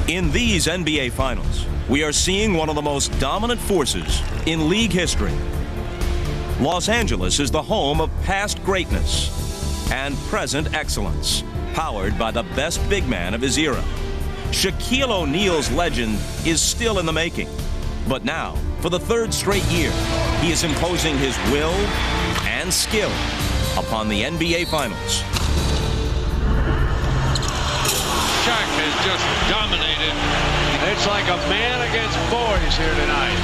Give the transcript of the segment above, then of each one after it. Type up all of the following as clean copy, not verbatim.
In these NBA Finals, we are seeing one of the most dominant forces in league history. Los Angeles is the home of past greatness and present excellence, powered by the best big man of his era. Shaquille O'Neal's legend is still in the making, but now, for the third straight year, he is imposing his will and skill upon the NBA Finals. Shaq has just dominated. It's like a man against boys here tonight.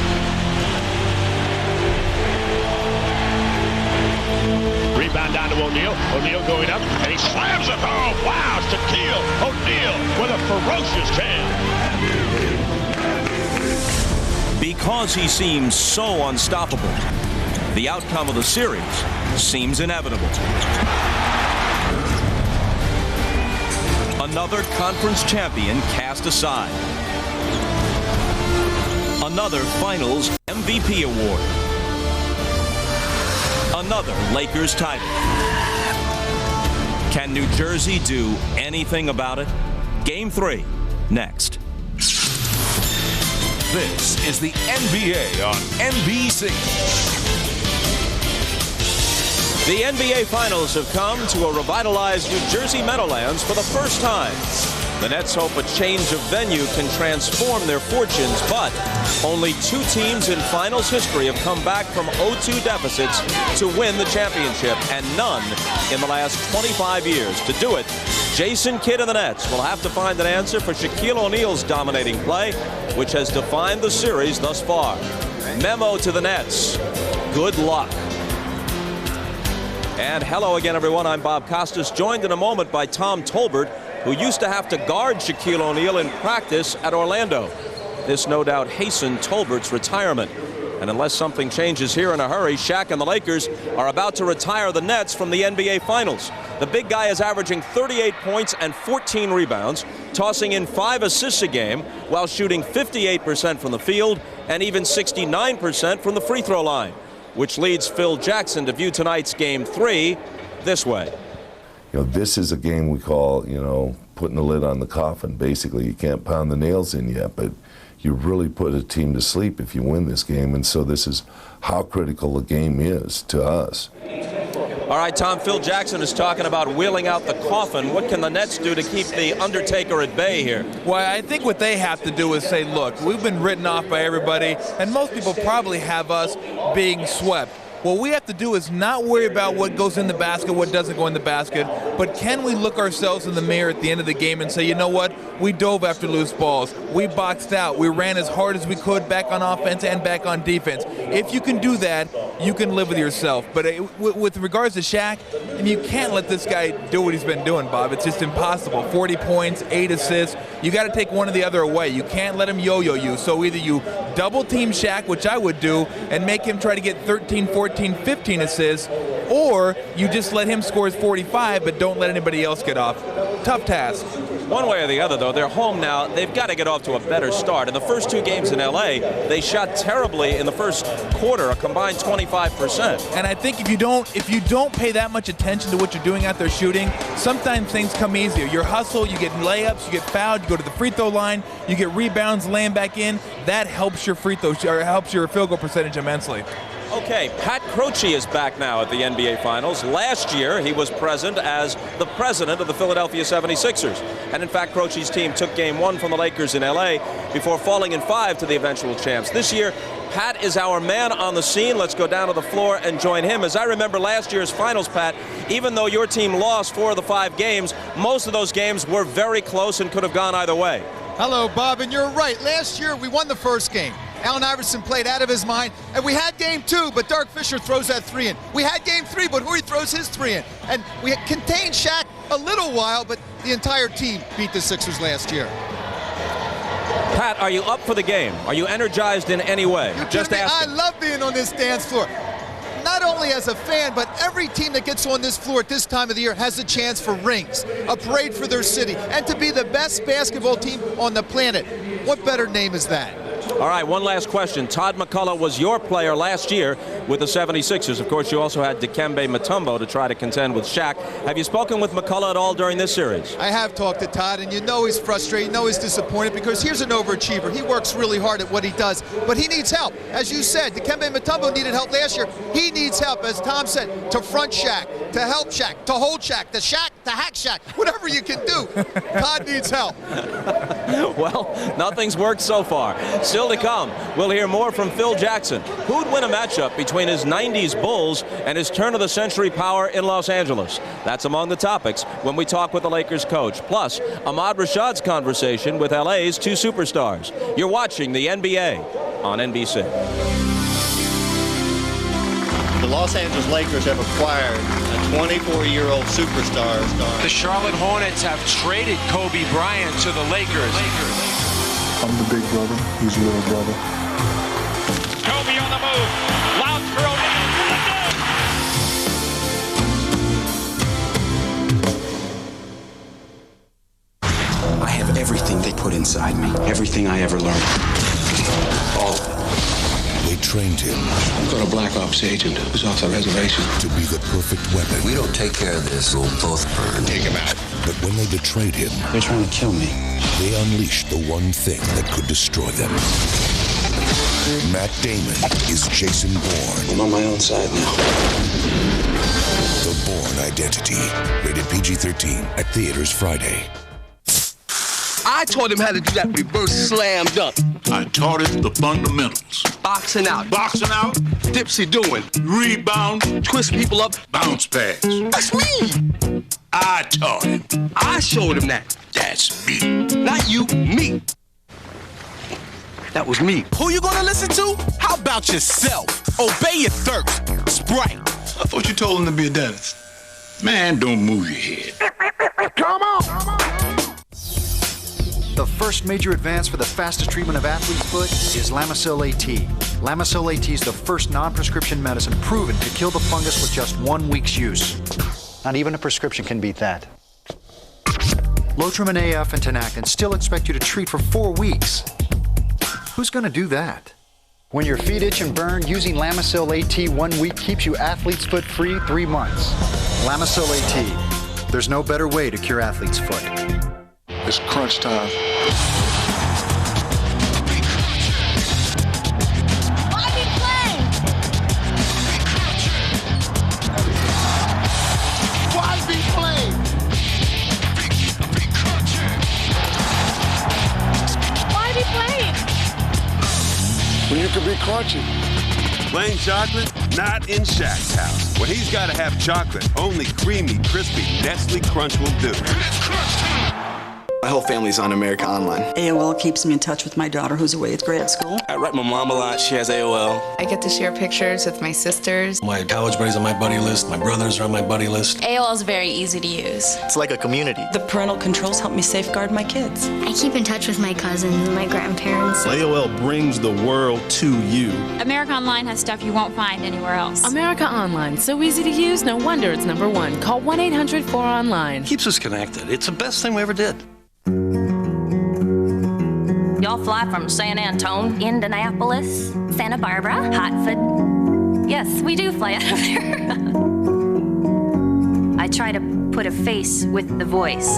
Rebound down to O'Neal. O'Neal going up, and he slams it. Oh, wow, Shaquille O'Neal with a ferocious jam. Because he seems so unstoppable, the outcome of the series seems inevitable. Another conference champion cast aside. Another Finals MVP award. Another Lakers title. Can New Jersey do anything about it? Game 3, next. This is the NBA on NBC. The NBA Finals have come to a revitalized New Jersey Meadowlands for the first time. The Nets hope a change of venue can transform their fortunes, but only 2 teams in Finals history have come back from 0-2 deficits to win the championship, and none in the last 25 years. To do it, Jason Kidd and the Nets will have to find an answer for Shaquille O'Neal's dominating play, which has defined the series thus far. Memo to the Nets: good luck. And hello again, everyone. I'm Bob Costas, joined in a moment by Tom Tolbert, who used to have to guard Shaquille O'Neal in practice at Orlando. This no doubt hastened Tolbert's retirement. And unless something changes here in a hurry, Shaq and the Lakers are about to retire the Nets from the NBA Finals. The big guy is averaging 38 points and 14 rebounds, tossing in 5 assists a game, while shooting 58% from the field and even 69% from the free throw line, which leads Phil Jackson to view tonight's Game 3 this way. This is a game we call, putting the lid on the coffin. Basically, you can't pound the nails in yet, but you really put a team to sleep if you win this game, and so this is how critical the game is to us. All right, Tom, Phil Jackson is talking about wheeling out the coffin. What can the Nets do to keep the Undertaker at bay here? Well, I think what they have to do is say, look, we've been written off by everybody, and most people probably have us being swept. What we have to do is not worry about what goes in the basket, what doesn't go in the basket, but can we look ourselves in the mirror at the end of the game and say, you know what, we dove after loose balls, we boxed out, we ran as hard as we could back on offense and back on defense. If you can do that, you can live with yourself. But with regards to Shaq, you can't let this guy do what he's been doing, Bob. It's just impossible. 40 points, 8 assists. You got to take one or the other away. You can't let him yo-yo you. So either you double team Shaq, which I would do, and make him try to get 13, 14, 15 assists, or you just let him score his 45, but don't let anybody else get off. Tough task. One way or the other, though, they're home now. They've got to get off to a better start. In the first 2 games in L.A., they shot terribly in the first quarter, a combined 25%. And I think if you don't pay that much attention to what you're doing out there shooting, sometimes things come easier. You hustle, you get layups, you get fouled, you go to the free throw line, you get rebounds, laying back in. That helps your helps your field goal percentage immensely. Okay, Pat Croce is back now at the NBA Finals. Last year, he was present as the president of the Philadelphia 76ers. And in fact, Croce's team took Game 1 from the Lakers in LA before falling in 5 to the eventual champs. This year, Pat is our man on the scene. Let's go down to the floor and join him. As I remember last year's finals, Pat, even though your team lost 4 of the 5 games, most of those games were very close and could have gone either way. Hello, Bob, and you're right. Last year, we won the first game. Allen Iverson played out of his mind, and we had Game 2, but Derek Fisher throws that 3 in. We had Game 3, but Horry throws his 3 in. And we contained Shaq a little while, but the entire team beat the Sixers last year. Pat, are you up for the game? Are you energized in any way? Just I love being on this dance floor. Not only as a fan, but every team that gets on this floor at this time of the year has a chance for rings, a parade for their city, and to be the best basketball team on the planet. What better name is that? All right, one last question. Todd McCullough was your player last year with the 76ers. Of course, you also had Dikembe Mutombo to try to contend with Shaq. Have you spoken with McCullough at all during this series? I have talked to Todd, and you know he's frustrated, you know he's disappointed, because here's an overachiever. He works really hard at what he does, but he needs help. As you said, Dikembe Mutombo needed help last year. He needs help, as Tom said, to front Shaq, to help Shaq, to hold Shaq, to hack Shaq, whatever you can do. Todd needs help. Well, nothing's worked so far. Still to come, we'll hear more from Phil Jackson. Who'd win a matchup between his 90s Bulls and his turn-of-the-century power in Los Angeles? That's among the topics when we talk with the Lakers coach. Plus, Ahmad Rashad's conversation with LA's two superstars. You're watching the NBA on NBC. The Los Angeles Lakers have acquired a 24-year-old superstar. The Charlotte Hornets have traded Kobe Bryant to the Lakers. I'm the big brother. He's the little brother. Kobe on the move. Loud throw down to the net. I have everything they put inside me. Everything I ever learned. All of it. They trained him. I've got a Black Ops agent who's off the reservation. To be the perfect weapon. We don't take care of this, we'll both burn. Take him out. But when they betrayed him, They're trying to kill me. they unleashed the one thing that could destroy them. Matt Damon is Jason Bourne. I'm on my own side now. The Bourne Identity. Rated PG-13 at theaters Friday. I taught him how to do that reverse slam dunk. I taught him the fundamentals. Boxing out. Boxing out. Dipsy doing. Rebound. Twist people up. Bounce pass. That's me. I taught him. I showed him that. That's me. Not you, me. That was me. Who you gonna listen to? How about yourself? Obey your thirst. Sprite. I thought you told him to be a dentist. Man, don't move your head. Come on. The first major advance for the fastest treatment of athlete's foot is Lamisil AT. Lamisil AT is the first non-prescription medicine proven to kill the fungus with just 1 week's use. Not even a prescription can beat that. Lotrimin AF and Tinactin still expect you to treat for 4 weeks. Who's gonna do that? When your feet itch and burn, using Lamisil AT 1 week keeps you athlete's foot free 3 months. Lamisil AT. There's no better way to cure athlete's foot. It's crunch time. When you can be crunchy. Plain chocolate? Not in Shaq's house. When he's got to have chocolate, only creamy, crispy Nestle Crunch will do. My whole family's on America Online. AOL keeps me in touch with my daughter who's away at grad school. I write my mom a lot. She has AOL. I get to share pictures with my sisters. My college buddies on my buddy list. My brothers are on my buddy list. AOL is very easy to use. It's like a community. The parental controls help me safeguard my kids. I keep in touch with my cousins and my grandparents. AOL brings the world to you. America Online has stuff you won't find anywhere else. America Online, so easy to use, no wonder it's #1. Call 1-800-4ONLINE. Keeps us connected. It's the best thing we ever did. Y'all fly from San Antone, Indianapolis, Santa Barbara, Hartford. Yes, we do fly out of there. I try to put a face with the voice,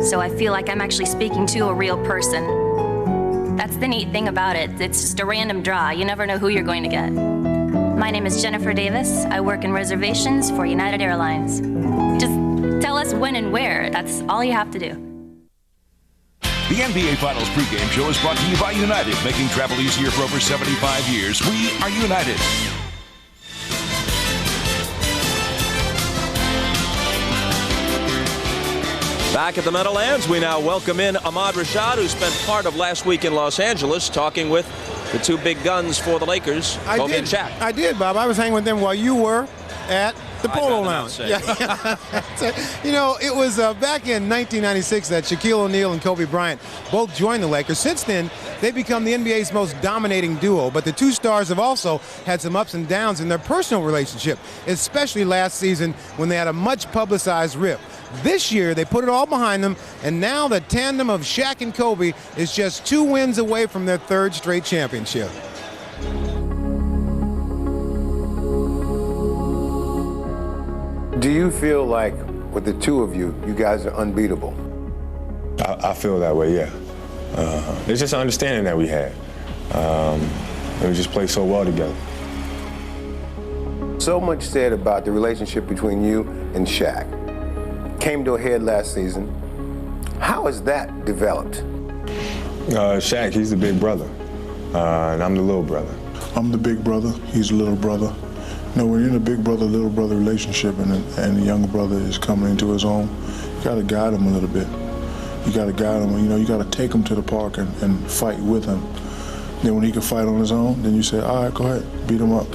so I feel like I'm actually speaking to a real person. That's the neat thing about it. It's just a random draw. You never know who you're going to get. My name is Jennifer Davis. I work in reservations for United Airlines. Just tell us when and where. That's all you have to do. The NBA Finals pregame show is brought to you by United, making travel easier for over 75 years. We are United. Back at the Meadowlands, we now welcome in Ahmad Rashad, who spent part of last week in Los Angeles talking with the two big guns for the Lakers, Kobe and Shaq. I did, Bob. I was hanging with them while you were at The Polo Lounge. Yeah. You know, it was back in 1996 that Shaquille O'Neal and Kobe Bryant both joined the Lakers. Since then, they've become the NBA's most dominating duo. But the two stars have also had some ups and downs in their personal relationship, especially last season when they had a much publicized rift. This year, they put it all behind them, and now the tandem of Shaq and Kobe is just 2 wins away from their 3rd straight championship. Do you feel like, with the two of you, you guys are unbeatable? I feel that way, yeah. It's just an understanding that we had. And we just play so well together. So much said about the relationship between you and Shaq. Came to a head last season. How has that developed? Shaq, he's the big brother, and I'm the little brother. I'm the big brother, he's the little brother. You know, when you're in a big brother-little brother relationship and the younger brother is coming into his own, you got to guide him a little bit. You got to guide him, you know, you got to take him to the park and fight with him. Then when he can fight on his own, then you say, all right, go ahead, beat him up.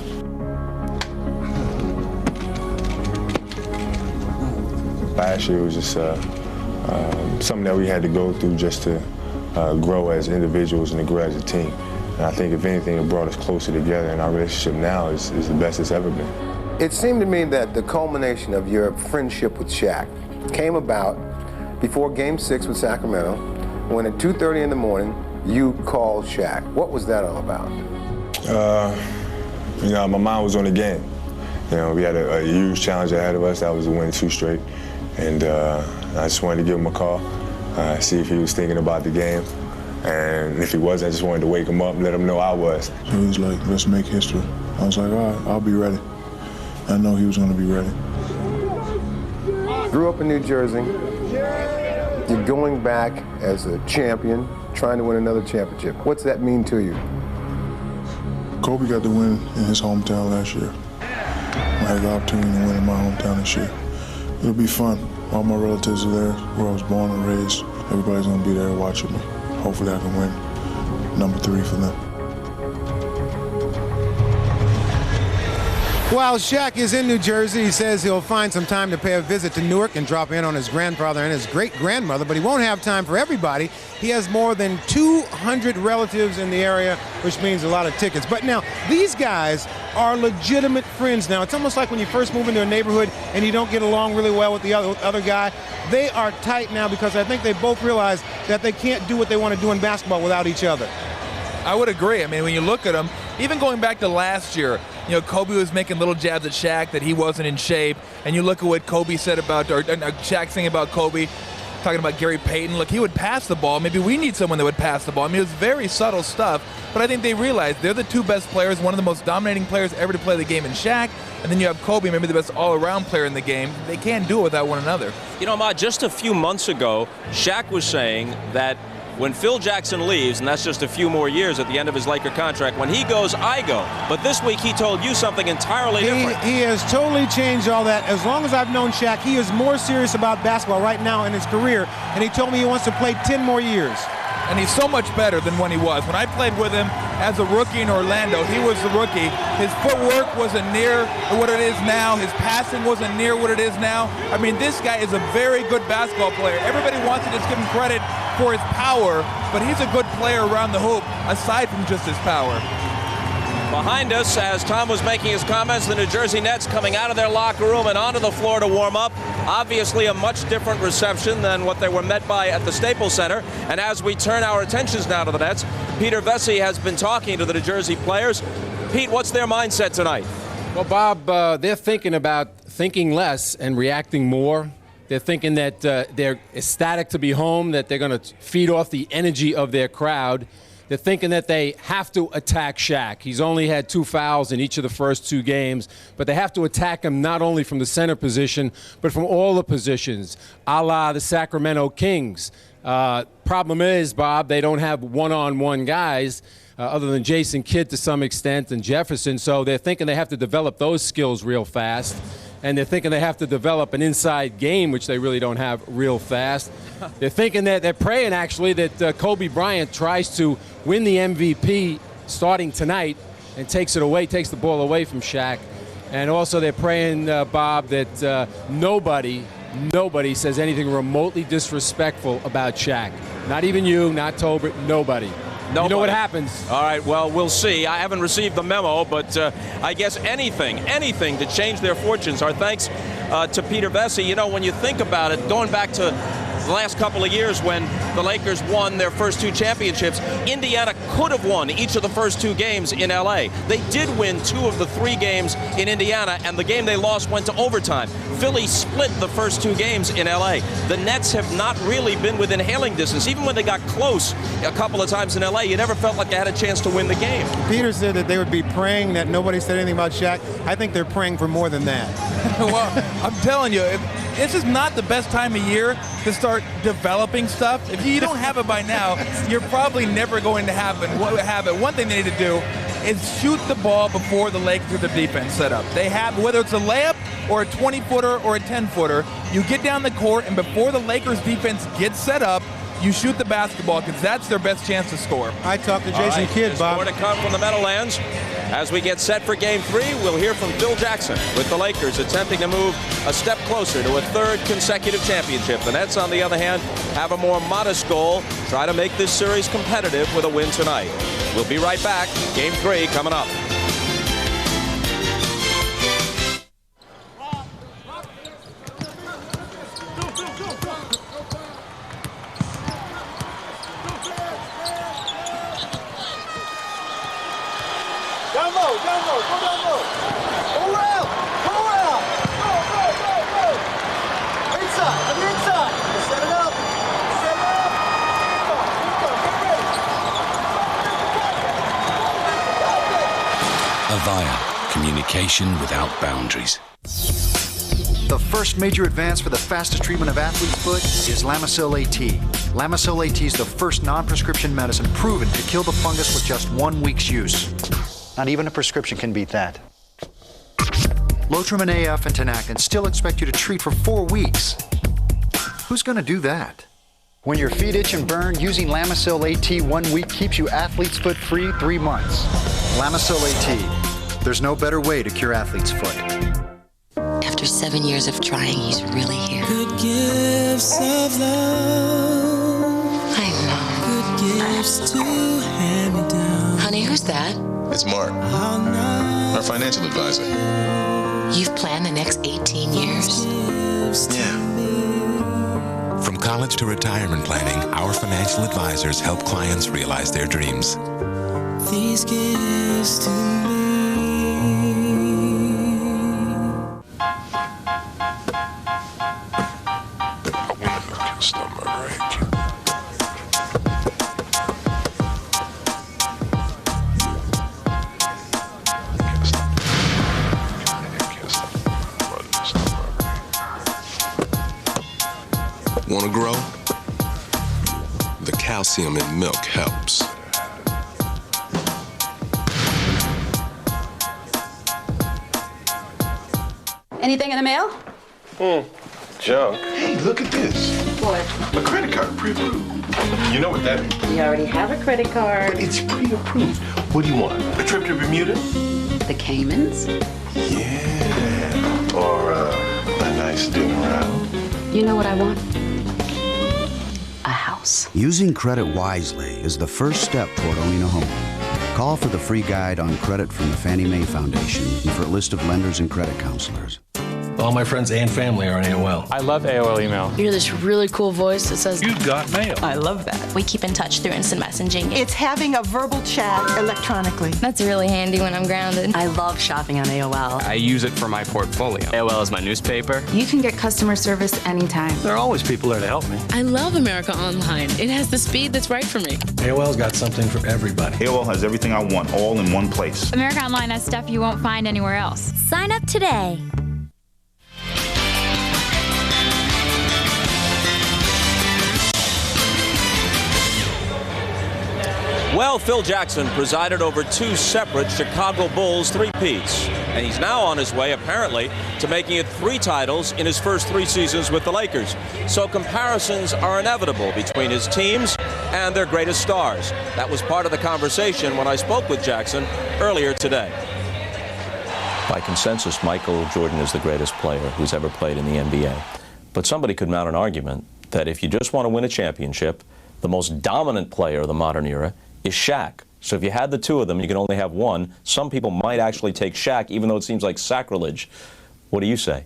Last year was just something that we had to go through just to grow as individuals and to grow as a team. And I think if anything, it brought us closer together, and our relationship now is the best it's ever been. It seemed to me that the culmination of your friendship with Shaq came about before Game 6 with Sacramento, when at 2:30 in the morning, you called Shaq. What was that all about? You know, my mind was on the game. You know, we had a huge challenge ahead of us. That was to win 2 straight. And I just wanted to give him a call, see if he was thinking about the game. And if he wasn't, I just wanted to wake him up and let him know I was. So he was like, let's make history. I was like, all right, I'll be ready. I know he was going to be ready. Grew up in New Jersey. You're going back as a champion, trying to win another championship. What's that mean to you? Kobe got the win in his hometown last year. I had the opportunity to win in my hometown this year. It'll be fun. All my relatives are there, where I was born and raised. Everybody's going to be there watching me. Hopefully I can win number 3 for them. While Shaq is in New Jersey, he says he'll find some time to pay a visit to Newark and drop in on his grandfather and his great-grandmother, but he won't have time for everybody. He has more than 200 relatives in the area, which means a lot of tickets. But now, these guys are legitimate friends now. It's almost like when you first move into a neighborhood and you don't get along really well with the other guy. They are tight now because I think they both realize that they can't do what they want to do in basketball without each other. I would agree. I mean, when you look at them, even going back to last year, you know, Kobe was making little jabs at Shaq that he wasn't in shape, and you look at what Kobe said about, or Shaq saying about Kobe, talking about Gary Payton. Look, he would pass the ball. Maybe we need someone that would pass the ball. I mean, it was very subtle stuff, but I think they realized they're the 2 best players, one of the most dominating players ever to play the game in Shaq, and then you have Kobe, maybe the best all-around player in the game. They can't do it without one another. You know, Ahmad, just a few months ago, Shaq was saying that when Phil Jackson leaves, and that's just a few more years at the end of his Laker contract, when he goes, I go. But this week he told you something entirely different. He has totally changed all that. As long as I've known Shaq, he is more serious about basketball right now in his career, and he told me he wants to play 10 more years. And he's so much better than when he was. When I played with him as a rookie in Orlando, he was the rookie. His footwork wasn't near what it is now. His passing wasn't near what it is now. I mean, this guy is a very good basketball player. Everybody wants to just give him credit for his power, but he's a good player around the hoop, aside from just his power. Behind us, as Tom was making his comments, the New Jersey Nets coming out of their locker room and onto the floor to warm up. Obviously a much different reception than what they were met by at the Staples Center. And as we turn our attentions now to the Nets, Peter Vesey has been talking to the New Jersey players. Pete, what's their mindset tonight? Well, Bob, they're thinking about thinking less and reacting more. They're thinking that they're ecstatic to be home, that they're going to feed off the energy of their crowd. They're thinking that they have to attack Shaq. He's only had 2 fouls in each of the first 2 games, but they have to attack him not only from the center position, but from all the positions, a la the Sacramento Kings. Problem is, Bob, they don't have one-on-one guys other than Jason Kidd to some extent and Jefferson, so they're thinking they have to develop those skills real fast. And they're thinking they have to develop an inside game, which they really don't have real fast. They're thinking that they're praying, actually, that Kobe Bryant tries to win the MVP starting tonight and takes the ball away from Shaq. And also they're praying, Bob, that nobody says anything remotely disrespectful about Shaq. Not even you, not Tolbert, nobody. Nobody. You know what happens. All right, well, we'll see. I haven't received the memo, but I guess anything to change their fortunes. Our thanks to Peter Vesey. You know, when you think about it, going back to the last couple of years when the Lakers won their first 2 championships, Indiana could have won each of the first 2 games in L.A. They did win 2 of the 3 games in Indiana, and the game they lost went to overtime. Philly split the first 2 games in L.A. The Nets have not really been within hailing distance. Even when they got close a couple of times in L.A., you never felt like they had a chance to win the game. Peter said that they would be praying that nobody said anything about Shaq. I think they're praying for more than that. Well, I'm telling you, this is not the best time of year to start developing stuff. If you don't have it by now, you're probably never going to have it. One thing they need to do is shoot the ball before the Lakers get their defense set up. They have, whether it's a layup or a 20-footer or a 10-footer, you get down the court, and before the Lakers defense gets set up, you shoot the basketball, because that's their best chance to score. I talked to Jason Kidd, Bob. More to come from the Meadowlands. As we get set for Game 3, we'll hear from Phil Jackson with the Lakers attempting to move a step closer to a 3rd consecutive championship. The Nets, on the other hand, have a more modest goal, try to make this series competitive with a win tonight. We'll be right back. Game 3 coming up. Avaya, communication without boundaries. The first major advance for the fastest treatment of athlete's foot is Lamisil AT. Lamisil AT is the first non-prescription medicine proven to kill the fungus with just 1 week's use. Not even a prescription can beat that. Lotrimin AF and Tinactin still expect you to treat for 4 weeks. Who's going to do that? When your feet itch and burn, using Lamisil AT 1 week keeps you athlete's foot free 3 months. Lamisil AT. There's no better way to cure athlete's foot. After 7 years of trying, he's really here. Good gifts of love. I know. Good gifts to hand me down. Honey, who's that? It's Mark, our financial advisor. You've planned the next 18 years? Yeah. From college to retirement planning, our financial advisors help clients realize their dreams. These gifts to me. Want to grow? The calcium in milk helps. Anything in the mail? Junk. Hey, look at this. What? A credit card pre-approved. You know what that means? You already have a credit card. But it's pre-approved. What do you want? A trip to Bermuda? The Caymans? Yeah. Or a nice dinner out. You know what I want? A house. Using credit wisely is the first step toward owning a home. Call for the free guide on credit from the Fannie Mae Foundation and for a list of lenders and credit counselors. All my friends and family are on AOL. I love AOL email. You hear this really cool voice that says, "You've got mail." I love that. We keep in touch through instant messaging. It's having a verbal chat electronically. That's really handy when I'm grounded. I love shopping on AOL. I use it for my portfolio. AOL is my newspaper. You can get customer service anytime. There are always people there to help me. I love America Online. It has the speed that's right for me. AOL's got something for everybody. AOL has everything I want, all in one place. America Online has stuff you won't find anywhere else. Sign up today. Well, Phil Jackson presided over 2 separate Chicago Bulls three-peats, and he's now on his way, apparently, to making it 3 titles in his first 3 seasons with the Lakers. So comparisons are inevitable between his teams and their greatest stars. That was part of the conversation when I spoke with Jackson earlier today. By consensus, Michael Jordan is the greatest player who's ever played in the NBA. But somebody could mount an argument that if you just want to win a championship, the most dominant player of the modern era is Shaq. So if you had the two of them, you can only have one. Some people might actually take Shaq, even though it seems like sacrilege. What do you say?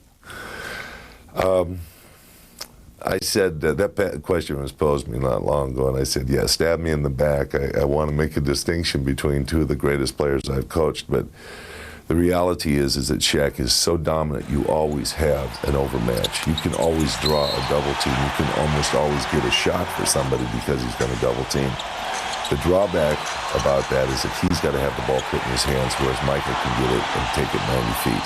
I said that question was posed to me not long ago, and I said, yeah, stab me in the back. I want to make a distinction between two of the greatest players I've coached, but the reality is that Shaq is so dominant, you always have an overmatch. You can always draw a double team. You can almost always get a shot for somebody because he's going to double team. The drawback about that is that he's got to have the ball put in his hands, whereas Michael can get it and take it 90 feet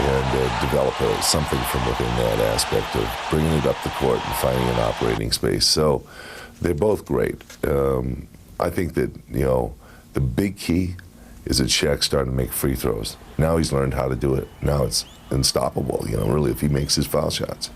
and develop something from within that aspect of bringing it up the court and finding an operating space. So they're both great. I think that, the big key is that Shaq's starting to make free throws. Now he's learned how to do it. Now it's unstoppable, really, if he makes his foul shots.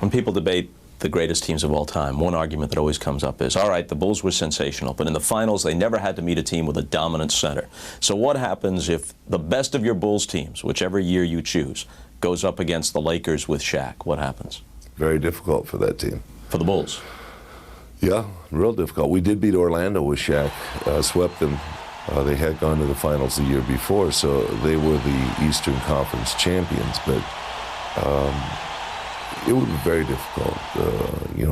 When people debate the greatest teams of all time, one argument that always comes up is, all right, the Bulls were sensational, but in the finals they never had to meet a team with a dominant center. So what happens if the best of your Bulls teams, whichever year you choose, goes up against the Lakers with Shaq? What happens? Very difficult for that team. For the Bulls? Yeah, real difficult. We did beat Orlando with Shaq, swept them. They had gone to the finals the year before, so they were the Eastern Conference champions, but it would be very difficult,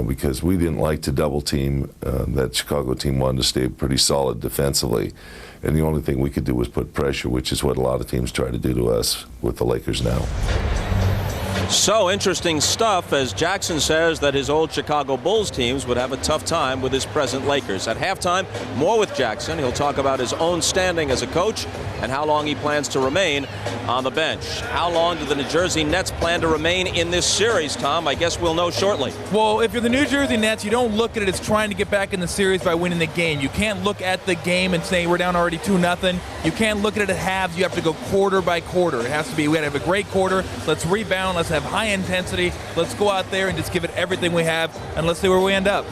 because we didn't like to double team. That Chicago team wanted to stay pretty solid defensively, and the only thing we could do was put pressure, which is what a lot of teams try to do to us with the Lakers now. So interesting stuff, as Jackson says that his old Chicago Bulls teams would have a tough time with his present Lakers. At halftime, more with Jackson. He'll talk about his own standing as a coach and how long he plans to remain on the bench. How long do the New Jersey Nets plan to remain in this series, Tom? I guess we'll know shortly. Well, if you're the New Jersey Nets, you don't look at it as trying to get back in the series by winning the game. You can't look at the game and say we're down already 2-0. You can't look at it at halves. You have to go quarter by quarter. It has to be, we got to have a great quarter. Let's rebound. Let's have high intensity. Let's go out there and just give it everything we have, and let's see where we end up.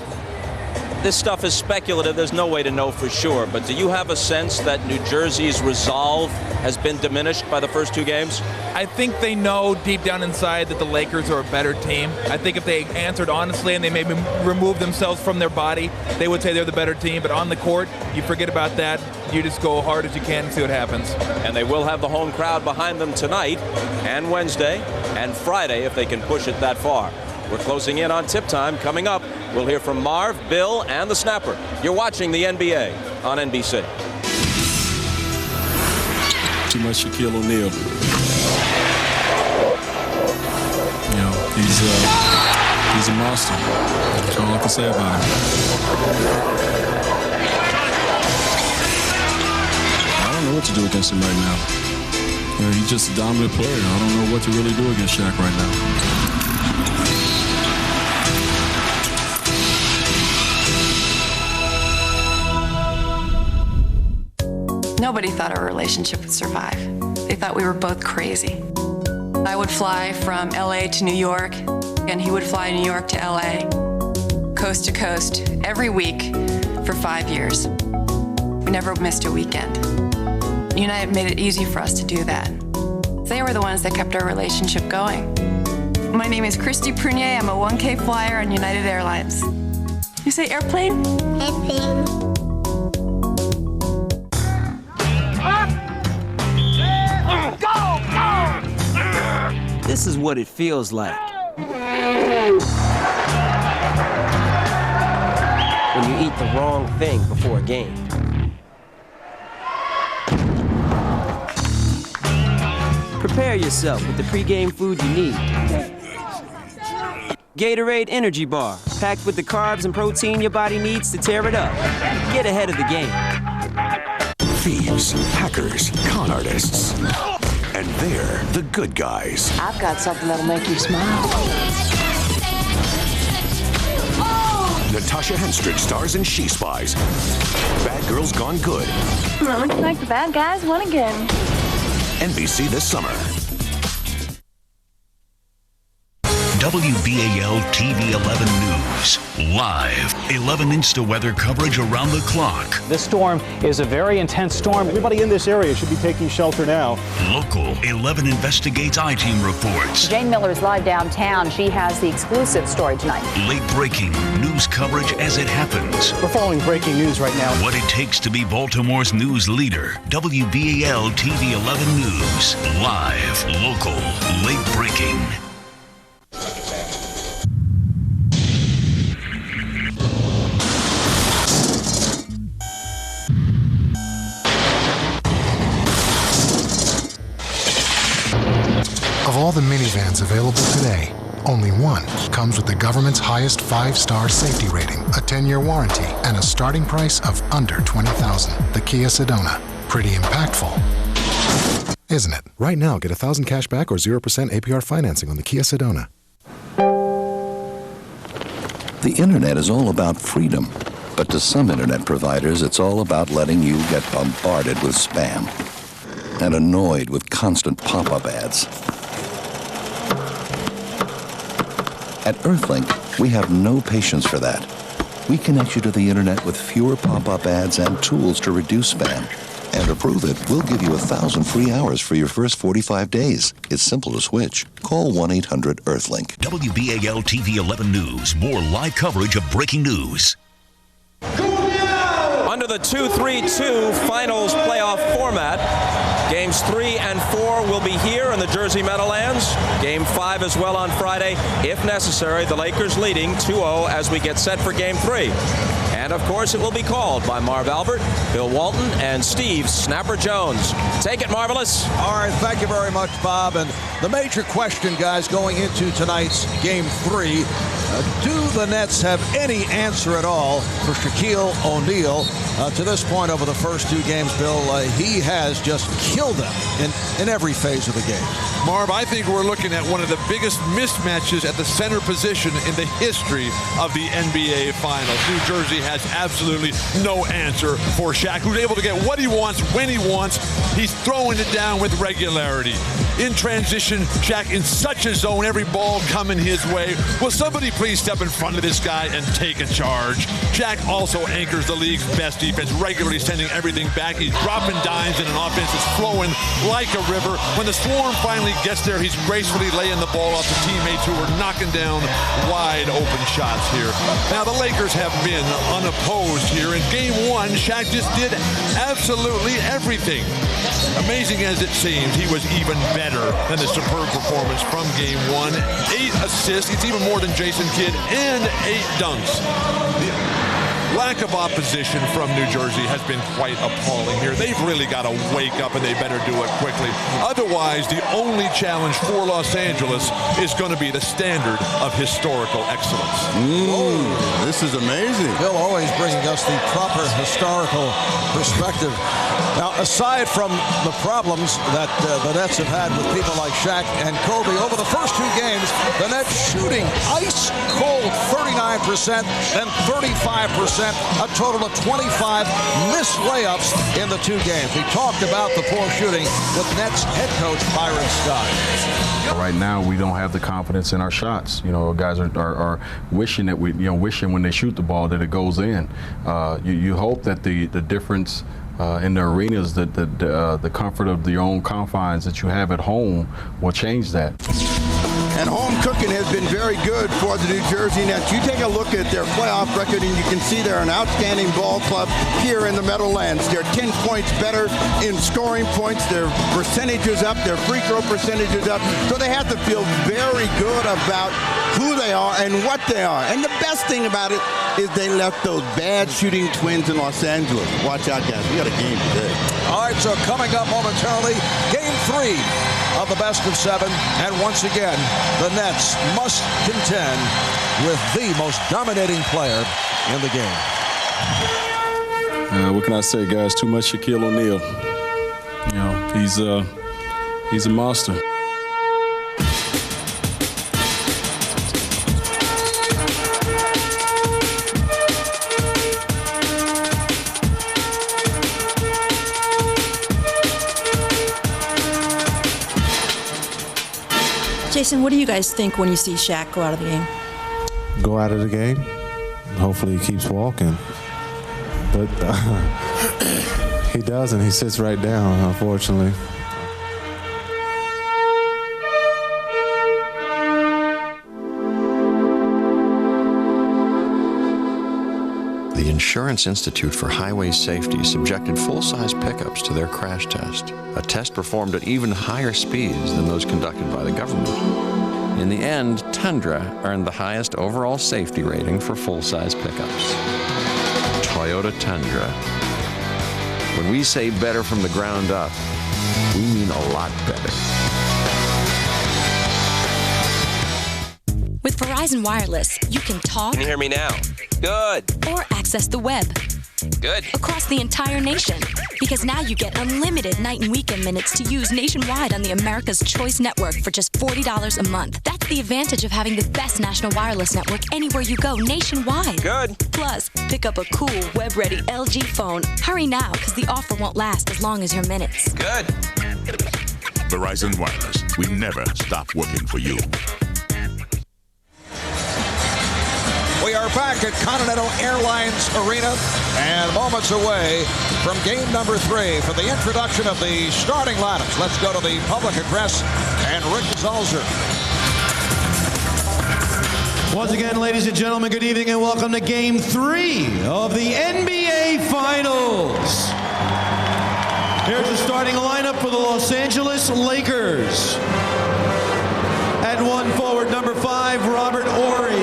This stuff is speculative. There's no way to know for sure. But do you have a sense that New Jersey's resolve has been diminished by the first two games? I think they know deep down inside that the Lakers are a better team. I think if they answered honestly and they maybe removed themselves from their body, they would say they're the better team. But on the court, you forget about that. You just go hard as you can and see what happens. And they will have the home crowd behind them tonight and Wednesday and Friday if they can push it that far. We're closing in on tip time. Coming up, we'll hear from Marv, Bill, and the Snapper. You're watching the NBA on NBC. Too much Shaquille O'Neal. He's a monster. That's all I can say about him. I don't know what to do against him right now. He's just a dominant player. I don't know what to really do against Shaq right now. Nobody thought our relationship would survive. They thought we were both crazy. I would fly from LA to New York, and he would fly New York to LA, coast to coast, every week for 5 years. We never missed a weekend. United made it easy for us to do that. They were the ones that kept our relationship going. My name is Christy Prunier. I'm a 1K flyer on United Airlines. You say airplane? Airplane. This is what it feels like when you eat the wrong thing before a game. Prepare yourself with the pregame food you need. Gatorade Energy Bar, packed with the carbs and protein your body needs to tear it up. Get ahead of the game. Thieves, hackers, con artists. And they're the good guys. I've got something that'll make you smile. Natasha Henstridge stars in She Spies. Bad Girls Gone Good. Looks like the bad guys won again. NBC this summer. WBAL TV 11 News. Live. 11 Insta weather coverage around the clock. This storm is a very intense storm. Everybody in this area should be taking shelter now. Local. 11 Investigates I-Team reports. Jane Miller's live downtown. She has the exclusive story tonight. Late breaking news coverage as it happens. We're following breaking news right now. What it takes to be Baltimore's news leader. WBAL TV 11 News. Live. Local. Late breaking. Of all the minivans available today, only one comes with the government's highest 5-star safety rating, a 10-year warranty, and a starting price of under $20,000. The Kia Sedona. Pretty impactful, isn't it? Right now, get $1,000 cash back or 0% APR financing on the Kia Sedona. The internet is all about freedom, but to some internet providers, it's all about letting you get bombarded with spam and annoyed with constant pop-up ads. At Earthlink, we have no patience for that. We connect you to the internet with fewer pop-up ads and tools to reduce spam. And to prove it, we'll give you 1,000 free hours for your first 45 days. It's simple to switch. Call 1-800-EARTHLINK. WBAL TV 11 News. More live coverage of breaking news. Under the 2-3-2 finals playoff format, games 3 and 4 will be here in the Jersey Meadowlands. Game 5 as well on Friday. If necessary, the Lakers leading 2-0 as we get set for Game 3. And, of course, it will be called by Marv Albert, Bill Walton, and Steve Snapper Jones. Take it, Marvelous. All right, thank you very much, Bob. And the major question, guys, going into tonight's Game 3, do the Nets have any answer at all for Shaquille O'Neal? To this point over the first 2 games, Bill, he has just killed them in every phase of the game. Marv, I think we're looking at one of the biggest mismatches at the center position in the history of the NBA Finals. New Jersey has absolutely no answer for Shaq, who's able to get what he wants when he wants. He's throwing it down with regularity. In transition, Shaq in such a zone, every ball coming his way. Will somebody please step in front of this guy and take a charge? Shaq also anchors the league's best defense, regularly sending everything back. He's dropping dimes in an offense that's flowing like a river. When the Swarm finally gets there, he's gracefully laying the ball off to teammates who are knocking down wide open shots here. Now, the Lakers have been unopposed here. In Game 1, Shaq just did absolutely everything. Amazing as it seems, he was even better than the superb performance from Game 1. 8 assists, it's even more than Jason Kidd, and 8 dunks. The lack of opposition from New Jersey has been quite appalling here. They've really got to wake up, and they better do it quickly. Otherwise, the only challenge for Los Angeles is going to be the standard of historical excellence. This is amazing. Bill always bringing us the proper historical perspective. Now, aside from the problems that the Nets have had with people like Shaq and Kobe, over the first 2 games, the Nets shooting ice cold 39% and 35%, a total of 25 missed layups in the 2 games. We talked about the poor shooting with Nets head coach Byron Scott. Right now, we don't have the confidence in our shots. You know, guys are wishing that wishing when they shoot the ball that it goes in. You hope that the difference in the arenas, that the comfort of your own confines that you have at home will change that. And home cooking has been very good for the New Jersey Nets. You take a look at their playoff record, and you can see they're an outstanding ball club here in the Meadowlands. They're 10 points better in scoring points. Their percentages up, their free throw percentages up. So they have to feel very good about who they are and what they are. And the best thing about it is they left those bad shooting twins in Los Angeles. Watch out, guys. We got a game today. All right, so coming up momentarily, Game 3 of the best of 7. And once again, the Nets must contend with the most dominating player in the game. What can I say, guys? Too much Shaquille O'Neal. You know, he's a monster. Jason, what do you guys think when you see Shaq go out of the game? Go out of the game. Hopefully he keeps walking. But he doesn't. He sits right down, unfortunately. The Insurance Institute for Highway Safety subjected full-size pickups to their crash test, a test performed at even higher speeds than those conducted by the government. In the end, Tundra earned the highest overall safety rating for full-size pickups. Toyota Tundra. When we say better from the ground up, we mean a lot better. With Verizon Wireless, you can talk. Can you hear me now? Good. Or access the web. Good. Across the entire nation. Because now you get unlimited night and weekend minutes to use nationwide on the America's Choice network for just $40 a month. That's the advantage of having the best national wireless network anywhere you go nationwide. Good. Plus, pick up a cool web-ready LG phone. Hurry now, because the offer won't last as long as your minutes. Good. Verizon Wireless. We never stop working for you. We are back at Continental Airlines Arena and moments away from game number 3 for the introduction of the starting lineups. Let's go to the public address and Rick Zalzer. Once again, ladies and gentlemen, good evening and welcome to Game 3 of the NBA Finals. Here's the starting lineup for the Los Angeles Lakers. At 1 forward, number 5, Robert Horry.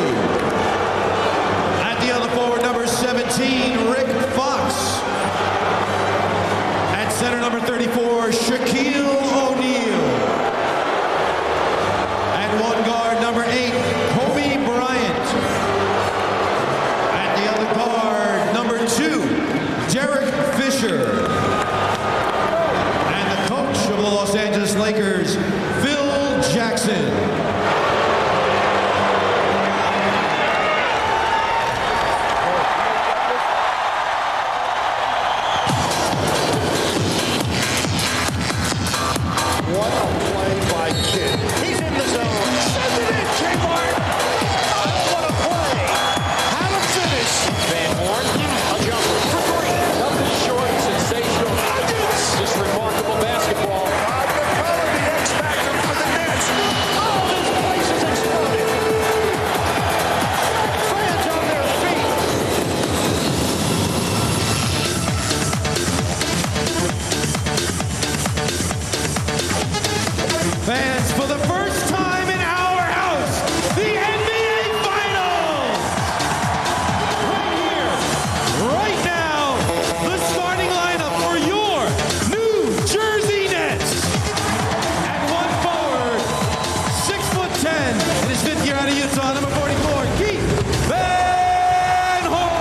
The other forward, number 17, Rick Fox. At center, number 34, Shaquille O'Neal. At one guard, number 8, Kobe Bryant. At the other guard, number 2, Derek Fisher. And the coach of the Los Angeles Lakers, Phil Jackson. Fans, for the first time in our house, the NBA Finals! Right here, right now, the starting lineup for your New Jersey Nets. At 1 forward, 6'10", in his 5th year out of Utah, number 44, Keith Van Horn.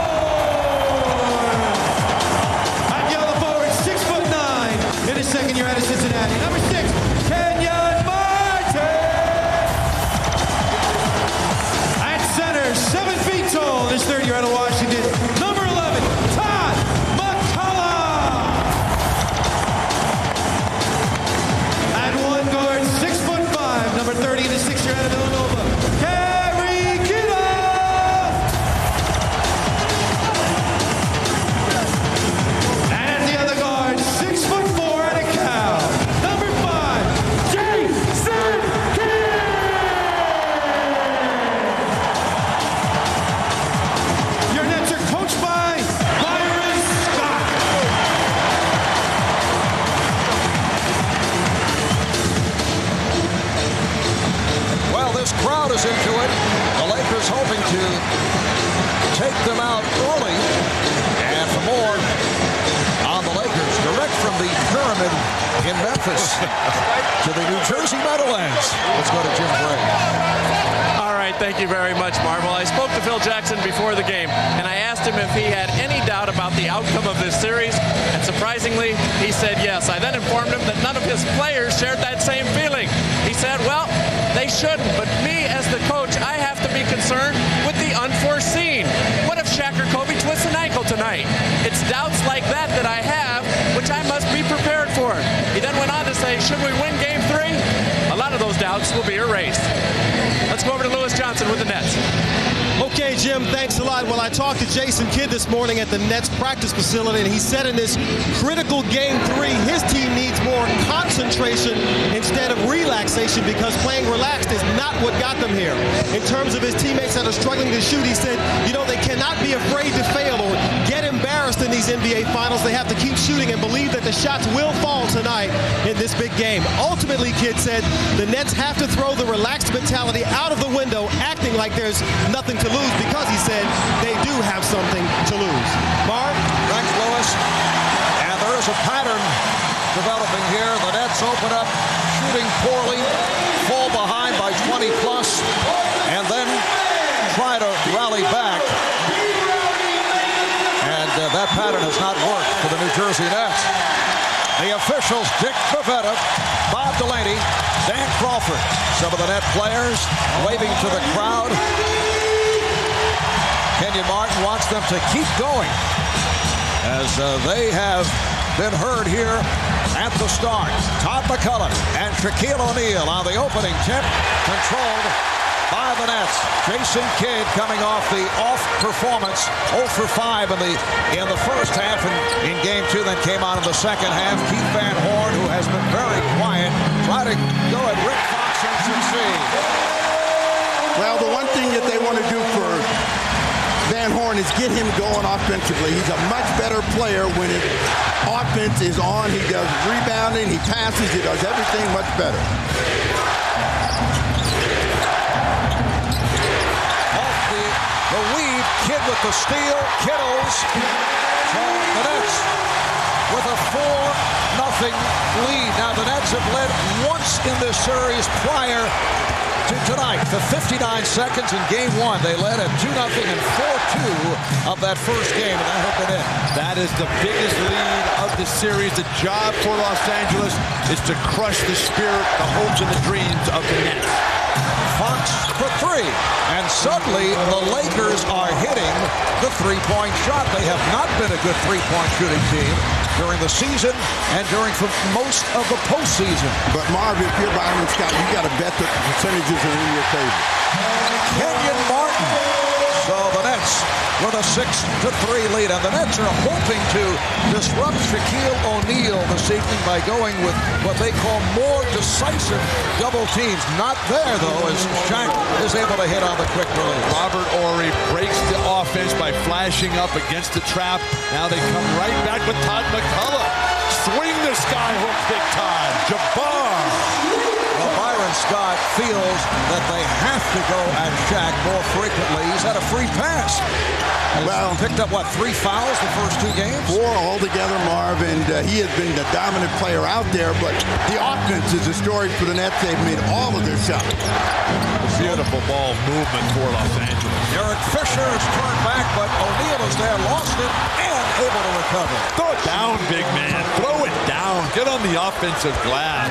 At the other forward, 6'9", in his 2nd year out of Cincinnati, number 6, Kenyon Martin. At center, 7 feet tall, in his 3rd year out of Washington, number 11, Todd McCullough. At one guard, 6'5", number 30, in his 6th year out of Villanova, Kerry Kittles. And at the other guard, 6'4", out of Cal, number 5, Jason Kidd. Your Nets are coached by Byron Scott. Well, this crowd is into it. The Lakers hoping to take them out early. And for more on the Lakers, direct from the Pyramid in Memphis to the New Jersey Meadowlands. Let's go to Jim Bray. All right, thank you very much, Marvel. I spoke to Phil Jackson before the game, and I asked him if he had any doubt about the outcome of this series, and surprisingly, he said yes. I then informed him that none of his players shared that same feeling. He said, well, they shouldn't, but me as the coach, I have to be concerned with the unforeseen. What if Shaq or Kobe twists an ankle tonight? It's doubts like that that I have, which I must be prepared for. He then went on to say, should we win Game 3? A lot of those doubts will be erased. Johnson with the Nets. Okay, Jim, thanks a lot. Well, I talked to Jason Kidd this morning at the Nets practice facility, and he said in this critical Game 3, his team needs more concentration instead of relaxation because playing relaxed is not what got them here. In terms of his teammates that are struggling to shoot, he said, they cannot be afraid to fail or get embarrassed in these NBA Finals. They have to keep shooting and believe that the shots will fall tonight in this big game. Ultimately, Kidd said, the Nets have to throw the relaxed mentality out of the window, acting like there's nothing to lose because he said they do have something to lose. Mark? Thanks, Lewis. And there is a pattern developing here. The Nets open up shooting poorly, fall behind by 20 plus, and then try to rally back. And that pattern has not worked for the New Jersey Nets. The officials, Dick Bavetta, Bob Delaney, Dan Crawford, some of the Net players waving to the crowd. Kenyon Martin wants them to keep going as they have been heard here at the start. Todd McCullough and Shaquille O'Neal on the opening tip, controlled by the Nets. Jason Kidd coming off the off performance, 0 for 5 in the first half, and in Game 2 then came on in the second half. Keith Van Horn, who has been very quiet, try to go at Rick Fox and succeed. Well, the one thing that they want to do for Van Horn is get him going offensively. He's a much better player when his offense is on. He does rebounding, he passes, he does everything much better. Off the weave, Kidd with the steal, Kittles. So the Nets with a 4-0 lead. Now the Nets have led once in this series prior to tonight. For 59 seconds in Game 1, they led at 2-0 and 4-2 of that first game, and that had been it. That is the biggest lead of the series. The job for Los Angeles is to crush the spirit, the hopes, and the dreams of the Nets. Fox for 3, and suddenly the Lakers are hitting the three-point shot. They have not been a good three-point shooting team during the season and during most of the postseason. But Marv, if you're Byron Scott, you got to bet that the percentages are in your favor. Kenyon Martin. So the Nets with a 6-3 lead, and the Nets are hoping to disrupt Shaquille O'Neal this evening by going with what they call more decisive double teams. Not there, though, as Shaq is able to hit on the quick release. Robert Horry breaks the offense by flashing up against the trap. Now they come right back with Todd McCullough. Swing the skyhook big time. Jabbar. Well, Byron Scott feels that they have to go at Shaq more frequently. He's had a free pass. Well, picked up, 3 fouls the first 2 games? 4 altogether, Marv, and he has been the dominant player out there, but the offense is a story for the Nets. They've made all of their shots. Beautiful ball movement for Los Angeles. Derek Fisher has turned back, but O'Neal is there, lost it, and able to recover. Throw it down, big man. Throw it down. Get on the offensive glass.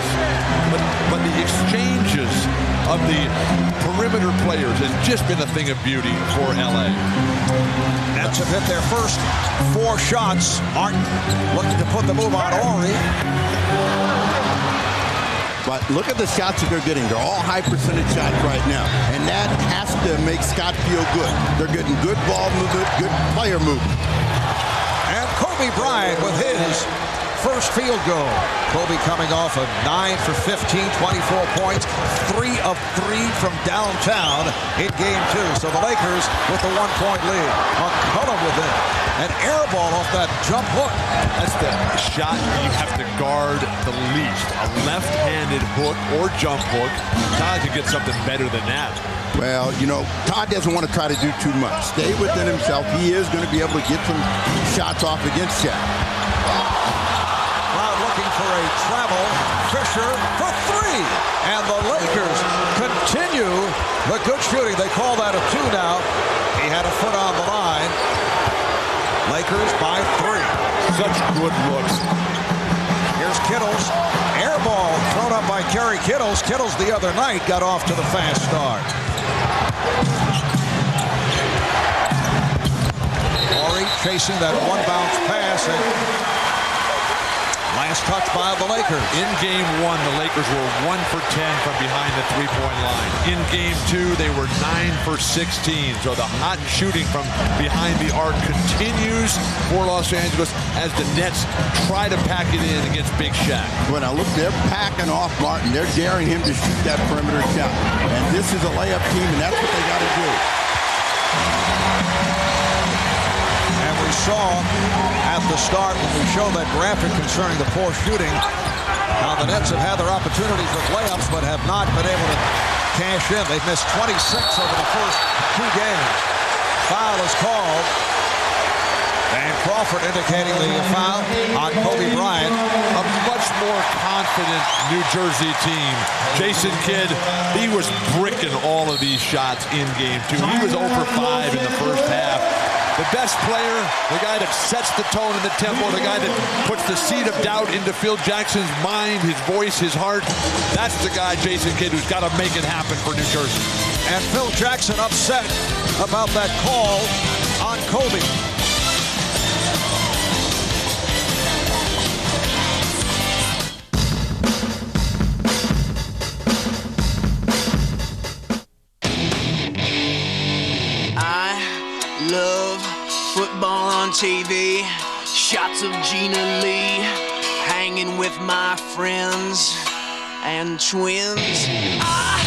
But the exchanges of the perimeter players has just been a thing of beauty for LA. Nets have hit their first 4 shots. Martin looking to put the move on Horry. But look at the shots that they're getting. They're all high percentage shots right now. And that has to make Scott feel good. They're getting good ball movement, good player movement. And Kobe Bryant with his first field goal. Kobe coming off of 9 for 15, 24 points, 3 of 3 from downtown in Game 2. So the Lakers with the 1-point lead. McCullough with it. An air ball off that jump hook. That's the shot you have to guard the least. A left-handed hook or jump hook. Todd could get something better than that. Well, Todd doesn't want to try to do too much. Stay within himself. He is going to be able to get some shots off against Shaq. Looking for a travel. Fisher for 3. And the Lakers continue the good shooting. They call that a 2 now. He had a foot on the line. Lakers by 3. Such good looks. Here's Kittles. Air ball thrown up by Kerry Kittles. Kittles the other night got off to the fast start. Horry chasing that one bounce pass. And last touch by the Lakers. In game 1, the Lakers were 1 for 10 from behind the three-point line. In game 2, they were 9 for 16. So the hot shooting from behind the arc continues for Los Angeles as the Nets try to pack it in against Big Shaq. When I look, they're packing off Martin. They're daring him to shoot that perimeter shot. And this is a layup team, and that's what they got to do. And we saw at the start when we showed that graphic concerning the poor shooting, how the Nets have had their opportunities with layups but have not been able to cash in. They've missed 26 over the first 2 games. Foul is called. And Crawford indicating the foul on Kobe Bryant. A much more confident New Jersey team. Jason Kidd, he was bricking all of these shots in game 2. He was 0 for 5 in the first half. The best player, the guy that sets the tone and the tempo, the guy that puts the seed of doubt into Phil Jackson's mind, his voice, his heart. That's the guy, Jason Kidd, who's got to make it happen for New Jersey. And Phil Jackson upset about that call on Kobe. Love football on TV, shots of Gina Lee, hanging with my friends and twins. I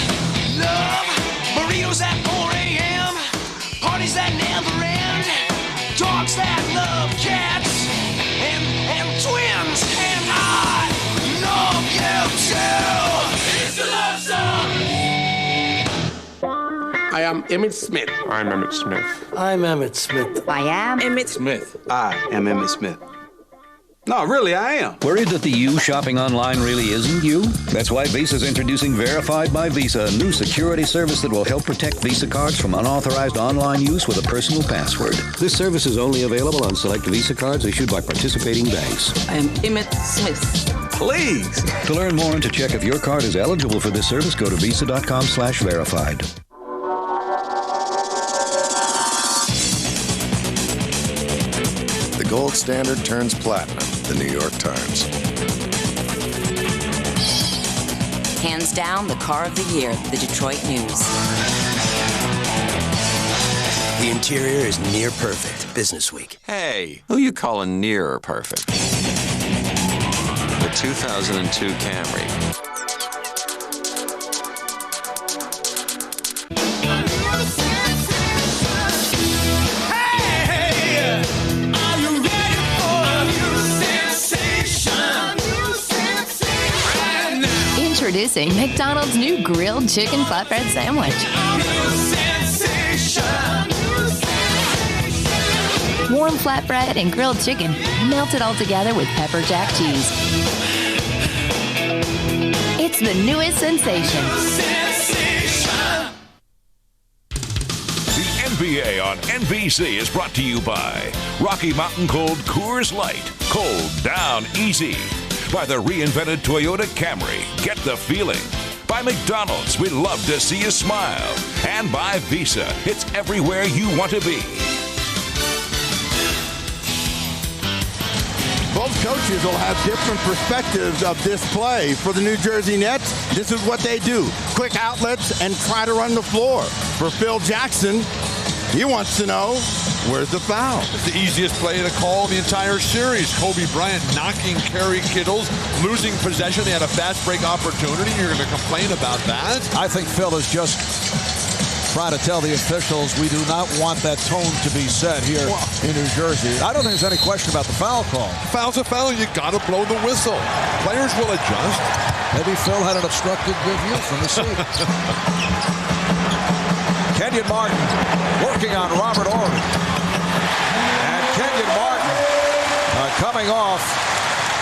love burritos at 4 a.m., parties that never end, dogs that love cats, and twins. And I love you too. It's a love song. I am Emmitt Smith. I'm Emmitt Smith. I'm Emmitt Smith. I am Emmitt Smith. I am Emmitt Smith. No, really, I am. Worried that the you shopping online really isn't you? That's why Visa's introducing Verified by Visa, a new security service that will help protect Visa cards from unauthorized online use with a personal password. This service is only available on select Visa cards issued by participating banks. I am Emmitt Smith. Please. To learn more and to check if your card is eligible for this service, go to visa.com/verified. The gold standard turns platinum, the New York Times. Hands down, the car of the year, the Detroit News. The interior is near perfect. Business Week. Hey, who you calling near perfect? The 2002 Camry. Introducing McDonald's new grilled chicken flatbread sandwich. Warm flatbread and grilled chicken melted all together with pepper jack cheese. It's the newest sensation. The NBA on NBC is brought to you by Rocky Mountain Cold Coors Light. Cold down easy. By the reinvented Toyota Camry. Get the feeling. By McDonald's. We love to see you smile. And by Visa. It's everywhere you want to be. Both coaches will have different perspectives of this play. For the New Jersey Nets, this is what they do. Quick outlets and try to run the floor. For Phil Jackson, he wants to know, where's the foul? It's the easiest play to call in the entire series. Kobe Bryant knocking Kerry Kittles, losing possession. They had a fast break opportunity. You're going to complain about that? I think Phil is just trying to tell the officials we do not want that tone to be set here in New Jersey. I don't think there's any question about the foul call. Foul's a foul. You got to blow the whistle. Players will adjust. Maybe Phil had an obstructed good view from the seat. Kenyon Martin working on Robert Horry. And Kenyon Martin coming off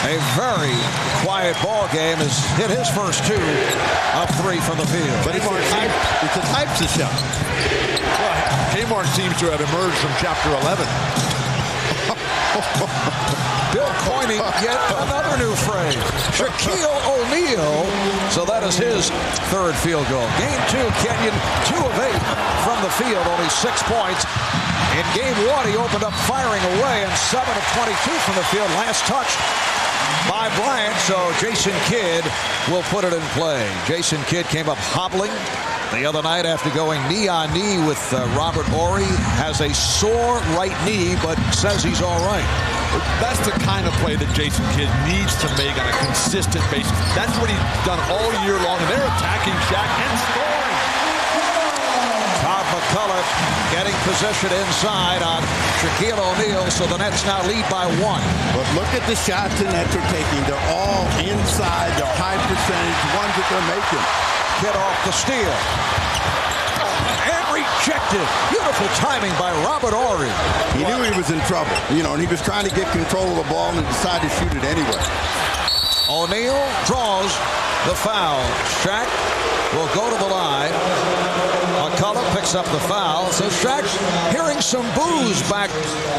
a very quiet ball game has hit his first 2 of 3 from the field. But it's a types of shot. Well, Kmart seems to have emerged from chapter 11. Bill coining yet another new phrase. Shaquille O'Neal. So that is his 3rd field goal. Game 2, Kenyon, 2 of 8 from the field, only 6 points. In game 1, he opened up firing away, and 7 of 22 from the field. Last touch by Bryant, so Jason Kidd will put it in play. Jason Kidd came up hobbling the other night after going knee-on-knee with Robert Horry. Has a sore right knee, but says he's all right. That's the kind of play that Jason Kidd needs to make on a consistent basis. That's what he's done all year long, and they're attacking Shaq and scoring. Todd McCullough getting position inside on Shaquille O'Neal, so the Nets now lead by 1. But look at the shots the Nets are taking. They're all inside. They're high percentage ones that they're making. Kidd off the steal. And rejected. Beautiful timing by Robert Horry. He knew he was in trouble, and he was trying to get control of the ball and decided to shoot it anyway. O'Neal draws the foul. Shaq will go to the line. McCullough picks up the foul. So Shaq's hearing some boos back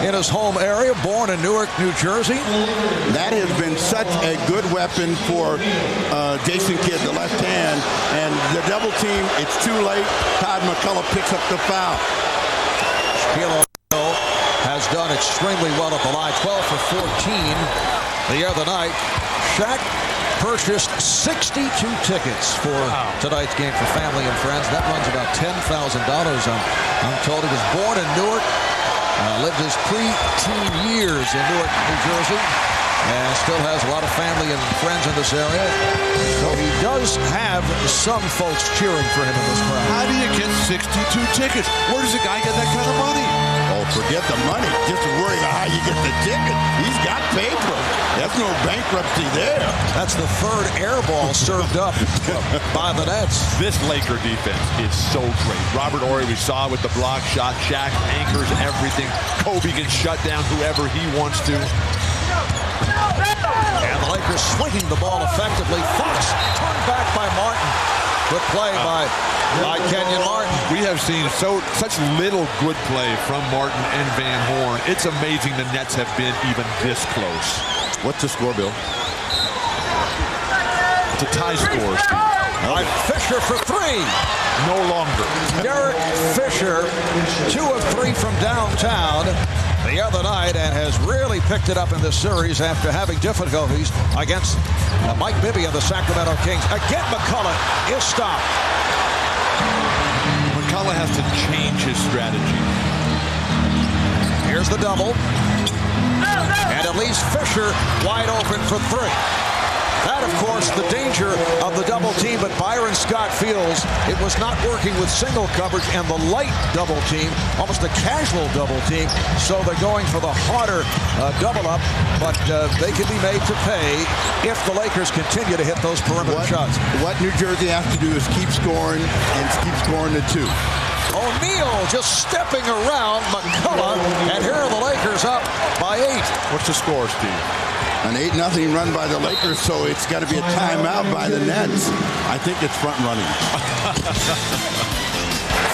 in his home area, born in Newark, New Jersey. That has been such a good weapon for Jason Kidd, the left hand. And the double team, it's too late. Todd McCullough picks up the foul. Shaquille O'Neal has done extremely well at the line, 12 for 14 the other night. Shaq purchased 62 tickets for tonight's game for family and friends. That runs about $10,000, I'm told. He was born in Newark, lived his pre-teen years in Newark, New Jersey, and still has a lot of family and friends in this area. So he does have some folks cheering for him in this crowd. How do you get 62 tickets? Where does a guy get that kind of money? Oh, forget the money. Just worry about how you get the ticket. He's got paper. There's no bankruptcy there. That's the third air ball served up by the Nets. This Laker defense is so great. Robert Horry, we saw with the block shot. Shaq anchors everything. Kobe can shut down whoever he wants to. And the Lakers swinging the ball effectively. Fox turned back by Martin. Good play by Kenyon Martin. We have seen such little good play from Martin and Van Horn. It's amazing the Nets have been even this close. What's the score, Bill? It's a tie score, Steve. Fisher for 3. No longer. Derek Fisher, 2 of 3 from downtown the other night, and has really picked it up in this series after having difficulties against Mike Bibby of the Sacramento Kings. Again, McCullough is stopped. McCullough has to change his strategy. Here's the double. And it leaves Fisher wide open for 3. That, of course, the danger of the double team, but Byron Scott feels it was not working with single coverage and the light double team, almost a casual double team, so they're going for the harder double up, but they can be made to pay if the Lakers continue to hit those perimeter shots. What New Jersey has to do is keep scoring and keep scoring the 2. O'Neal just stepping around McCullough, and here are the Lakers up by 8. What's the score, Steve? An 8-0 run by the Lakers, so it's got to be a timeout by the Nets. I think it's front running.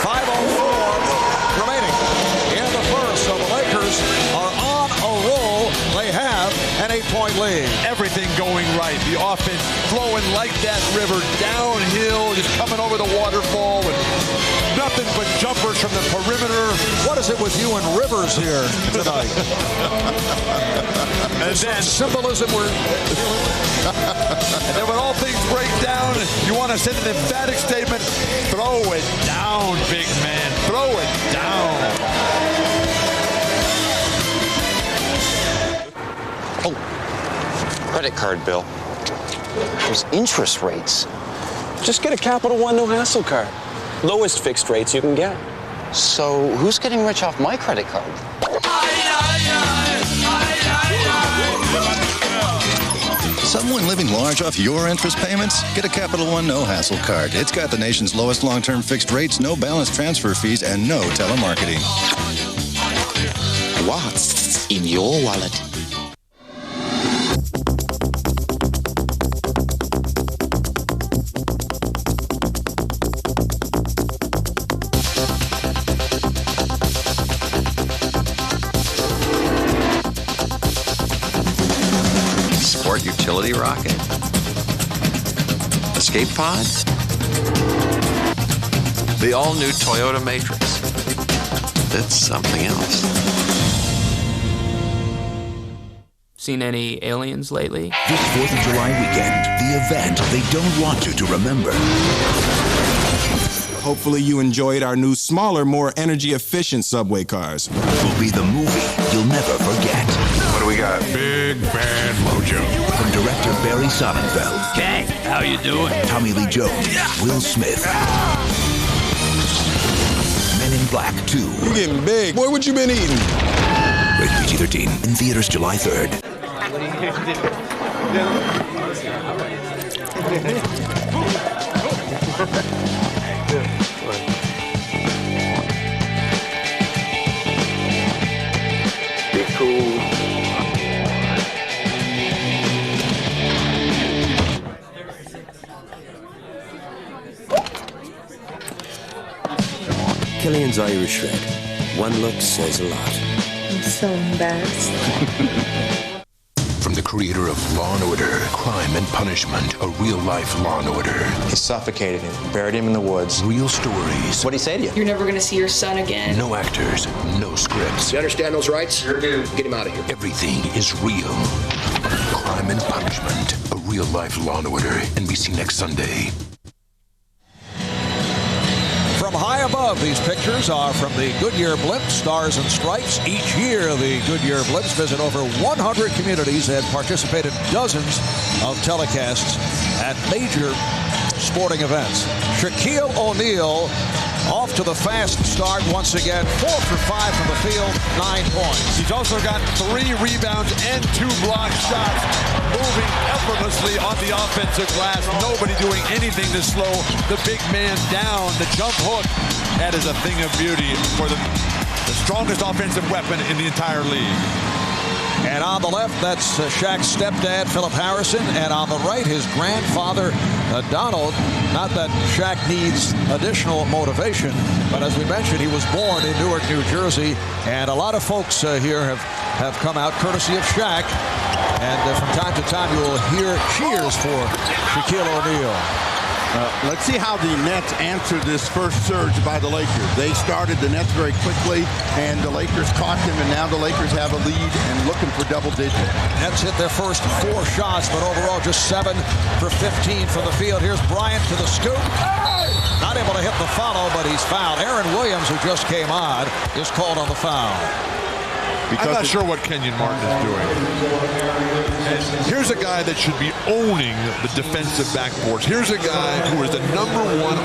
5:04 remaining in the first, so the Lakers are on a roll. They have an 8-point lead. Everything going right. The offense flowing like that river downhill, just coming over the waterfall with nothing but jumpers from the perimeter. What is it with you and Rivers here tonight? And then symbolism we're and then when all things break down, you want to send an emphatic statement. Throw it down, big man. Throw it down. Oh, credit card bill. Those interest rates. Just get a Capital One no hassle card. Lowest fixed rates you can get. So who's getting rich off my credit card? Someone living large off your interest payments? Get a Capital One no-hassle card. It's got the nation's lowest long-term fixed rates, no balance transfer fees, and no telemarketing. What's in your wallet? Utility rocket? Escape pod? The all-new Toyota Matrix. It's something else. Seen any aliens lately? This 4th of July weekend, the event they don't want you to remember. Hopefully you enjoyed our new, smaller, more energy-efficient subway cars. Will be the movie you'll never forget. What do we got? Big Bad Mojo. From director Barry Sonnenfeld. Gang, how you doing? Tommy Lee Jones. Will Smith. Men in Black 2. You getting big. Boy, what you been eating? Rated PG-13. In theaters July 3rd. Be cool. Killian's Irish Red. One look says a lot. I'm so embarrassed. From the creator of Law & Order, Crime and Punishment, a real-life Law & Order. He suffocated him, buried him in the woods. Real stories. What'd he say to you? You're never going to see your son again. No actors, no scripts. You understand those rights? Get him out of here. Everything is real. Crime and Punishment, a real-life Law & Order. NBC next Sunday. From high above, these pictures are from the Goodyear Blimp Stars and Stripes. Each year, the Goodyear Blimps visit over 100 communities and participate in dozens of telecasts at major sporting events. Shaquille O'Neal off to the fast start once again. 4 for 5 from the field, 9 points. He's also got 3 rebounds and 2 block shots, moving effortlessly on the offensive glass. Nobody doing anything to slow the big man down. The jump hook, that is a thing of beauty for the strongest offensive weapon in the entire league. And on the left, that's Shaq's stepdad, Philip Harrison. And on the right, his grandfather, Donald. Not that Shaq needs additional motivation, but as we mentioned, he was born in Newark, New Jersey. And a lot of folks here have come out courtesy of Shaq. And from time to time, you will hear cheers for Shaquille O'Neal. Let's see how the Nets answer this first surge by the Lakers. They started the Nets very quickly, and the Lakers caught them, and now the Lakers have a lead and looking for double digits. Nets hit their first 4 shots, but overall just 7 for 15 from the field. Here's Bryant to the scoop. Not able to hit the follow, but he's fouled. Aaron Williams, who just came on, is called on the foul. I'm not sure what Kenyon Martin is doing. And here's a guy that should be owning the defensive backboards. Here's a guy who is the #1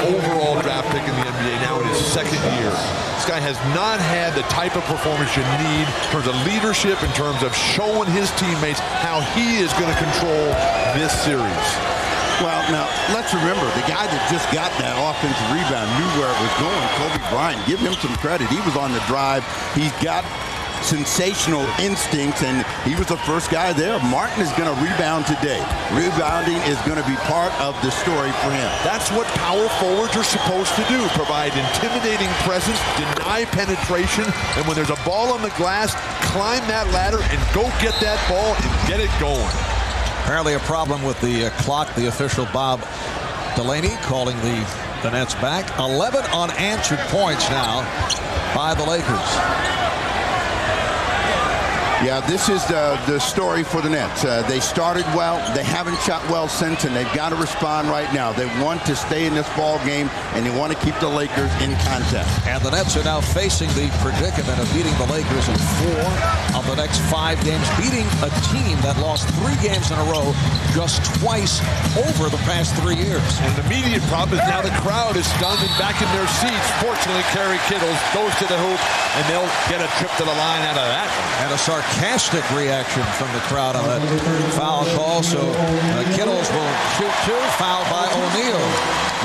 overall draft pick in the NBA now in his 2nd year. This guy has not had the type of performance you need in terms of leadership, in terms of showing his teammates how he is going to control this series. Well, now, let's remember, the guy that just got that offensive rebound knew where it was going. Kobe Bryant, give him some credit. He was on the drive. He's got sensational instincts, and he was the first guy there. Martin is going to rebound today. Rebounding is going to be part of the story for him. That's what power forwards are supposed to do, provide intimidating presence, deny penetration, and when there's a ball on the glass, climb that ladder and go get that ball and get it going. Apparently a problem with the clock. The official Bob Delaney calling the Nets back. 11 unanswered points now by the Lakers. Yeah, this is the story for the Nets. They started well. They haven't shot well since, and they've got to respond right now. They want to stay in this ball game, and they want to keep the Lakers in contact. And the Nets are now facing the predicament of beating the Lakers in 4 of the next 5 games, beating a team that lost 3 games in a row just twice over the past 3 years. And the immediate problem is now the crowd is stunned and back in their seats. Fortunately, Kerry Kittles goes to the hoop, and they'll get a trip to the line out of that. And a sarcastic reaction from the crowd on that foul call. So Kittles will shoot 2, fouled by O'Neal.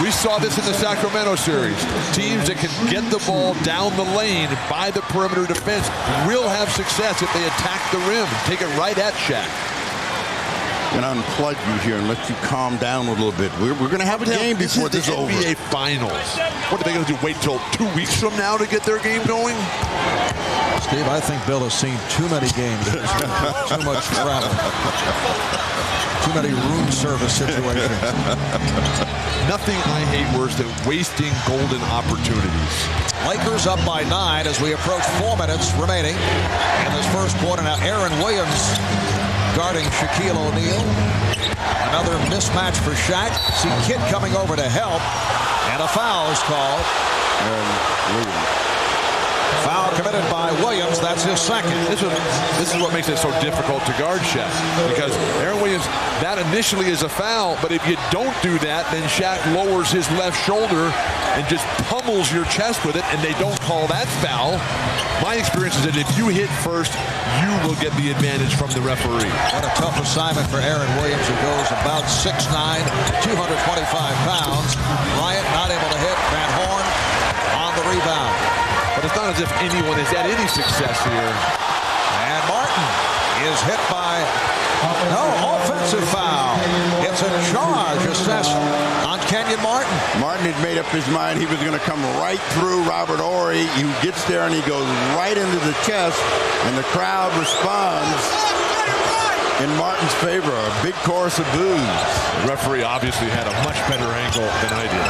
We saw this in the Sacramento series. Teams that can get the ball down the lane by the perimeter defense will have success if they attack the rim and take it right at Shaq. I'm going to unplug you here and let you calm down a little bit. We're going to have a game before this is over. NBA Finals. What are they going to do, wait till 2 weeks from now to get their game going? Steve, I think Bill has seen too many games. Too much travel. Too many room service situations. Nothing I hate worse than wasting golden opportunities. Lakers up by 9 as we approach 4 minutes remaining in this first quarter. Now Aaron Williams guarding Shaquille O'Neal. Another mismatch for Shaq. See Kidd coming over to help. And a foul is called. Foul committed by Williams. That's his second. This is what makes it so difficult to guard Shaq. Because Aaron Williams, that initially is a foul, but if you don't do that, then Shaq lowers his left shoulder and just pummels your chest with it, and they don't call that foul. My experience is that if you hit first, you will get the advantage from the referee. What a tough assignment for Aaron Williams, who goes about 6'9", 225 pounds. Bryant not able to hit. Van Horn on the rebound. But it's not as if anyone has had any success here. And Martin is hit by no offensive foul. It's a charge assessed on Kenyon Martin. Martin had made up his mind he was going to come right through Robert Horry. He gets there and he goes right into the chest, and the crowd responds in Martin's favor. A big chorus of boos. The referee obviously had a much better angle than I did.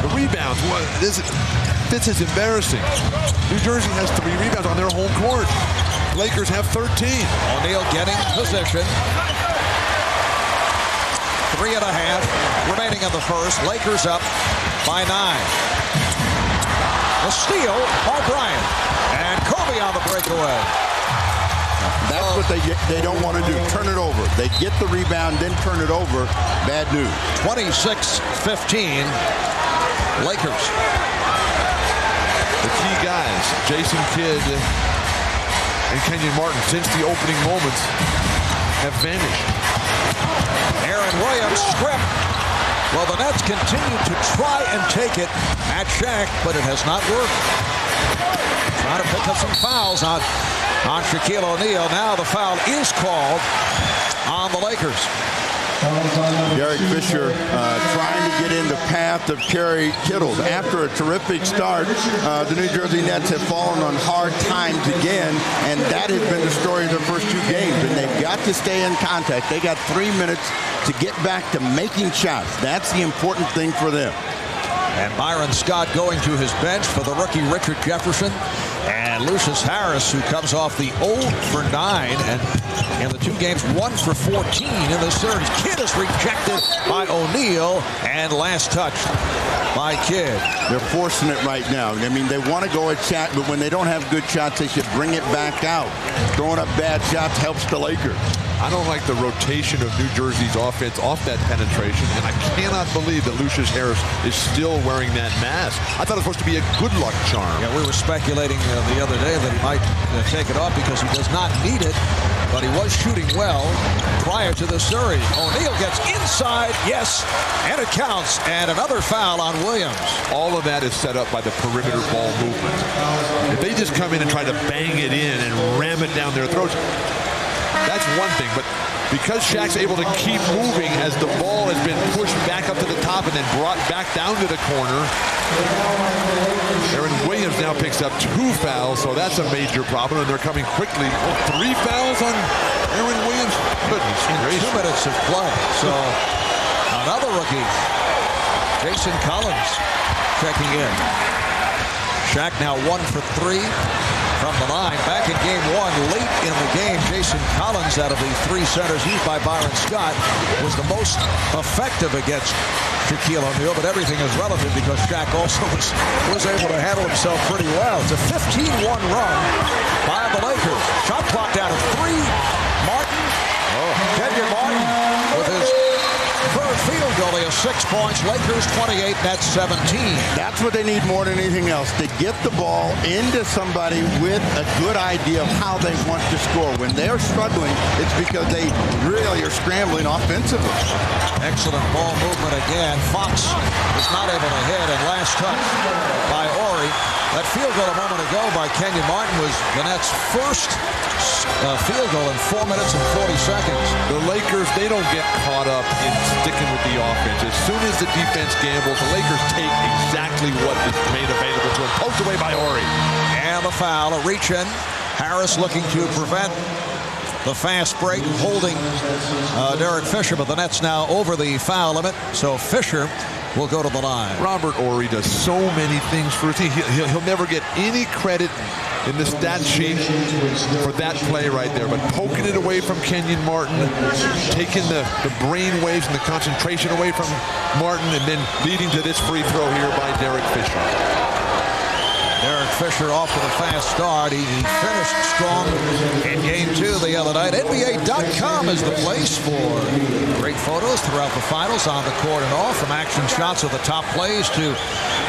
The rebounds, this is embarrassing. New Jersey has 3 rebounds on their home court. Lakers have 13. O'Neal getting position. 3.5 remaining in the first. Lakers up by 9. The steal by Bryant. And Kobe on the breakaway. That's what they don't want to do. Turn it over. They get the rebound, then turn it over. Bad news. 26-15. Lakers. The key guys, Jason Kidd and Kenyon Martin, since the opening moments, have vanished. Aaron Williams stripped. Well, the Nets continue to try and take it at Shaq, but it has not worked. Trying to pick up some fouls on Shaquille O'Neal. Now the foul is called on the Lakers. Derek Fisher trying to get in the path of Kerry Kittles. After a terrific start, the New Jersey Nets have fallen on hard times again, and that has been the story of the first 2 games. And they've got to stay in contact. They got 3 minutes to get back to making shots. That's the important thing for them. And Byron Scott going to his bench for the rookie Richard Jefferson. And Lucius Harris, who comes off the 0 for 9, and in the 2 games, 1 for 14 in the series. Kidd is rejected by O'Neal, and last touch by Kidd. They're forcing it right now. I mean, they want to go at Shaq, but when they don't have good shots, they should bring it back out. Throwing up bad shots helps the Lakers. I don't like the rotation of New Jersey's offense off that penetration, and I cannot believe that Lucius Harris is still wearing that mask. I thought it was supposed to be a good luck charm. Yeah, we were speculating the other day that he might take it off because he does not need it, but he was shooting well prior to the series. O'Neal gets inside, yes, and it counts, and another foul on Williams. All of that is set up by the perimeter ball movement. If they just come in and try to bang it in and ram it down their throats, that's one thing, but because Shaq's able to keep moving as the ball has been pushed back up to the top and then brought back down to the corner, Aaron Williams now picks up 2 fouls, so that's a major problem, and they're coming quickly. 3 fouls on Aaron Williams? Goodness gracious. 2 minutes of play, so another rookie, Jason Collins, checking in. Shaq now 1 for 3. From the line, back in game 1, late in the game, Jason Collins, out of the 3 centers used by Byron Scott, was the most effective against Shaquille O'Neal, but everything is relative because Shaq also was able to handle himself pretty well. It's a 15-1 run by the Lakers. Shot clock down to 3. Martin, Kenyon Martin with his third field goal. He has 6 points. Lakers 28, Nets 17. That's what they need more than anything else, to get the ball into somebody with a good idea of how they want to score. When they're struggling, it's because they really are scrambling offensively. Excellent ball movement again. Fox is not able to hit, and last touch by Horry. That field goal a moment ago by Kenyon Martin was the Nets' first field goal in 4 minutes and 40 seconds. The Lakers, they don't get caught up in sticking with the offense. As soon as the defense gambles, the Lakers take exactly what is made available to them. Poked away by Horry. And the foul, a reach in. Harris looking to prevent the fast break, holding Derek Fisher, but the Nets now over the foul limit, so Fisher will go to the line. Robert Horry does so many things for his team. He'll never get any credit in the stat sheet for that play right there. But poking it away from Kenyon Martin, taking the brain waves and the concentration away from Martin, and then leading to this free throw here by Derek Fisher. Derek Fisher off to the fast start. He finished strong in Game 2 the other night. NBA.com is the place for great photos throughout the finals, on the court and off, from action shots of the top plays to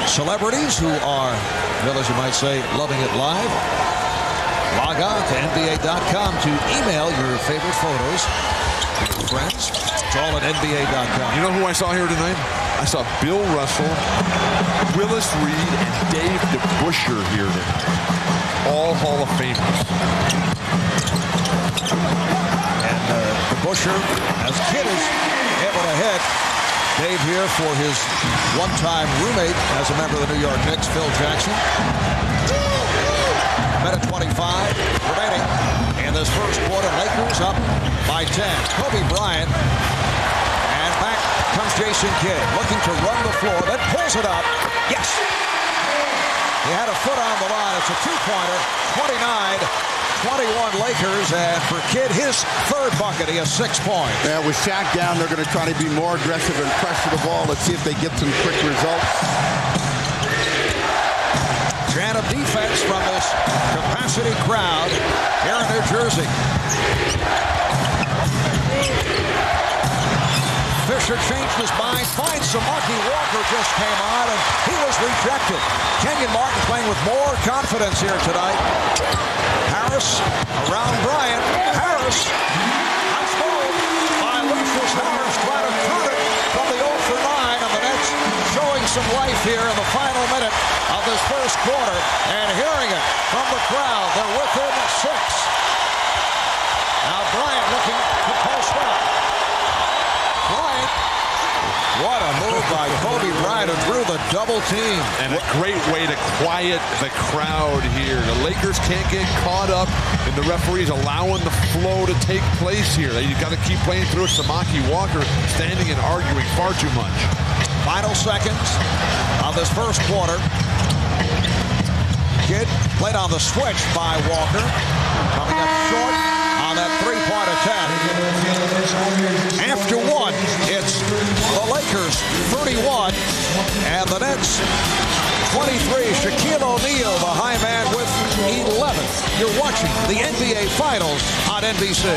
celebrities who are, well, as you might say, loving it live. Log on to NBA.com to email your favorite photos to your friends. It's all at NBA.com. You know who I saw here tonight? I saw Bill Russell, Willis Reed, and Dave DeBusschere here tonight. All Hall of Famers. And DeBusschere, as Kid is able to hit. Dave here for his one-time roommate as a member of the New York Knicks, Phil Jackson. Minute 25 remaining in this first quarter. Lakers up by 10. Kobe Bryant. And back comes Jason Kidd, looking to run the floor, then pulls it up. Yes! He had a foot on the line. It's a two-pointer. 29-21 Lakers, and for Kidd, his third bucket. He has 6 points. Yeah, with Shaq down, they're going to try to be more aggressive and pressure the ball. Let's see if they get some quick results. Chant of defense from this capacity crowd here in New Jersey. Fisher changed his mind, finds Samaki Walker just came on, and he was rejected. Kenyon Martin playing with more confidence here tonight. Harris around Bryant. Harris, nice ball by Lucius Harris, trying to turn it from the 0 for 9, and the Nets showing some life here in the final minute of this first quarter, and hearing it from the crowd. They're within 6. Now Bryant looking to post up. Bryant, what a move by Kobe Bryant, who drew the double team. And a great way to quiet the crowd here. The Lakers can't get caught up in the referees allowing the flow to take place here. You've got to keep playing through it. Samaki Walker standing and arguing far too much. Final seconds of this first quarter. Kidd played on the switch by Walker. Coming up short on that three-point attack. After one, it's the Lakers 31 and the Nets 23. Shaquille O'Neal, the high man, with 11. You're watching the NBA Finals on NBC.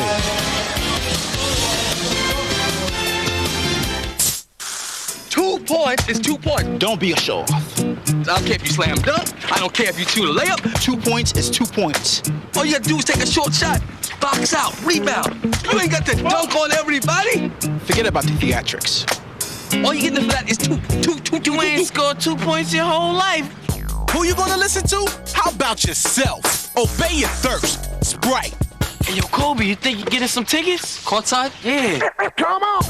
2 points is 2 points. Don't be a show-off. I don't care if you slam dunk. I don't care if you shoot a layup. 2 points is 2 points. All you gotta do is take a short shot, box out, rebound. You ain't got to dunk on everybody. Forget about the theatrics. All you getting for that is two. You ain't scored 2 points your whole life. Who you gonna listen to? How about yourself? Obey your thirst. Sprite. Hey, yo, Kobe, you think you're getting some tickets? Courtside? Yeah. Come on.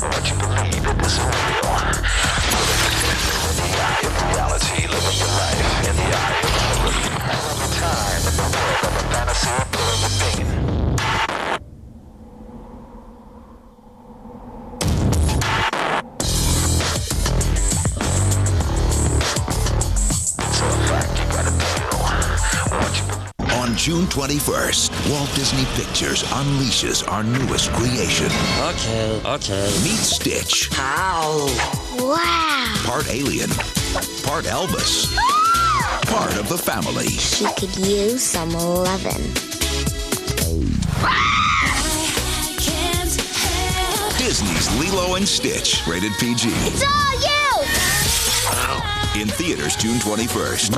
What you believe in this real. In reality, living your life in the eye of the every time in the world of a fantasy or a thing. So in fact, you gotta do what you believe. On June 21st, Walt Disney Pictures unleashes our newest creation. Okay. Meet Stitch. Ow. Wow. Part alien, part Elvis, part of the family. She could use some lovin'. Disney's Lilo and Stitch, rated PG. It's all you! In theaters June 21st.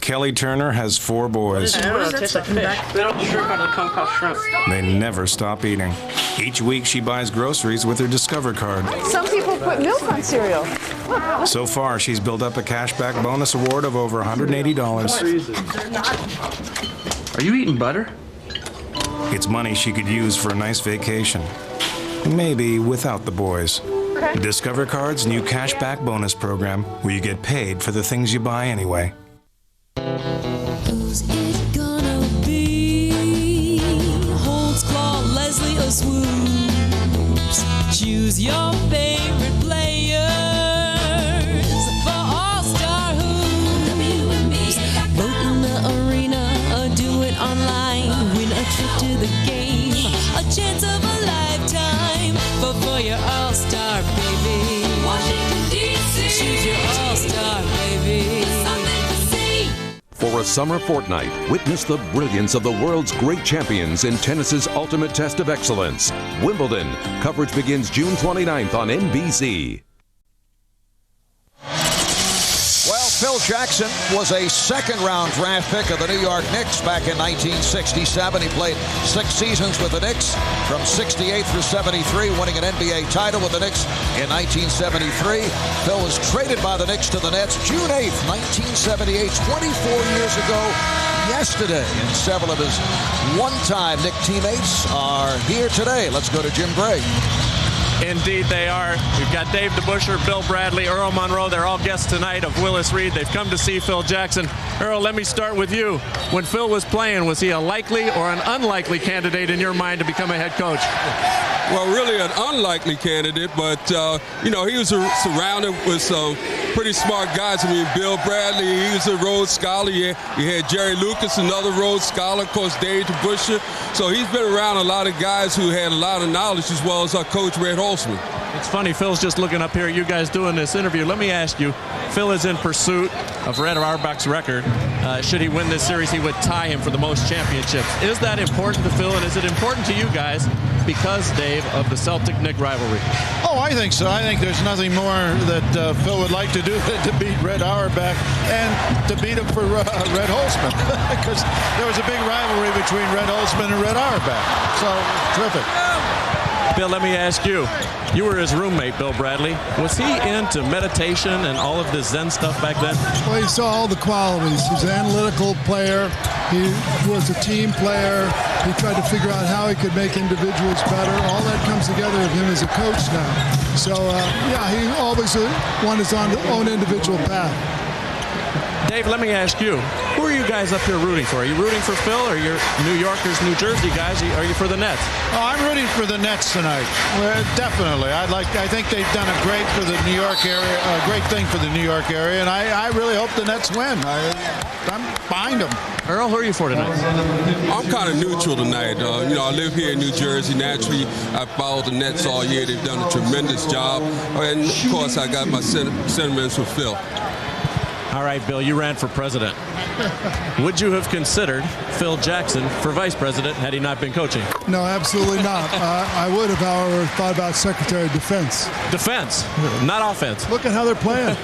Kelly Turner has 4 boys. Tastes like fish. They don't shrimp out of the Kung Pao shrimp. They never stop eating. Each week she buys groceries with her Discover card. Some people put milk on cereal. So far, she's built up a cashback bonus award of over $180. Are you eating butter? It's money she could use for a nice vacation. Maybe without the boys. Discover Card's new cashback bonus program, where you get paid for the things you buy anyway. Who's it gonna be? Holtz, Claw, Leslie, or Swoon? Choose your favorite players for All-Star Hoops. Vote in the arena or do it online. Win a trip to the game, a chance of a lifetime. Vote for your All-Star, baby. Washington, D.C. Choose your All-Star, baby. Something to see. For a summer fortnight, witness the brilliance of the world's great champions in tennis's ultimate test of excellence, Wimbledon. Coverage begins June 29th on NBC. Well, Phil Jackson was a second-round draft pick of the New York Knicks back in 1967. He played 6 seasons with the Knicks from 68 through 73, winning an NBA title with the Knicks in 1973. Phil was traded by the Knicks to the Nets June 8th, 1978, 24 years ago yesterday. And several of his one-time Knick teammates are here today. Let's go to Jim Gray. Indeed, they are. We've got Dave DeBusschere, Bill Bradley, Earl Monroe. They're all guests tonight of Willis Reed. They've come to see Phil Jackson. Earl, let me start with you. When Phil was playing, was he a likely or an unlikely candidate in your mind to become a head coach? Well, really an unlikely candidate, but, he was surrounded with some pretty smart guys. I mean, Bill Bradley, he was a Rhodes Scholar. You had Jerry Lucas, another Rhodes Scholar. Of course, Dave DeBusschere. So he's been around a lot of guys who had a lot of knowledge, as well as our coach, Red Holzman. It's funny, Phil's just looking up here at you guys doing this interview. Let me ask you, Phil is in pursuit of Red Auerbach's record. Should he win this series, he would tie him for the most championships. Is that important to Phil, and is it important to you guys because, Dave, of the Celtic-Knick rivalry? Oh, I think so. I think there's nothing more that Phil would like to do than to beat Red Auerbach and to beat him for Red Holzman, because there was a big rivalry between Red Holzman and Red Auerbach. So, terrific. Bill, let me ask you. You were his roommate, Bill Bradley. Was he into meditation and all of this Zen stuff back then? Well, he saw all the qualities. He's an analytical player. He was a team player. He tried to figure out how he could make individuals better. All that comes together with him as a coach now. So, he always won his own individual path. Dave, let me ask you, who are you guys up here rooting for? Are you rooting for Phil, or you're New Yorkers, New Jersey guys? Are you for the Nets? Oh, I'm rooting for the Nets tonight. Well, definitely. I think they've done a great for the New York area, a great thing for the New York area, and I really hope the Nets win. I'm behind them. Earl, who are you for tonight? I'm kind of neutral tonight. I live here in New Jersey. Naturally, I followed the Nets all year. They've done a tremendous job. And, of course, I got my sentiments for Phil. All right, Bill, you ran for president. Would you have considered Phil Jackson for vice president had he not been coaching? No, absolutely not. I would have, however, thought about Secretary of Defense. Defense, not offense. Look at how they're playing.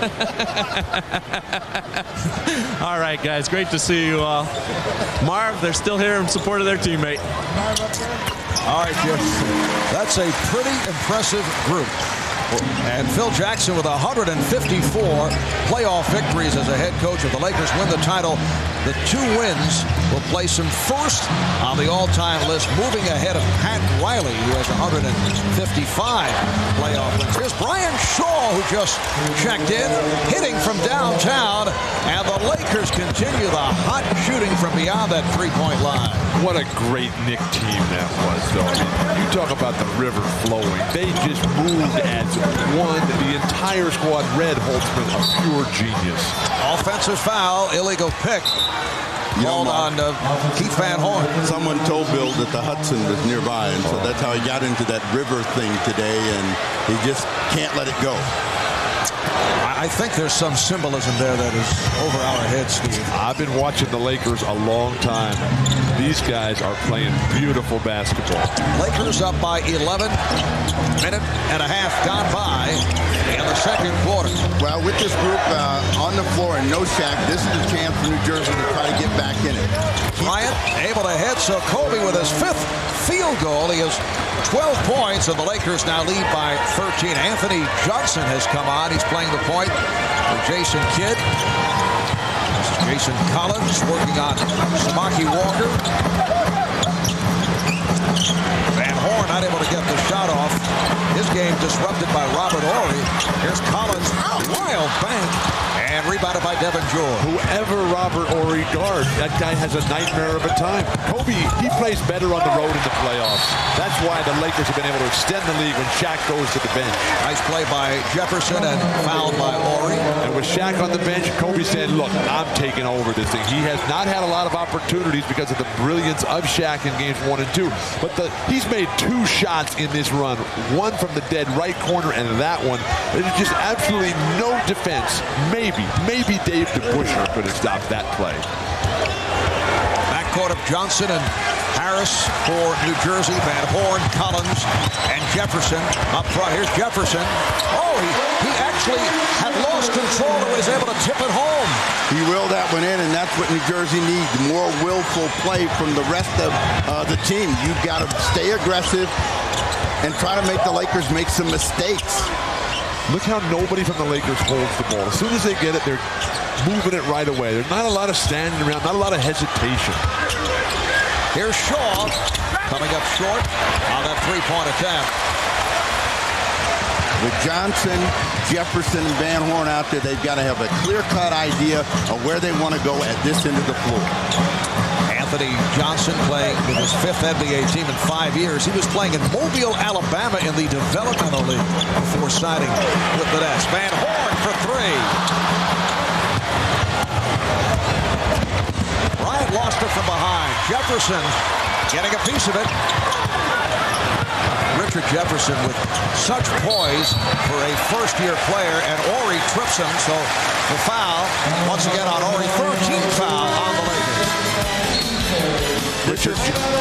All right, guys, great to see you all. Marv, they're still here in support of their teammate. All right, Jim. That's a pretty impressive group. And Phil Jackson with 154 playoff victories as a head coach of the Lakers win the title. The 2 wins will place him first on the all-time list, moving ahead of Pat Riley, who has 155 playoff wins. Here's Brian Shaw, who just checked in, hitting from downtown, and the Lakers continue the hot shooting from beyond that three-point line. What a great Knick team that was, though. I mean, you talk about the river flowing. They just moved as one. The entire squad. Red Holzman, a pure genius. Offensive foul, illegal pick. Called on Keith Van Horn. Someone told Bill that the Hudson was nearby, and so that's how he got into that river thing today, and he just can't let it go. I think there's some symbolism there that is over our heads, Steve. I've been watching the Lakers a long time. These guys are playing beautiful basketball. Lakers up by 11. Minute and a half gone by in the second quarter. Well, with this group on the floor and no Shaq, this is a chance for New Jersey to try to get back in it. Bryant able to hit, so Kobe with his 5th field goal. He has 12 points, and the Lakers now lead by 13. Anthony Johnson has come on. He's playing the point for Jason Kidd. This is Jason Collins working on Samaki Walker. Van Horn not able to get the shot off. His game disrupted by Robert Horry. Here's Collins, wild bank, and rebounded by Devin George. Whoever Robert Horry guards, that guy has a nightmare of a time. Kobe, he plays better on the road in the playoffs. That's why the Lakers have been able to extend the lead when Shaq goes to the bench. Nice play by Jefferson and fouled by Horry. And with Shaq on the bench, Kobe said, look, I'm taking over this thing. He has not had a lot of opportunities because of the brilliance of Shaq in games 1 and 2. But he's made 2 shots in this run. One from the dead right corner and that one. There's just absolutely no defense. Maybe Dave DeBusschere could have stopped that play. Backcourt of Johnson and Harris for New Jersey. Van Horn, Collins, and Jefferson up front. Here's Jefferson. Oh, he actually had lost control and was able to tip it home. He willed that one in, and that's what New Jersey needs. More willful play from the rest of the team. You've got to stay aggressive and try to make the Lakers make some mistakes. Look how nobody from the Lakers holds the ball. As soon as they get it, they're moving it right away. There's not a lot of standing around, not a lot of hesitation. Here's Shaw coming up short on that three-point attempt. With Johnson, Jefferson, and Van Horn out there, they've got to have a clear-cut idea of where they want to go at this end of the floor. Anthony Johnson playing with his 5th NBA team in 5 years. He was playing in Mobile, Alabama in the developmental league before signing with the Nets. Van Horn for 3. Bryant lost it from behind. Jefferson getting a piece of it. Richard Jefferson with such poise for a first-year player, and Horry trips him, so the foul once again on Horry. 13th foul on the Lakers.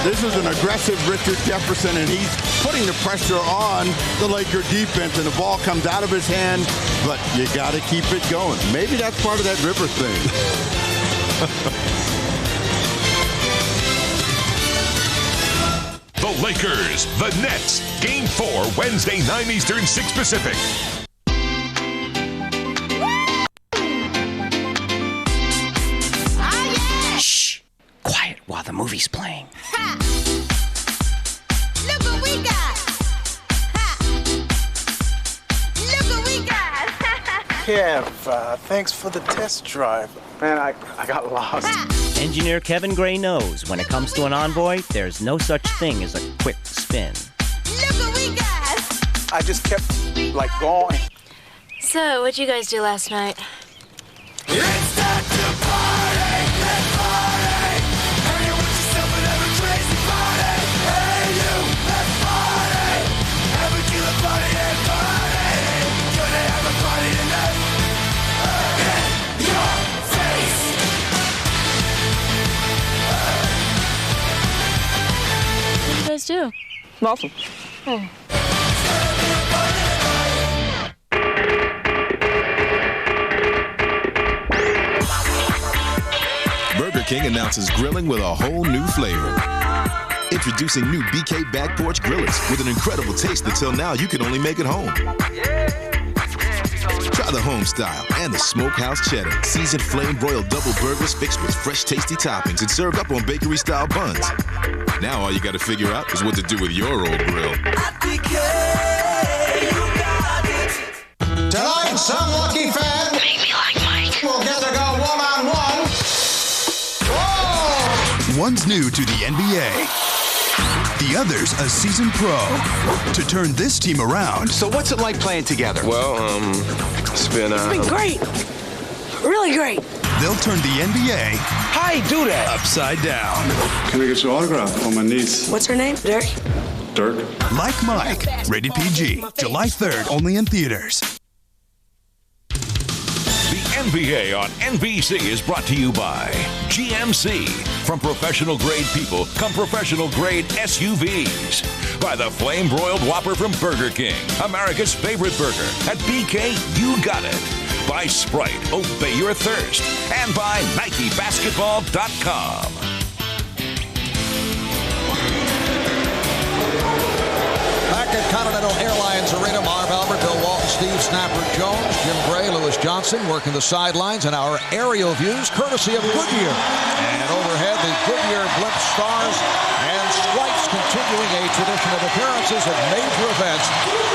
This is an aggressive Richard Jefferson, and he's putting the pressure on the Laker defense, and the ball comes out of his hand, but you got to keep it going. Maybe that's part of that Rivers thing. The Lakers, the Nets, Game 4, Wednesday, 9 Eastern, 6 Pacific. Shh! Quiet while the movie's playing. Ha! Look what we got! Ha! Look what we got! Kev, thanks for the test drive. Man, I got lost. Engineer Kevin Gray knows when it comes to an Envoy, there's no such thing as a quick spin. Look what we got! I just kept, going. So, what'd you guys do last night? It's time to party! Let's party! Hang out with yourself and have a crazy party! Hey, you! Let's party! Have a killer party and party! Gonna have a party tonight! In your face! What did you guys do? Awesome. Oh. Burger King announces grilling with a whole new flavor. Introducing new BK Back Porch Grillers with an incredible taste that till now you can only make at home. Try the home style and the smokehouse cheddar. Seasoned flame broiled double burgers fixed with fresh tasty toppings and served up on bakery style buns. Now all you gotta figure out is what to do with your old grill. Tonight, some lucky fan Make me like Mike. will get to go one-on-one. One's new to the NBA. The other's a seasoned pro. To turn this team around. So what's it like playing together? Well, it's been great. Really great. They'll turn the NBA How you do that? upside down. Can I get your autograph on my niece? What's her name? Derek? Dirk. Like Mike. Rated PG. July 3rd, only in theaters. The NBA on NBC is brought to you by GMC. From professional grade people come professional grade SUVs. By the flame broiled Whopper from Burger King, America's favorite burger. At BK, you got it. By Sprite, obey your thirst. And by NikeBasketball.com. Back at Continental Airlines Arena, Marv Albert, Bill Walton, Steve Snapper Jones, Jim Gray, Lewis Johnson working the sidelines, and our aerial views courtesy of Goodyear. And overhead, the Goodyear blimp stars and stripes continue continuing a tradition of appearances at major events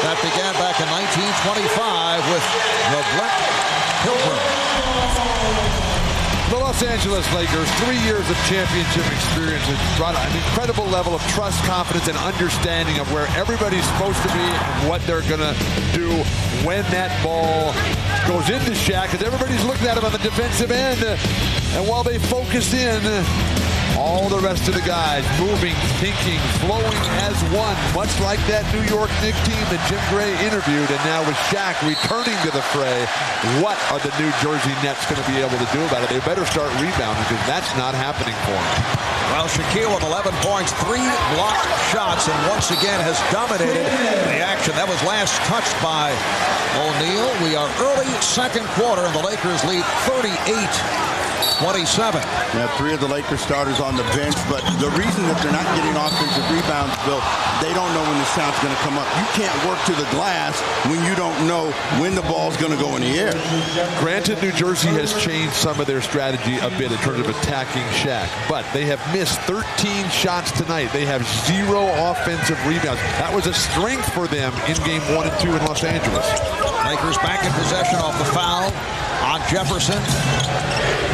that began back in 1925 with the Brett Pilgrim. The Los Angeles Lakers, 3 years of championship experience has brought an incredible level of trust, confidence, and understanding of where everybody's supposed to be and what they're going to do when that ball goes into Shaq, because everybody's looking at him on the defensive end. And while they focus in, all the rest of the guys moving, thinking, flowing as one, much like that New York Knicks team that Jim Gray interviewed. And now with Shaq returning to the fray, what are the New Jersey Nets going to be able to do about it? They better start rebounding, because that's not happening for them. Well, Shaquille with 11 points, 3 blocked shots, and once again has dominated the action. That was last touched by O'Neal. We are early second quarter, and the Lakers lead 38-27. Yeah, 3 of the Lakers starters on the bench, but the reason that they're not getting offensive rebounds, Bill, they don't know when the shot's going to come up. You can't work to the glass when you don't know when the ball's going to go in the air. Granted, New Jersey has changed some of their strategy a bit in terms of attacking Shaq, but they have missed 13 shots tonight. They have 0 offensive rebounds. That was a strength for them in game 1 and 2 in Los Angeles. Lakers back in possession off the foul on Jefferson.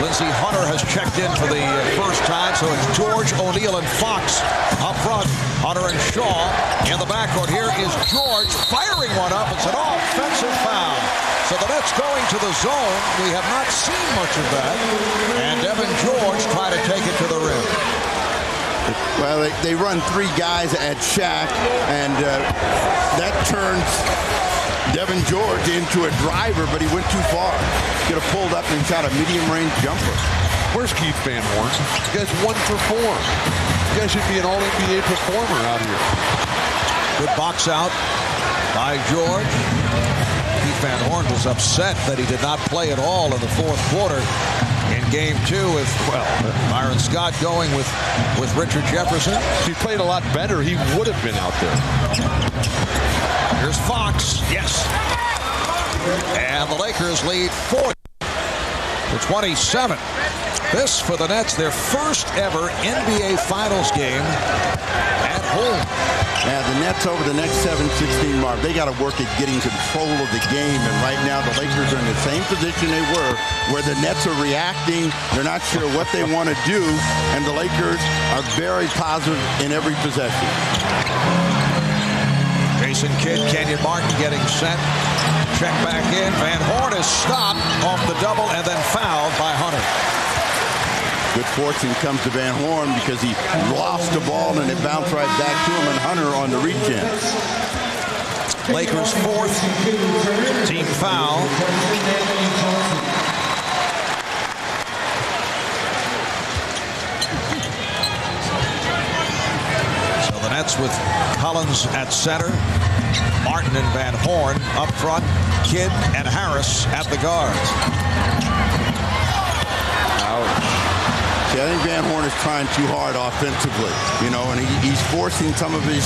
Lindsey Hunter has checked in for the first time, so it's George, O'Neal, and Fox up front. Hunter and Shaw in the backcourt. Here is George firing one up. It's an offensive foul. So the Nets going to the zone. We have not seen much of that. And Devin George try to take it to the rim. Well, they run 3 guys at Shaq, and that turns Devin George into a driver, but he went too far. Could have pulled up and shot a medium-range jumper. Where's Keith Van Horn? You guys 1 for 4. You guys should be an all-NBA performer out here. Good box out by George. Keith Van Horn was upset that he did not play at all in the fourth quarter in game 2 with, well, Byron Scott going with Richard Jefferson. If he played a lot better, he would have been out there. Here's Fox. Yes. And the Lakers lead 40-27. This for the Nets, their first ever NBA Finals game at home. Yeah, the Nets over the next 7-16 mark, they got to work at getting control of the game. And right now, the Lakers are in the same position they were, where the Nets are reacting. They're not sure what they want to do. And the Lakers are very positive in every possession. Jason Kidd, Kenyon Martin getting set. Check back in. Van Horn is stopped off the double and then fouled by Hunter. Good fortune comes to Van Horn because he lost the ball and it bounced right back to him, and Hunter on the reach-in. Lakers' 4th team foul. So the Nets with Collins at center, Martin and Van Horn up front, Kidd and Harris at the guards. See, I think Van Horn is trying too hard offensively, you know, and he's forcing some of his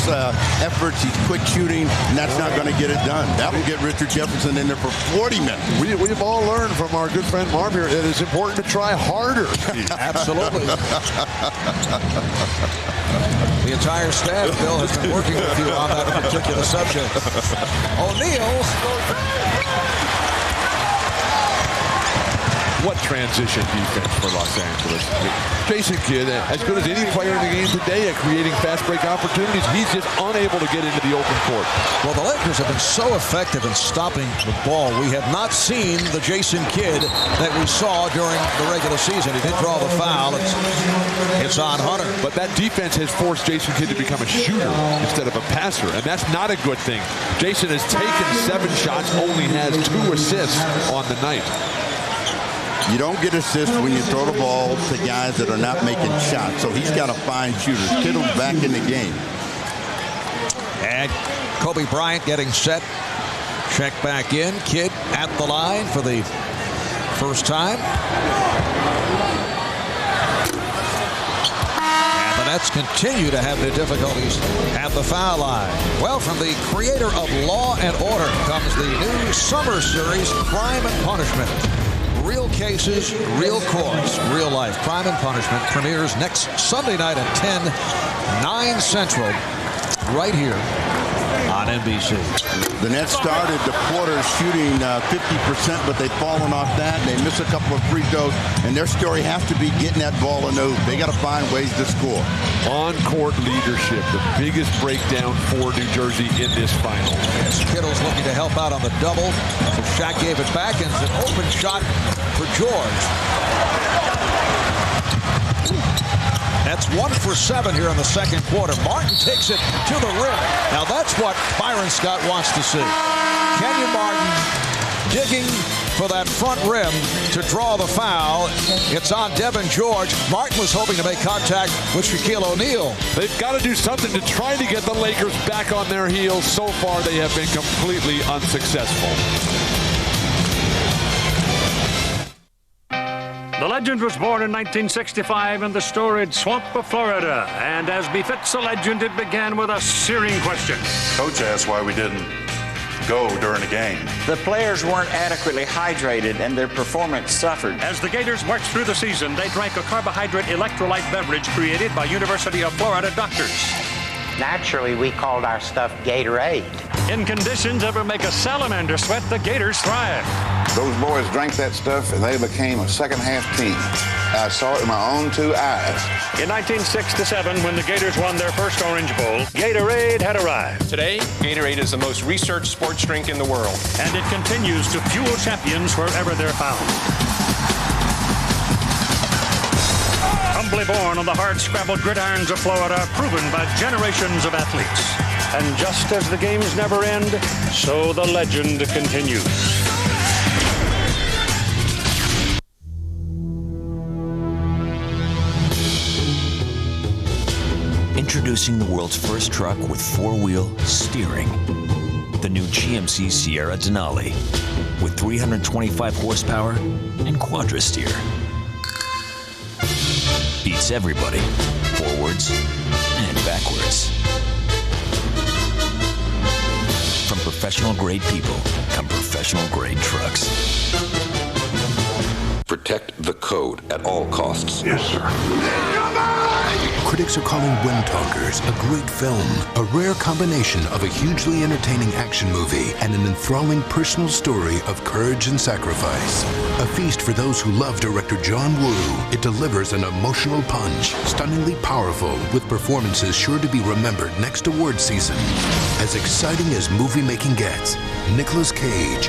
efforts. He's quick shooting, and that's not going to get it done. That will get Richard Jefferson in there for 40 minutes. We've all learned from our good friend Marv here that it's important to try harder. Absolutely. The entire staff, Bill, has been working with you on that particular subject. O'Neal. What transition defense for Los Angeles. Jason Kidd, as good as any player in the game today at creating fast break opportunities, he's just unable to get into the open court. Well, the Lakers have been so effective in stopping the ball. We have not seen the Jason Kidd that we saw during the regular season. He did draw the foul. It's on Hunter. But that defense has forced Jason Kidd to become a shooter instead of a passer, and that's not a good thing. Jason has taken 7 shots, only has 2 assists on the night. You don't get assists when you throw the ball to guys that are not making shots. So he's got to find shooters. Kittle's back in the game. And Kobe Bryant getting set. Check back in. Kidd at the line for the first time. And the Nets continue to have their difficulties at the foul line. Well, from the creator of Law and Order comes the new summer series, Crime and Punishment. Real cases, real courts, real life. Crime and Punishment premieres next Sunday night at 10, 9 Central right here on NBC. The Nets started the quarter shooting 50%, but they've fallen off that. They miss a couple of free throws, and their story has to be getting that ball in those. They got to find ways to score. On-court leadership, the biggest breakdown for New Jersey in this final. Yes, Kittle's looking to help out on the double. So Shaq gave it back, and it's an open shot for George. That's 1 for 7 here in the second quarter. Martin takes it to the rim. Now that's what Byron Scott wants to see. Kenyon Martin digging for that front rim to draw the foul. It's on Devin George. Martin was hoping to make contact with Shaquille O'Neal. They've got to do something to try to get the Lakers back on their heels. So far, they have been completely unsuccessful. The legend was born in 1965 in the storied swamp of Florida. And as befits a legend, it began with a searing question. Coach asked why we didn't go during the game. The players weren't adequately hydrated and their performance suffered. As the Gators marched through the season, they drank a carbohydrate electrolyte beverage created by University of Florida doctors. Naturally, we called our stuff Gatorade. In conditions ever make a salamander sweat, the Gators thrive. Those boys drank that stuff and they became a second-half team. I saw it with my own 2 eyes. In 1967, when the Gators won their first Orange Bowl, Gatorade had arrived. Today, Gatorade is the most researched sports drink in the world. And it continues to fuel champions wherever they're found. Humbly born on the hard-scrabbled gridirons of Florida, proven by generations of athletes. And just as the games never end, so the legend continues. Introducing the world's first truck with 4-wheel steering. The new GMC Sierra Denali with 325 horsepower and Quadra-Steer. Beats everybody, forwards and backwards. From professional-grade people come professional-grade trucks. Protect the code at all costs. Yes, sir. Critics are calling Wind Talkers a great film, a rare combination of a hugely entertaining action movie and an enthralling personal story of courage and sacrifice. A feast for those who love director John Woo. It delivers an emotional punch, stunningly powerful, with performances sure to be remembered next award season. As exciting as movie making gets, Nicolas Cage.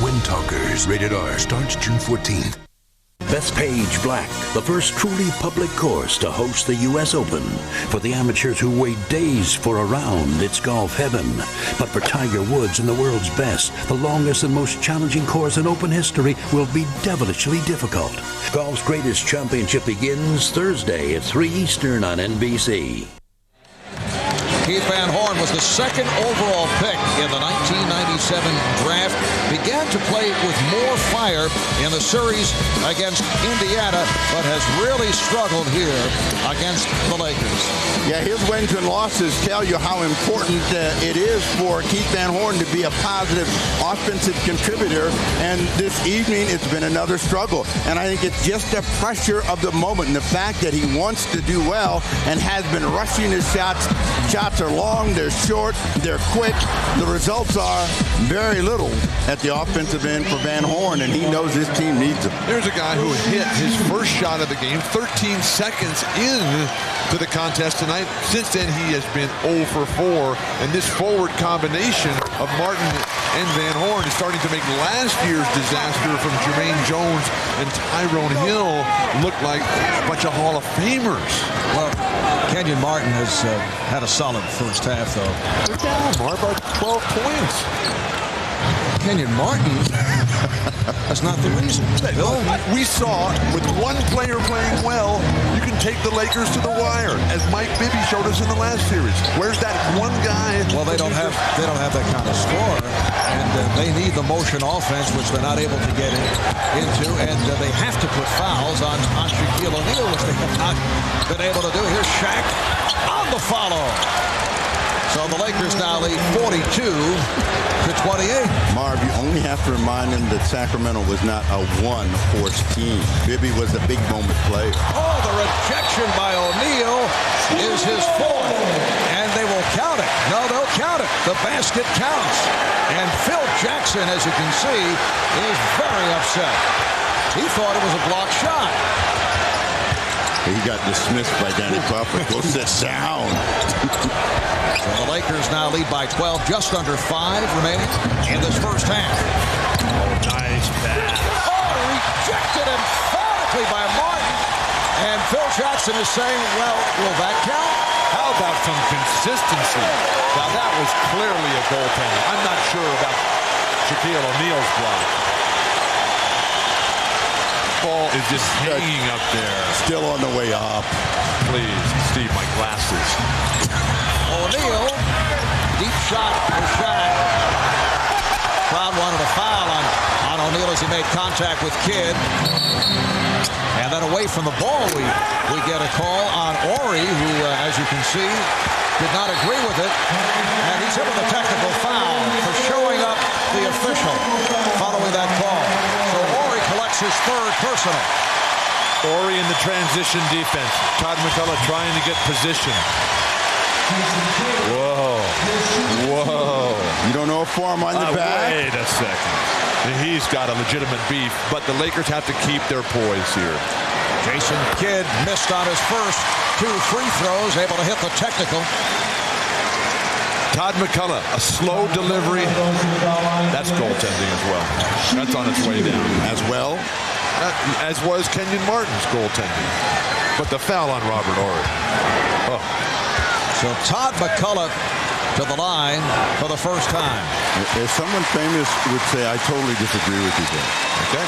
Wind Talkers, rated R, starts June 14th. Bethpage Black, the first truly public course to host the U.S. Open. For the amateurs who wait days for a round, it's golf heaven. But for Tiger Woods and the world's best, the longest and most challenging course in Open history will be devilishly difficult. Golf's greatest championship begins Thursday at 3 Eastern on NBC. Keith Van Horn was the second overall pick in the 1997 draft. Began to play with more fire in the series against Indiana, but has really struggled here against the Lakers. Yeah, his wins and losses tell you how important it is for Keith Van Horn to be a positive offensive contributor. And this evening, it's been another struggle. And I think it's just the pressure of the moment and the fact that he wants to do well and has been rushing his shots. Shots are long, they're short, they're quick. The results are very little at the offensive end for Van Horn, and he knows his team needs him. There's a guy who hit his first shot of the game 13 seconds in to the contest tonight. Since then, he has been 0 for 4, and this forward combination of Martin and Van Horn is starting to make last year's disaster from Jermaine Jones and Tyrone Hill look like a bunch of Hall of Famers. Well, Kenyon Martin has had a solid first half, though. Good job, Mark, about 12 points. Kenyon Martin, that's not the reason. Bill, we saw with one player playing well, you can take the Lakers to the wire, as Mike Bibby showed us in the last series. Where's that one guy? Well, they don't have that kind of score, and they need the motion offense, which they're not able to get into, and they have to put fouls on Shaquille O'Neal, which they have not been able to do. Here's Shaq on the follow. So the Lakers now lead 42-28. Marv, you only have to remind them that Sacramento was not a one-horse team. Bibby was a big moment player. Oh, the rejection by O'Neal is his fourth. And they will count it. No, they'll count it. The basket counts. And Phil Jackson, as you can see, is very upset. He thought it was a blocked shot. He got dismissed by Danny Crawford. Go sit down. So the Lakers now lead by 12, just under 5 remaining in this first half. Oh, nice pass. Oh, rejected emphatically by Martin. And Phil Jackson is saying, well, will that count? How about some consistency? Now, that was clearly a goaltender. I'm not sure about Shaquille O'Neal's block. Ball is just hanging up there. Still on the way up. Please, Steve, my glasses. O'Neal, deep shot for Shaq. Crowd wanted a foul on O'Neal as he made contact with Kidd. And then away from the ball, we get a call on Horry, who, as you can see, did not agree with it. And he's hit with a technical foul for showing up the official following that call. So Horry collects his third personal. Horry in the transition defense. Todd McCullough trying to get position. Whoa. Whoa. You don't know a form on the back? Wait a second. He's got a legitimate beef, but the Lakers have to keep their poise here. Jason Kidd missed on his first 2 free throws, able to hit the technical. Todd McCullough, a slow delivery. That's goaltending as well. That's on its way down. As well? As was Kenyon Martin's goaltending. But the foul on Robert Horry. Oh. So Todd McCullough to the line for the first time. As someone famous would say, I totally disagree with you there. Okay.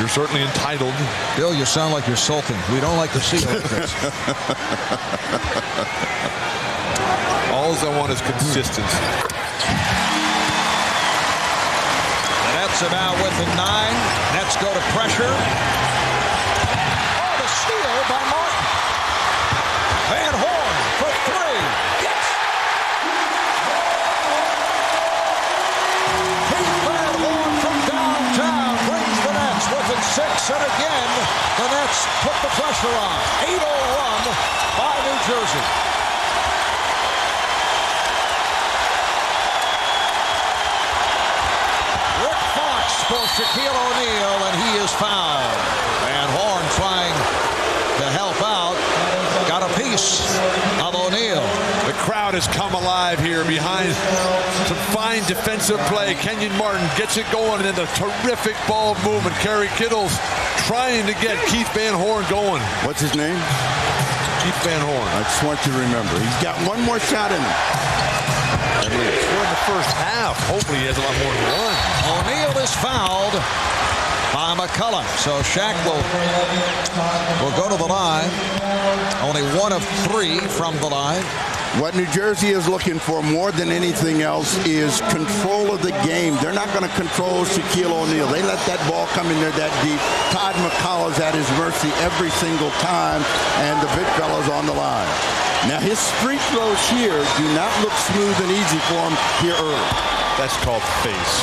You're certainly entitled. Bill, you sound like you're sulking. We don't like to see this. All I want is consistency. The Nets are now within 9. Nets go to pressure. Oh, the steal by Martin. Van Horn for 3. Yes! Keith Van Horn from downtown brings the Nets within 6. And again, the Nets put the pressure on. 8-0 run by New Jersey. Rick Fox for Shaquille O'Neal, and he is fouled. Van Horn trying to help out. Got a piece of O'Neal. The crowd has come alive here behind some fine defensive play. Kenyon Martin gets it going, and then a terrific ball movement. Kerry Kittles trying to get Keith Van Horn going. What's his name? Keith Van Horn. I just want you to remember. He's got one more shot in him. At least. We're in the first half. Hopefully he has a lot more than one. O'Neal is fouled by McCullough. So Shaq will go to the line. Only 1 of 3 from the line. What New Jersey is looking for more than anything else is control of the game. They're not going to control Shaquille O'Neal. They let that ball come in there that deep. Todd McCullough's at his mercy every single time, and the big fella's on the line. Now, his free throws here do not look smooth and easy for him here early. That's called face.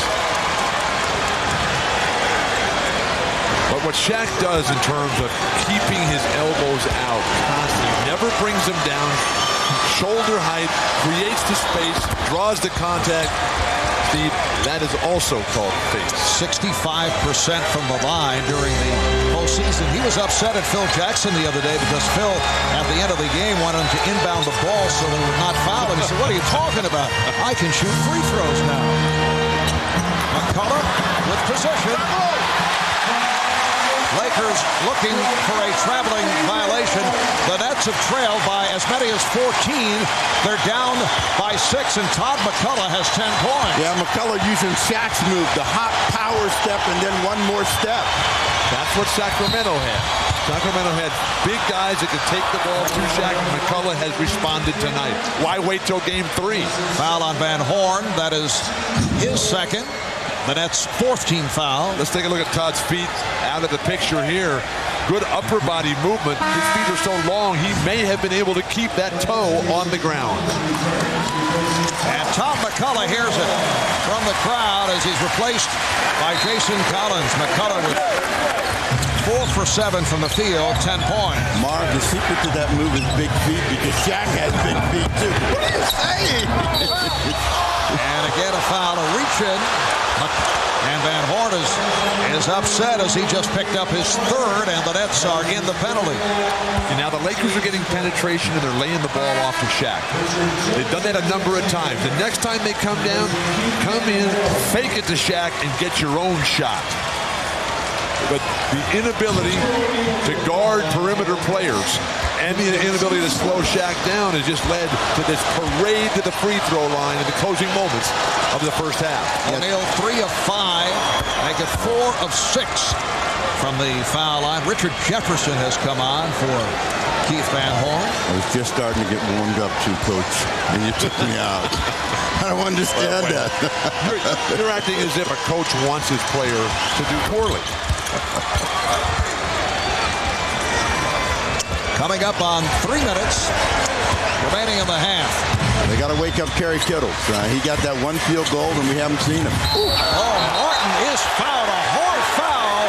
But what Shaq does in terms of keeping his elbows out constantly, never brings them down, shoulder height, creates the space, draws the contact. Steve, that is also called face. 65% from the line during the postseason. He was upset at Phil Jackson the other day because Phil, at the end of the game, wanted him to inbound the ball so they would not foul him. He said, what are you talking about? I can shoot free throws now. McCullough with position. Lakers looking for a traveling violation. The Nets have trailed by as many as 14. They're down by 6, and Todd McCullough has 10 points. Yeah, McCullough using Shaq's move, the hot power step and then one more step. That's what Sacramento had. Sacramento had big guys that could take the ball to Shaq, and McCullough has responded tonight. Why wait till game 3? Foul on Van Horn. That is his second. The Nets' 4th team foul. Let's take a look at Todd's feet out of the picture here. Good upper body movement. His feet are so long, he may have been able to keep that toe on the ground. And Tom McCullough hears it from the crowd as he's replaced by Jason Collins. McCullough with 4 for 7 from the field, 10 points. Marv, the secret to that move is big feet because Shaq has big feet too. What are you saying? And again, a foul, a reach in. And Van Horn is upset as he just picked up his third, and the Nets are in the penalty. And now the Lakers are getting penetration, and they're laying the ball off to Shaq. They've done that a number of times. The next time they come down, come in, fake it to Shaq, and get your own shot. But the inability to guard perimeter players and the inability to slow Shaq down has just led to this parade to the free throw line in the closing moments of the first half. O'Neal 3 of 5, make it 4 of 6 from the foul line. Richard Jefferson has come on for Keith Van Horn. I was just starting to get warmed up too, Coach, and you took me out. I don't understand that. You're acting as if a coach wants his player to do poorly. Coming up on 3 minutes remaining in the half. They got to wake up Kerry Kittles. He got that one field goal, and we haven't seen him. Oh, Martin is fouled. A hard foul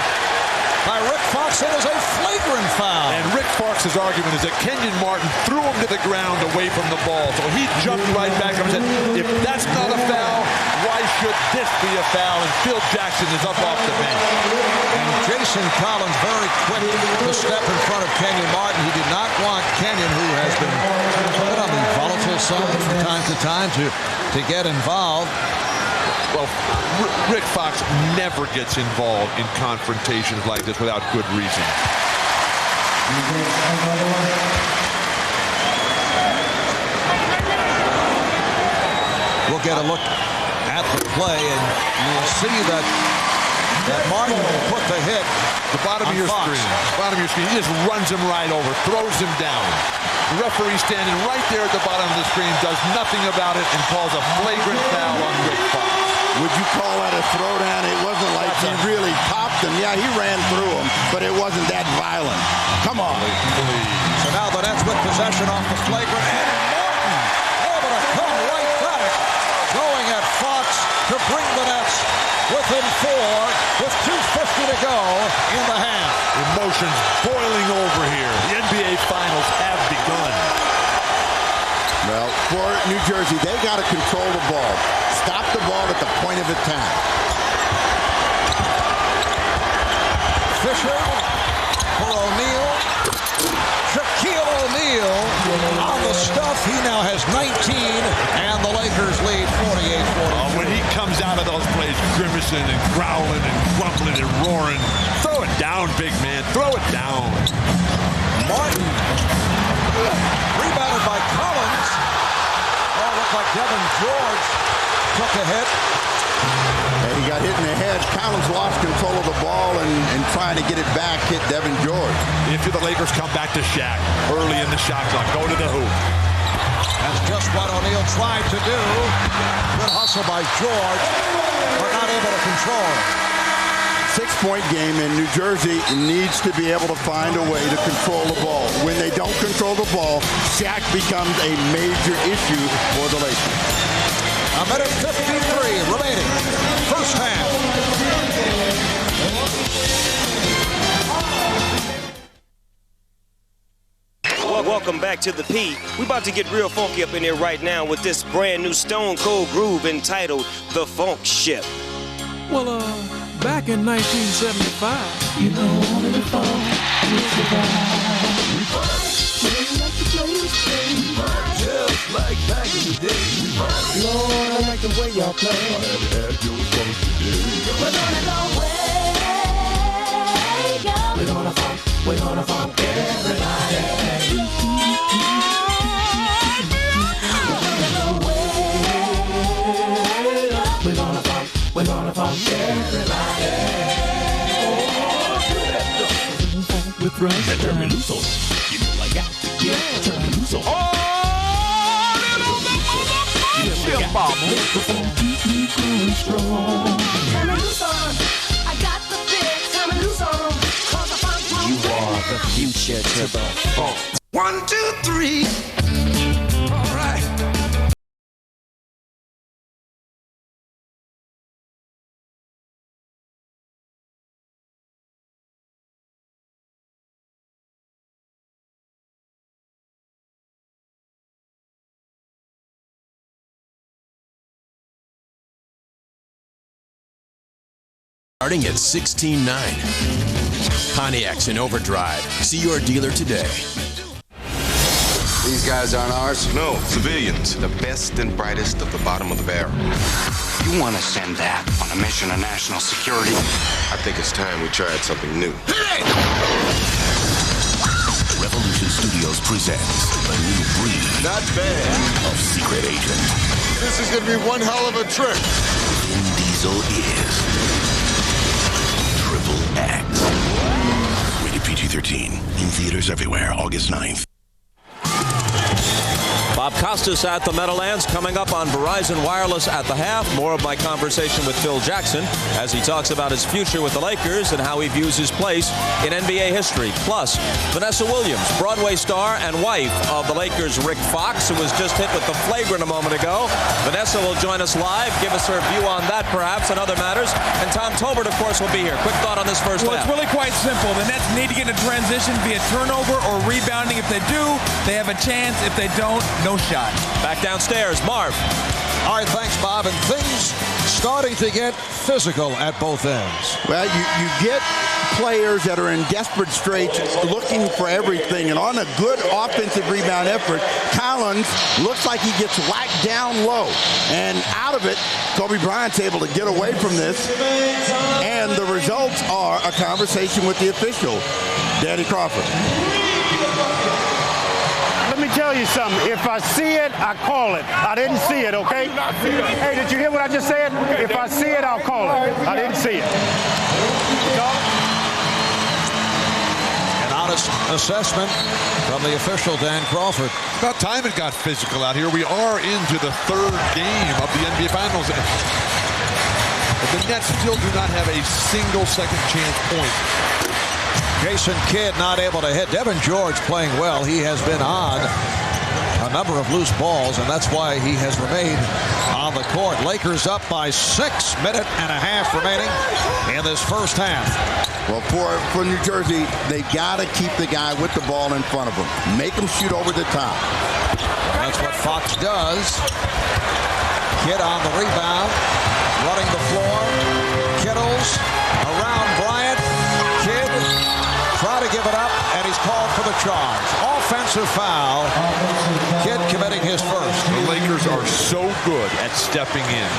by Rick Fox. It is a flagrant foul. And Rick Fox's argument is that Kenyon Martin threw him to the ground away from the ball. So he jumped right back up and said, if that's not a foul, why should this be a foul? And Phil Jackson is up off the bench. And Jason Collins very quick to step in front of Kenyon Martin. He did not want Kenyon, who has been put on the volatile side from time to time, to get involved. Well, Rick Fox never gets involved in confrontations like this without good reason. We'll get a look at the play, and you'll see that Martin will put the hit. The bottom of your screen. Bottom of your screen. He just runs him right over, throws him down. The referee standing right there at the bottom of the screen does nothing about it and calls a flagrant foul on Rick Fox. Would you call that a throwdown? It wasn't like he really popped him. Yeah, he ran through him, but it wasn't that violent. Come on. So now the Nets with possession off the flagrant, and Martin able to come right back, going at Fox to bring the Nets within 4 with 2:50 to go in the half. Emotions boiling over here. The NBA Finals have begun. Well, for New Jersey, they got to control the ball. Stop the ball at the point of attack. Fisher for O'Neal. Shaquille O'Neal on the stuff. He now has 19, and the Lakers lead 48-40. When he comes out of those plays grimacing and growling and grumbling and roaring, throw it down, big man. Throw it down. Martin rebounded by Collins. Oh, looked like Devin George took a hit. And he got hit in the head. Collins lost control of the ball and trying to get it back, hit Devin George. If the Lakers come back to Shaq early in the shot clock, go to the hoop. That's just what O'Neal tried to do. Good hustle by George, but not able to control it. 6-point game, and New Jersey needs to be able to find a way to control the ball. When they don't control the ball, Shaq becomes a major issue for the Lakers. A minute 53 remaining. First half. Well, welcome back to the P. We about to get real funky up in here right now with this brand new Stone Cold groove entitled The Funk Ship. Well, back in 1975, you know, the funk was just like back in the day. Lord, I like the way y'all play. I had your funk today. We're gonna go way up. We're gonna funk everybody. We're gonna funk everybody. With Rush. Turn me loose on them. You know I got to get turn me loose on them. Keep me going strong. Turn me loose on them. I got the fix. Turn me loose on them. Cause the funk. You are the future to the funk. 1, 2, 3. Starting at $16,900. Pontiac's in overdrive. See your dealer today. These guys aren't ours? No, civilians. The best and brightest of the bottom of the barrel. You want to send that on a mission of national security? I think it's time we tried something new. Revolution Studios presents a new breed. Not bad. Of secret agent. This is going to be one hell of a trip. Vin Diesel is Triple X. Rated PG-13. In theaters everywhere, August 9th. Bob Costas at the Meadowlands coming up on Verizon Wireless at the half. More of my conversation with Phil Jackson as he talks about his future with the Lakers and how he views his place in NBA history. Plus, Vanessa Williams, Broadway star and wife of the Lakers' Rick Fox, who was just hit with the flagrant a moment ago. Vanessa will join us live, give us her view on that perhaps and other matters. And Tom Tolbert, of course, will be here. Quick thought on this first half. It's really quite simple. The Nets need to get a transition via turnover or rebounding. If they do, they have a chance. If they don't, no shot. Back downstairs, Marv. All right, thanks, Bob. And things starting to get physical at both ends. Well, you get players that are in desperate straits looking for everything. And on a good offensive rebound effort, Collins looks like he gets whacked down low. And out of it, Kobe Bryant's able to get away from this. And the results are a conversation with the official, Danny Crawford. Let me tell you something. If I see it, I call it. I didn't see it, okay? Hey, did you hear what I just said? If I see it, I'll call it. I didn't see it. An honest assessment from the official, Dan Crawford. It's about time it got physical out here. We are into the third game of the NBA Finals. But the Nets still do not have a single second chance point. Jason Kidd not able to hit. Devin George playing well. He has been on a number of loose balls, and that's why he has remained on the court. Lakers up by 6 minutes and a half remaining in this first half. Well, for New Jersey, they got to keep the guy with the ball in front of them. Make him shoot over the top. That's what Fox does. Kidd on the rebound, running the floor. Kittles around Bryant. Kidd try to give it up, and he's called for the charge. Offensive foul. Kidd committing his first. The Lakers are so good at stepping in.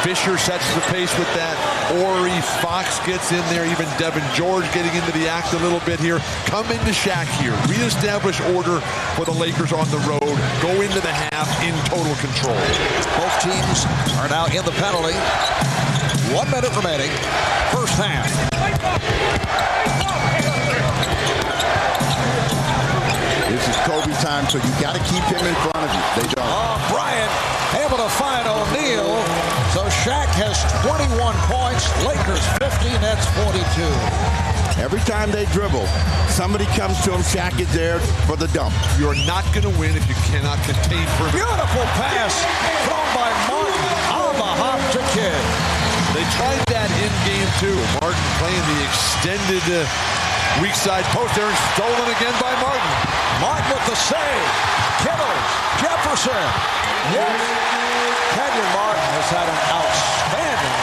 Fisher sets the pace with that. Ori, Fox gets in there. Even Devin George getting into the act a little bit here. Come into Shaq here. Reestablish order for the Lakers on the road. Go into the half in total control. Both teams are now in the penalty. 1 minute remaining. First half. This is Kobe time, so you got to keep him in front of you. They don't. Bryant able to find O'Neal. So Shaq has 21 points. Lakers 50, Nets 42. Every time they dribble, somebody comes to him. Shaq is there for the dump. You're not going to win if you cannot contain for him. Beautiful pass thrown by Martin on the hop to Kidd. They tried that in game 2. Martin playing the extended weak side post there, and stolen again by Martin. Martin with the save. Kittles, Jefferson. Yes. Kenyon Martin has had an outstanding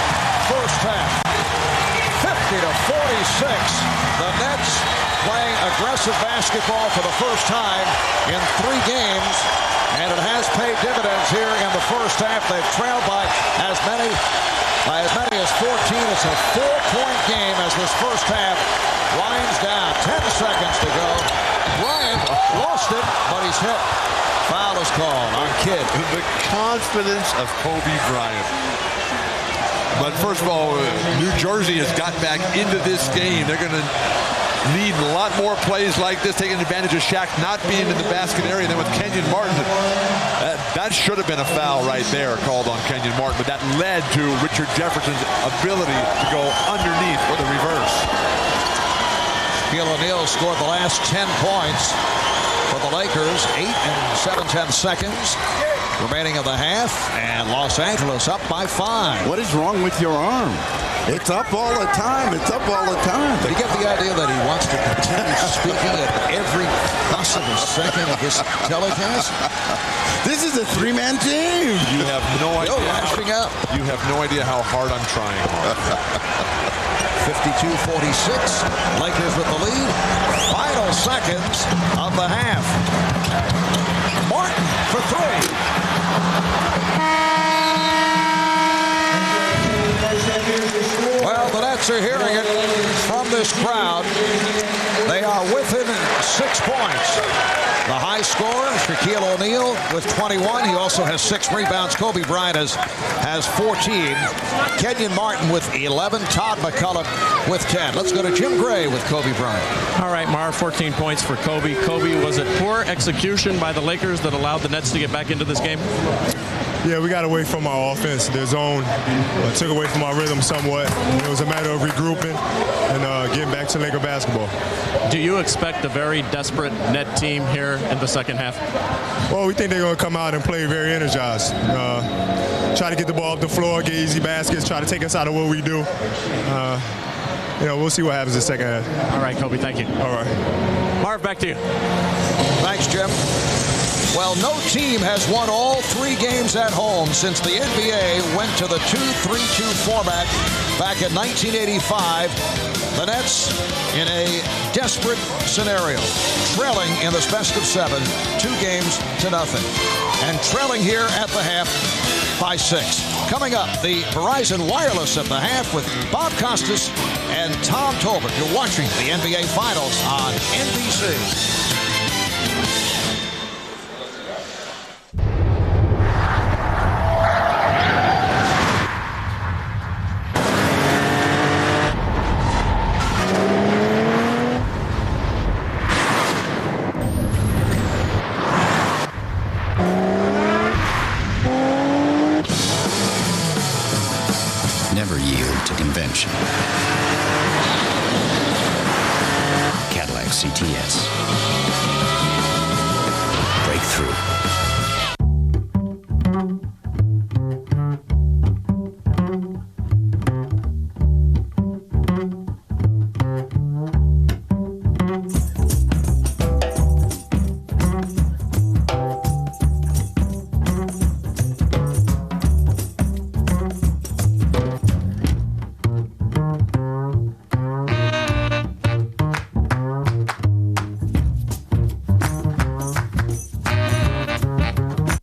first half. 50-46. The Nets playing aggressive basketball for the first time in 3 games, and it has paid dividends here in the first half. They've trailed by as many as 14. It's a 4-point game as this first half winds down. 10 seconds to go. Bryant lost it, but he's hit. Foul is called on Kidd. The confidence of Kobe Bryant. But first of all, New Jersey has gotten back into this game. They're going to need a lot more plays like this, taking advantage of Shaq not being in the basket area. And then with Kenyon Martin, that should have been a foul right there called on Kenyon Martin. But that led to Richard Jefferson's ability to go underneath for the reverse. Shaquille O'Neal scored the last 10 points for the Lakers. 8 and 7/10 seconds remaining of the half, and Los Angeles up by 5. What is wrong with your arm? It's up all the time. It's up all the time. Do you get the idea that he wants to continue speaking at every possible second of his telecast? This is a 3-man team. You have no idea. You have no idea how hard I'm trying. 52-46. Lakers with the lead. Final seconds of the half. Martin for three. Well, the Nets are hearing it from this crowd. They are within 6 points. The high scorer, Shaquille O'Neal, with 21. He also has 6 rebounds. Kobe Bryant has 14. Kenyon Martin with 11. Todd McCullum with 10. Let's go to Jim Gray with Kobe Bryant. All right, Marv, 14 points for Kobe. Kobe, was it poor execution by the Lakers that allowed the Nets to get back into this game? Yeah, we got away from our offense. Their zone took away from our rhythm somewhat. It was a matter of regrouping and getting back to Laker basketball. Do you expect a very desperate net team here in the second half? Well, we think they're going to come out and play very energized. Try to get the ball up the floor, get easy baskets, try to take us out of what we do. We'll see what happens in the second half. All right, Kobe, thank you. All right. Marv, back to you. Thanks, Jim. Well, no team has won all 3 games at home since the NBA went to the 2-3-2 format back in 1985. The Nets in a desperate scenario, trailing in this best of 7, 2 games to nothing, and trailing here at the half by 6. Coming up, the Verizon Wireless at the half with Bob Costas and Tom Tolbert. You're watching the NBA Finals on NBC. Never yield to convention. Cadillac CTS. Breakthrough.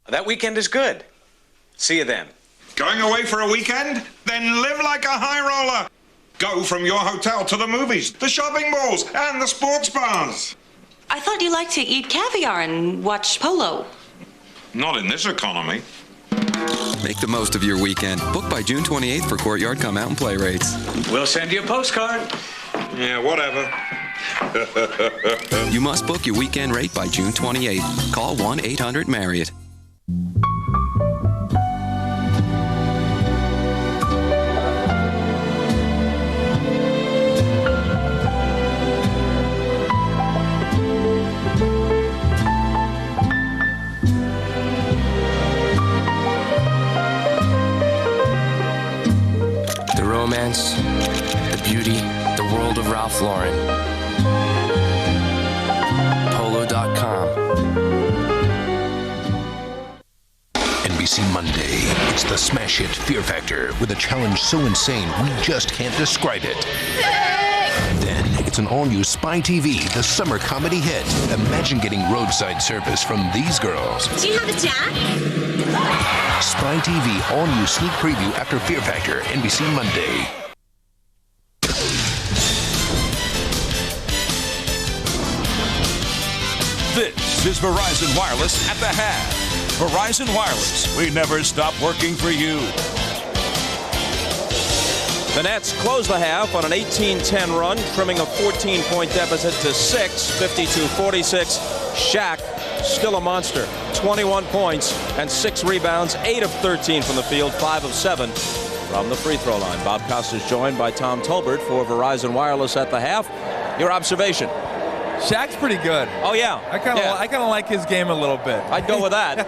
That weekend is good. See you then. Going away for a weekend? Then live like a high roller. Go from your hotel to the movies, the shopping malls, and the sports bars. I thought you liked to eat caviar and watch polo. Not in this economy. Make the most of your weekend. Book by June 28th for Courtyard Come Out and Play rates. We'll send you a postcard. Yeah, whatever. You must book your weekend rate by June 28th. Call 1-800-MARRIOTT. The romance, the beauty, the world of Ralph Lauren. Polo.com. NBC Monday. It's the smash hit Fear Factor with a challenge so insane we just can't describe it. Then it's an all-new Spy TV, the summer comedy hit. Imagine getting roadside service from these girls. Do you have a Jack? Spy TV, all-new sneak preview after Fear Factor, NBC Monday. This is Verizon Wireless at the half. Verizon Wireless, we never stop working for you. The Nets close the half on an 18-10 run, trimming a 14-point deficit to 6, 52-46. Shaq, still a monster, 21 points and 6 rebounds, 8 of 13 from the field, 5 of 7 from the free throw line. Bob Costas joined by Tom Tolbert for Verizon Wireless at the half. Your observation? Shaq's pretty good. Oh, yeah. I kind of like his game a little bit. I'd go with that.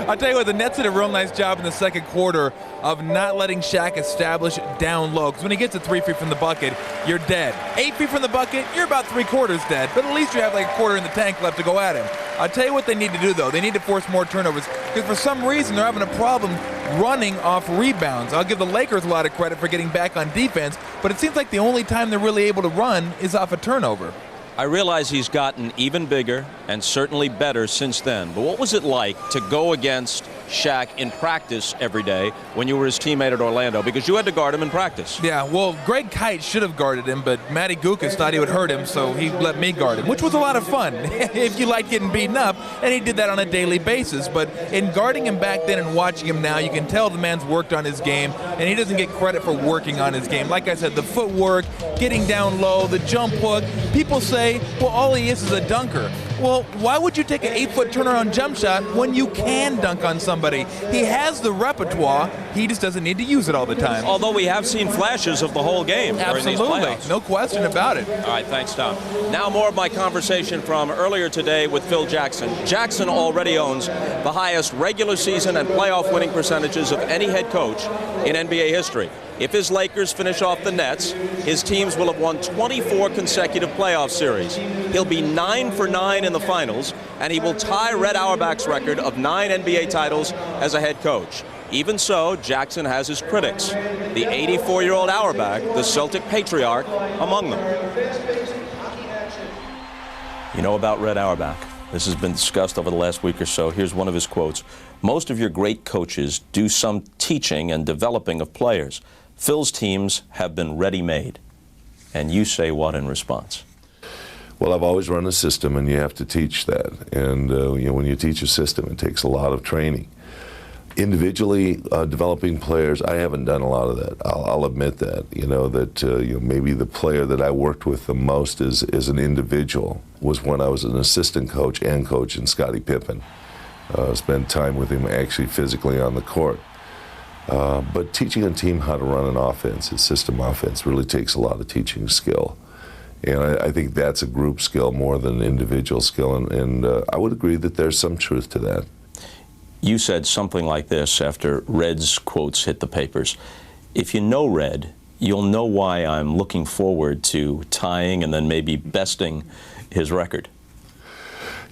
I'll tell you what, the Nets did a real nice job in the second quarter of not letting Shaq establish down low. Because when he gets a 3 feet from the bucket, you're dead. 8 feet from the bucket, you're about 3/4 dead. But at least you have like a quarter in the tank left to go at him. I'll tell you what they need to do, though. They need to force more turnovers. Because for some reason, they're having a problem running off rebounds. I'll give the Lakers a lot of credit for getting back on defense. but it seems like the only time they're really able to run is off a turnover. I realize he's gotten even bigger and certainly better since then. But what was it like to go against Shaq in practice every day when you were his teammate at Orlando? Because you had to guard him in practice. Yeah, well, Greg Kite should have guarded him, but Matty Guokas thought he would hurt him, so he let me guard him, which was a lot of fun if you like getting beaten up, and he did that on a daily basis. But in guarding him back then and watching him now, you can tell the man's worked on his game, and he doesn't get credit for working on his game. Like I said, the footwork, getting down low, the jump hook. People say, well, all he is a dunker. Well, why would you take an 8-foot turnaround jump shot when you can dunk on somebody? He has the repertoire. He just doesn't need to use it all the time. Although we have seen flashes of the whole game during these playoffs. No question about it. All right, thanks, Tom. Now more of my conversation from earlier today with Phil Jackson. Jackson already owns the highest regular season and playoff winning percentages of any head coach in NBA history. If his Lakers finish off the Nets, his teams will have won 24 consecutive playoff series. He'll be 9 for 9 in the finals, and he will tie Red Auerbach's record of 9 NBA titles as a head coach. Even so, Jackson has his critics. The 84-year-old Auerbach, the Celtic patriarch, among them. You know about Red Auerbach. This has been discussed over the last week or so. Here's one of his quotes. Most of your great coaches do some teaching and developing of players. Phil's teams have been ready-made. And you say what in response? Well, I've always run a system, and you have to teach that. And when you teach a system, it takes a lot of training. Individually developing players, I haven't done a lot of that. I'll admit that. Maybe the player that I worked with the most as an individual was when I was an assistant coach and coach in Scottie Pippen. Spent time with him actually physically on the court. But teaching a team how to run an offense, a system offense, really takes a lot of teaching skill. And I think that's a group skill more than an individual skill. And I would agree that there's some truth to that. You said something like this after Red's quotes hit the papers. If you know Red, you'll know why I'm looking forward to tying and then maybe besting his record.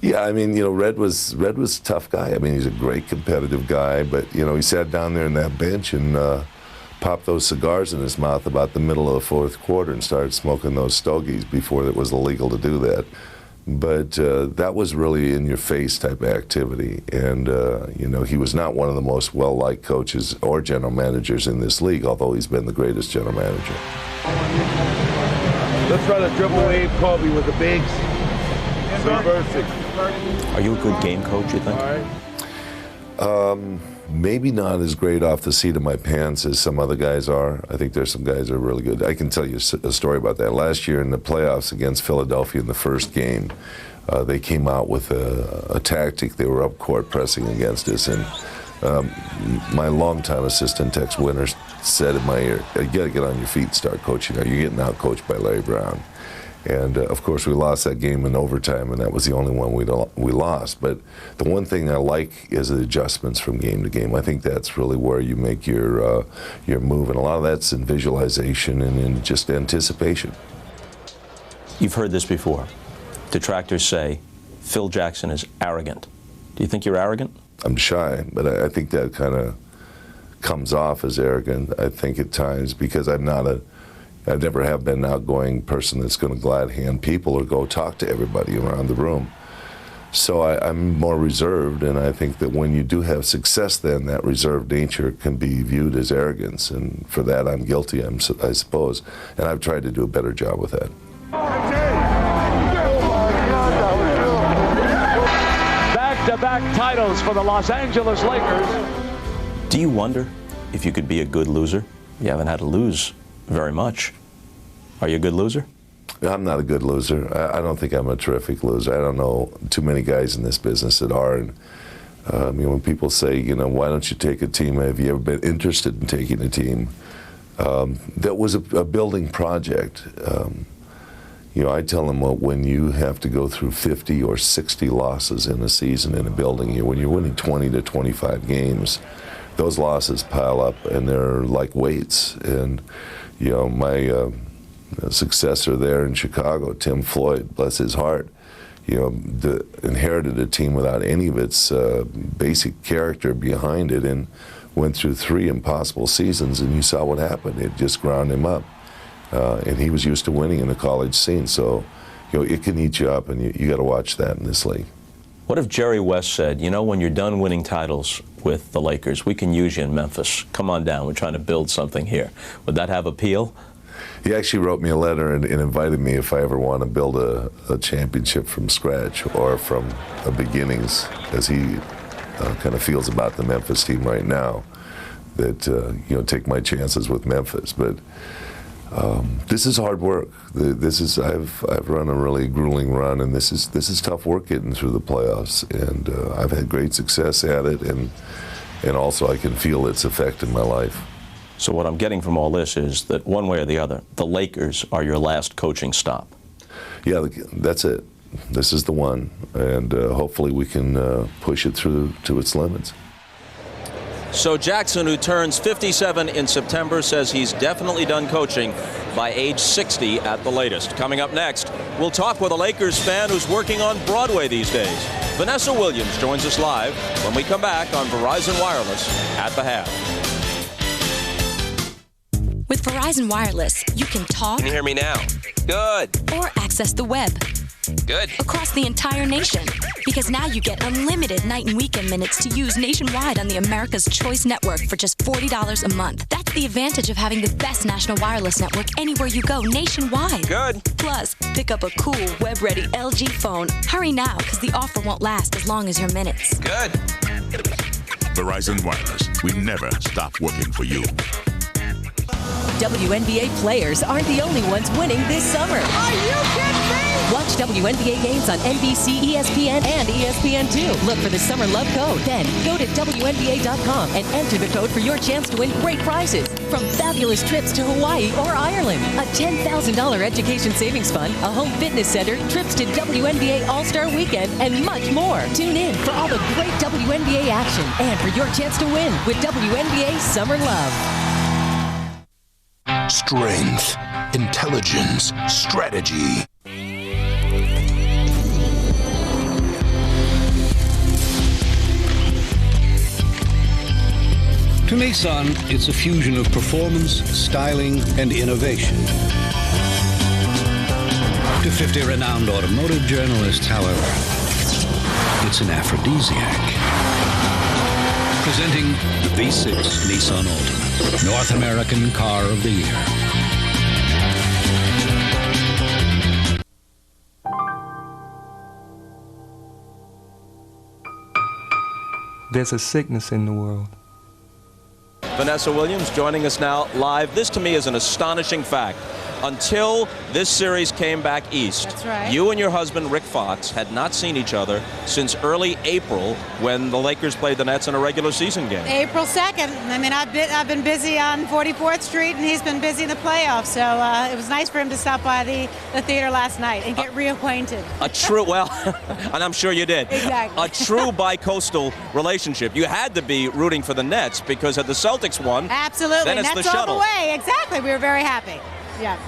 Yeah, I mean, Red was a tough guy. I mean, he's a great competitive guy, but, he sat down there in that bench and popped those cigars in his mouth about the middle of the fourth quarter and started smoking those stogies before it was illegal to do that. But that was really in-your-face type of activity. And, he was not one of the most well-liked coaches or general managers in this league, although he's been the greatest general manager. Let's run a triple wave Kobe with the bigs. Are you a good game coach, you think? Maybe not as great off the seat of my pants as some other guys are. I think there's some guys that are really good. I can tell you a story about that. Last year in the playoffs against Philadelphia in the first game, they came out with a tactic. They were up court pressing against us, and my longtime assistant Tex Winter said in my ear, "You got to get on your feet and start coaching. You're getting out coached by Larry Brown." And, of course, we lost that game in overtime, and that was the only one we lost. But the one thing I like is the adjustments from game to game. I think that's really where you make your move, and a lot of that's in visualization and in just anticipation. You've heard this before. Detractors say Phil Jackson is arrogant. Do you think you're arrogant? I'm shy, but I think that kind of comes off as arrogant, I think, at times, because I never have been an outgoing person that's going to glad hand people or go talk to everybody around the room. So I'm more reserved, and I think that when you do have success, then that reserved nature can be viewed as arrogance, and for that I'm guilty, I suppose. And I've tried to do a better job with that. Back-to-back titles for the Los Angeles Lakers. Do you wonder if you could be a good loser? You haven't had to lose very much. Are you a good loser? I'm not a good loser. I don't think I'm a terrific loser. I don't know too many guys in this business that are. And when people say, why don't you take a team? Have you ever been interested in taking a team? That was a building project. I tell them, when you have to go through 50 or 60 losses in a season in a building year, when you're winning 20 to 25 games, those losses pile up and they're like weights. And my successor there in Chicago, Tim Floyd, bless his heart, inherited a team without any of its basic character behind it, and went through 3 impossible seasons, and you saw what happened. It just ground him up. and he was used to winning in the college scene. So, it can eat you up, and you got to watch that in this league. What if Jerry West said, when you're done winning titles with the Lakers, we can use you in Memphis. Come on down. We're trying to build something here. Would that have appeal? He actually wrote me a letter and invited me if I ever want to build a championship from scratch or from the beginnings, as he kind of feels about the Memphis team right now, that, take my chances with Memphis. But this is hard work. I've run a really grueling run, and this is tough work getting through the playoffs. And I've had great success at it, and also I can feel its effect in my life. So what I'm getting from all this is that one way or the other, the Lakers are your last coaching stop. Yeah, that's it. This is the one, and hopefully we can push it through to its limits. So Jackson, who turns 57 in September, says he's definitely done coaching by age 60 at the latest. Coming up next, we'll talk with a Lakers fan who's working on Broadway these days. Vanessa Williams joins us live when we come back on Verizon Wireless at the half. With Verizon Wireless, you can talk. Can you hear me now? Good. Or access the web. Good. Across the entire nation. Because now you get unlimited night and weekend minutes to use nationwide on the America's Choice network for just $40 a month. That's the advantage of having the best national wireless network anywhere you go nationwide. Good. Plus, pick up a cool web-ready LG phone. Hurry now, because the offer won't last as long as your minutes. Good. Verizon Wireless. We never stop working for you. WNBA players aren't the only ones winning this summer. Are you kidding me? Watch WNBA games on NBC, ESPN, and ESPN2. Look for the Summer Love code. Then go to WNBA.com and enter the code for your chance to win great prizes. From fabulous trips to Hawaii or Ireland, a $10,000 education savings fund, a home fitness center, trips to WNBA All-Star Weekend, and much more. Tune in for all the great WNBA action and for your chance to win with WNBA Summer Love. Strength, intelligence, strategy. To Nissan, it's a fusion of performance, styling, and innovation. To 50 renowned automotive journalists, however, it's an aphrodisiac. Presenting the V6 Nissan Altima, North American Car of the Year. There's a sickness in the world. Vanessa Williams joining us now live. This to me is an astonishing fact. Until this series came back east, that's right, you and your husband Rick Fox had not seen each other since early April when the Lakers played the Nets in a regular season game. April 2nd. I mean, I've been busy on 44th Street, and he's been busy in the playoffs. So it was nice for him to stop by the theater last night and get reacquainted. A true, well, and I'm sure you did. Exactly. A true bi-coastal relationship. You had to be rooting for the Nets because had the Celtics won, absolutely, then it's Nets the shuttle. all the way. Exactly. We were very happy. Yeah.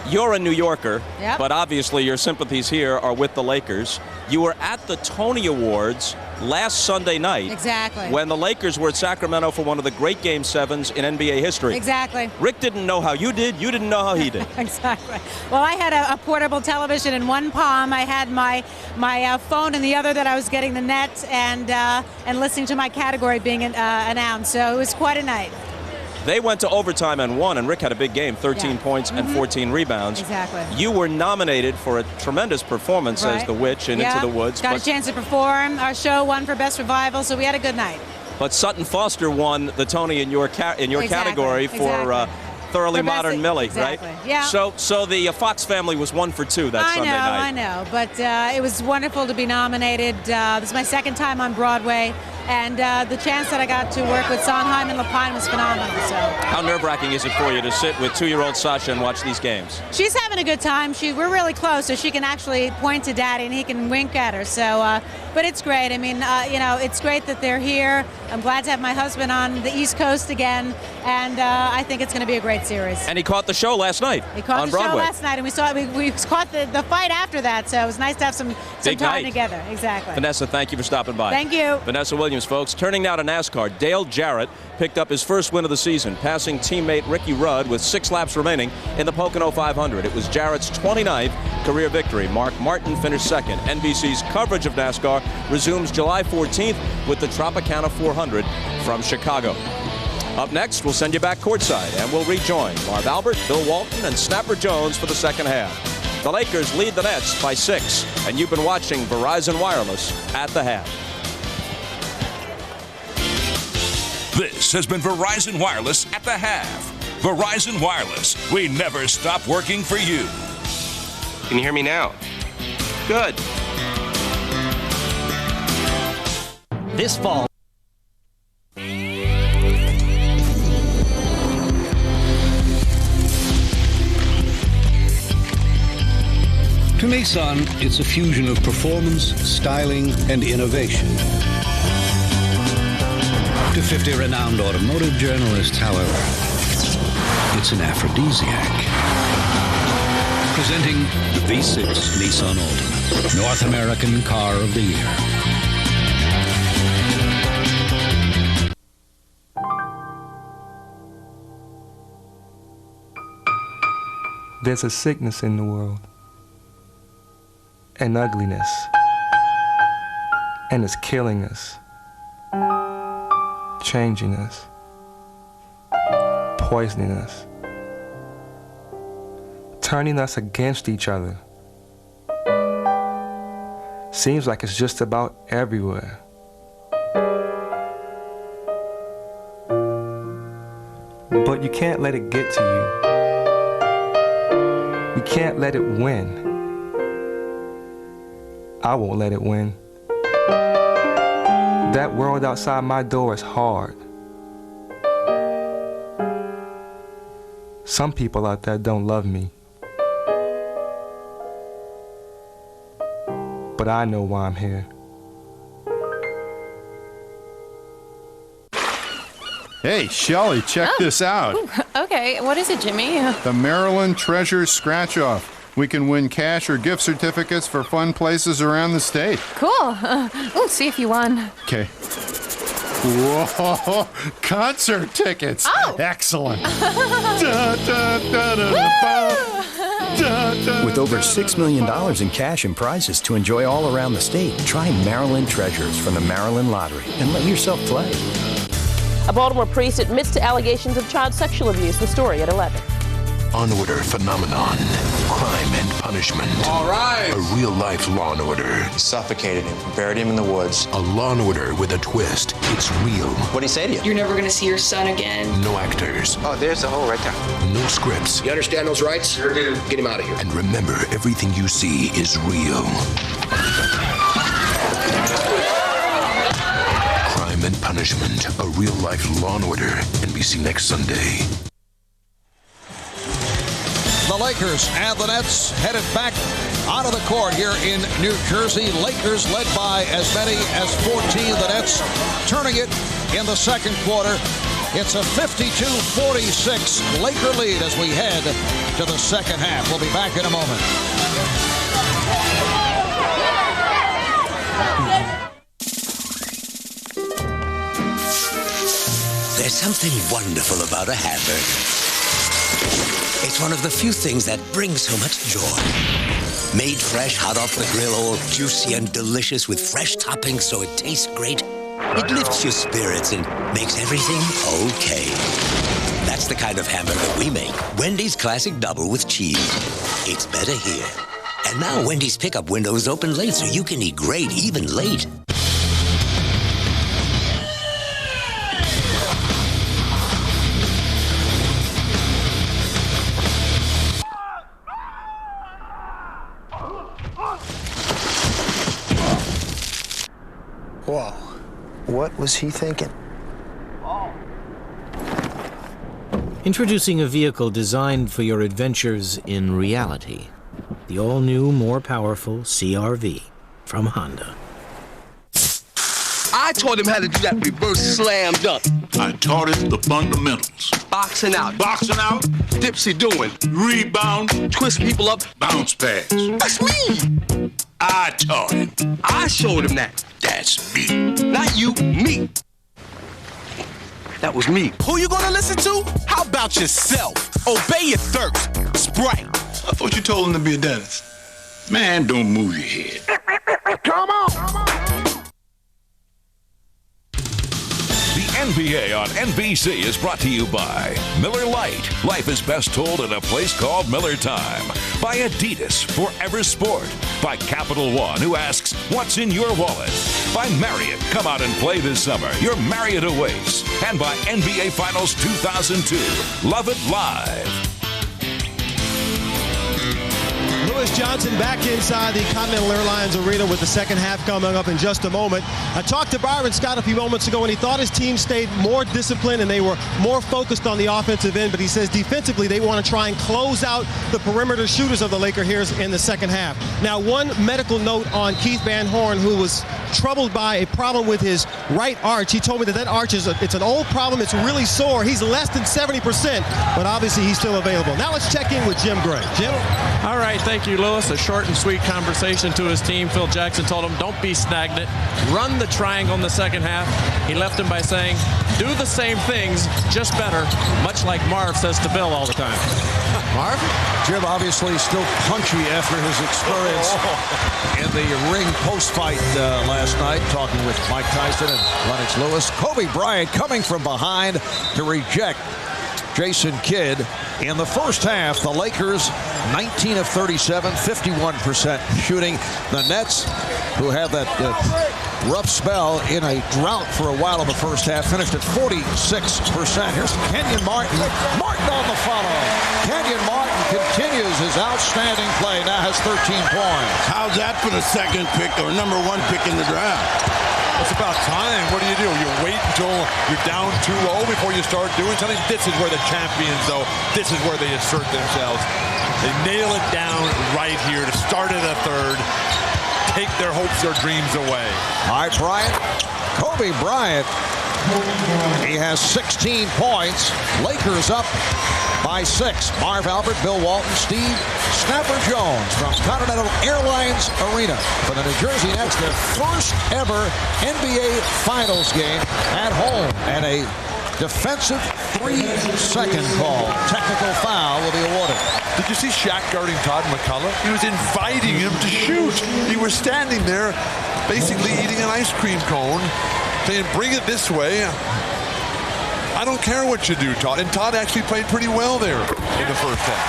You're a New Yorker, yep, but obviously your sympathies here are with the Lakers. You were at the Tony Awards last Sunday night. Exactly. When the Lakers were at Sacramento for one of the great Game 7s in NBA history. Exactly. Rick didn't know how you did. You didn't know how he did. Exactly. Well, I had a portable television in one palm. I had my phone in the other that I was getting the Nets and listening to my category being announced. So it was quite a night. They went to overtime and won, and Rick had a big game, 13 points and 14 rebounds. Exactly. You were nominated for a tremendous performance as the Witch in Into the Woods. Got a chance to perform. Our show won for Best Revival, so we had a good night. But Sutton Foster won the Tony in your category for Thoroughly Modern Millie, exactly, right? Yeah. So the Fox family was 1 for 2 that Sunday night. I know, but it was wonderful to be nominated. This is my second time on Broadway, and the chance that I got to work with Sondheim and Lapine was phenomenal. So. How nerve-wracking is it for you to sit with 2-year-old Sasha and watch these games? She's having a good time. We're really close, so she can actually point to Daddy and he can wink at her. So but it's great. I mean, it's great that they're here. I'm glad to have my husband on the East Coast again, and I think it's going to be a great series. And he caught the show last night He caught on the show Broadway. last night, and we caught the fight after that, so it was nice to have some Big time night. together. Exactly. Vanessa, thank you for stopping by. Thank you. Vanessa Williams, folks. Turning now to NASCAR, Dale Jarrett picked up his first win of the season, passing teammate Ricky Rudd with 6 laps remaining in the Pocono 500. It was Jarrett's 29th career victory. Mark Martin finished second. NBC's coverage of NASCAR resumes July 14th with the Tropicana 400 from Chicago. Up next, we'll send you back courtside, and we'll rejoin Marv Albert, Bill Walton, and Snapper Jones for the second half. The Lakers lead the Nets by 6, and you've been watching Verizon Wireless at the half. This has been Verizon Wireless at the half. Verizon Wireless, we never stop working for you. Can you hear me now? Good. This fall. To Nissan, it's a fusion of performance, styling, and innovation. To 50 renowned automotive journalists, however, it's an aphrodisiac. Presenting the V6 Nissan Altima, North American Car of the Year. There's a sickness in the world, and ugliness, and it's killing us, changing us, poisoning us, turning us against each other. Seems like it's just about everywhere. But you can't let it get to you. You can't let it win. I won't let it win. That world outside my door is hard. Some people out there don't love me. But I know why I'm here. Hey, Shelly, check this out. Ooh, okay, what is it, Jimmy? The Maryland Treasure Scratch-Off. We can win cash or gift certificates for fun places around the state. Cool. See if you won. Okay. Whoa, concert tickets. Oh! Excellent. With over $6 million in cash and prizes to enjoy all around the state, try Maryland Treasures from the Maryland Lottery and let yourself play. A Baltimore priest admits to allegations of child sexual abuse. The story at 11. Onward phenomenon. Crime and punishment. All right. A real-life Law & Order. He suffocated him, buried him in the woods. A Law & Order with a twist. It's real. What'd he say to you? You're never gonna see your son again. No actors. Oh, there's the hole right there. No scripts. You understand those rights? Sure do. Get him out of here. And remember, everything you see is real. Crime and Punishment. A real-life Law & Order. NBC next Sunday. The Lakers and the Nets headed back onto the court here in New Jersey. Lakers led by as many as 14. The Nets turning it in the second quarter. It's a 52-46 Laker lead as we head to the second half. We'll be back in a moment. There's something wonderful about a hamburger. It's one of the few things that brings so much joy. Made fresh, hot off the grill, all juicy and delicious with fresh toppings so it tastes great. It lifts your spirits and makes everything okay. That's the kind of hamburger we make. Wendy's Classic Double with cheese. It's better here. And now Wendy's pickup window is open late so you can eat great even late. Whoa. What was he thinking? Introducing a vehicle designed for your adventures in reality. The all-new, more powerful CR-V from Honda. taught him how to do that reverse slam dunk. I taught him the fundamentals. Boxing out. Boxing out. Dipsy doing. Rebound. Twist people up. Bounce pass. That's me. I taught him. I showed him that. That's me. Not you, me. That was me. Who you gonna listen to? How about yourself? Obey your thirst. Sprite. I thought you told him to be a dentist. Man, don't move your head. Come on. The NBA on NBC is brought to you by Miller Lite. Life is best told in a place called Miller Time. By Adidas, Forever Sport. By Capital One, who asks, what's in your wallet? By Marriott, come out and play this summer. Your Marriott awaits. And by NBA Finals 2002. Love it live. Lewis Johnson back inside the Continental Airlines Arena with the second half coming up in just a moment. I talked to Byron Scott a few moments ago, and he thought his team stayed more disciplined and they were more focused on the offensive end, but he says defensively they want to try and close out the perimeter shooters of the Lakers here in the second half. Now, one medical note on Keith Van Horn, who was troubled by a problem with his right arch. He told me that arch it's an old problem. It's really sore. He's less than 70%, but obviously he's still available. Now let's check in with Jim Gray. Jim? All right, thank you, Lewis. A short and sweet conversation to his team. Phil Jackson told him, don't be stagnant. Run the triangle in the second half. He left him by saying, do the same things, just better, much like Marv says to Bill all the time. Marv? Jim obviously still punchy after his experience in the ring post-fight last night, talking with Mike Tyson and Lennox Lewis. Kobe Bryant coming from behind to reject Jason Kidd. In the first half, the Lakers 19 of 37, 51% shooting. The Nets, who had that rough spell in a drought for a while in the first half, finished at 46%. Here's Kenyon Martin. Martin on the follow. Kenyon Martin continues his outstanding play. Now has 13 points. How's that for the second pick or number one pick in the draft? It's about time. What do? You wait until you're down 2-0 before you start doing something. This is where the champions, though, this is where they assert themselves. They nail it down right here to start in the third. Take their hopes, their dreams away. All right, Bryant. Kobe Bryant. He has 16 points. Lakers up by 6. Marv Albert, Bill Walton, Steve Snapper Jones from Continental Airlines Arena for the New Jersey Nets. Their first ever NBA Finals game at home. And a defensive 3-second call. Technical foul will be awarded. Did you see Shaq guarding Todd McCullough? He was inviting him to shoot. He was standing there basically eating an ice cream cone, saying, bring it this way. I don't care what you do, Todd. And Todd actually played pretty well there in the first half.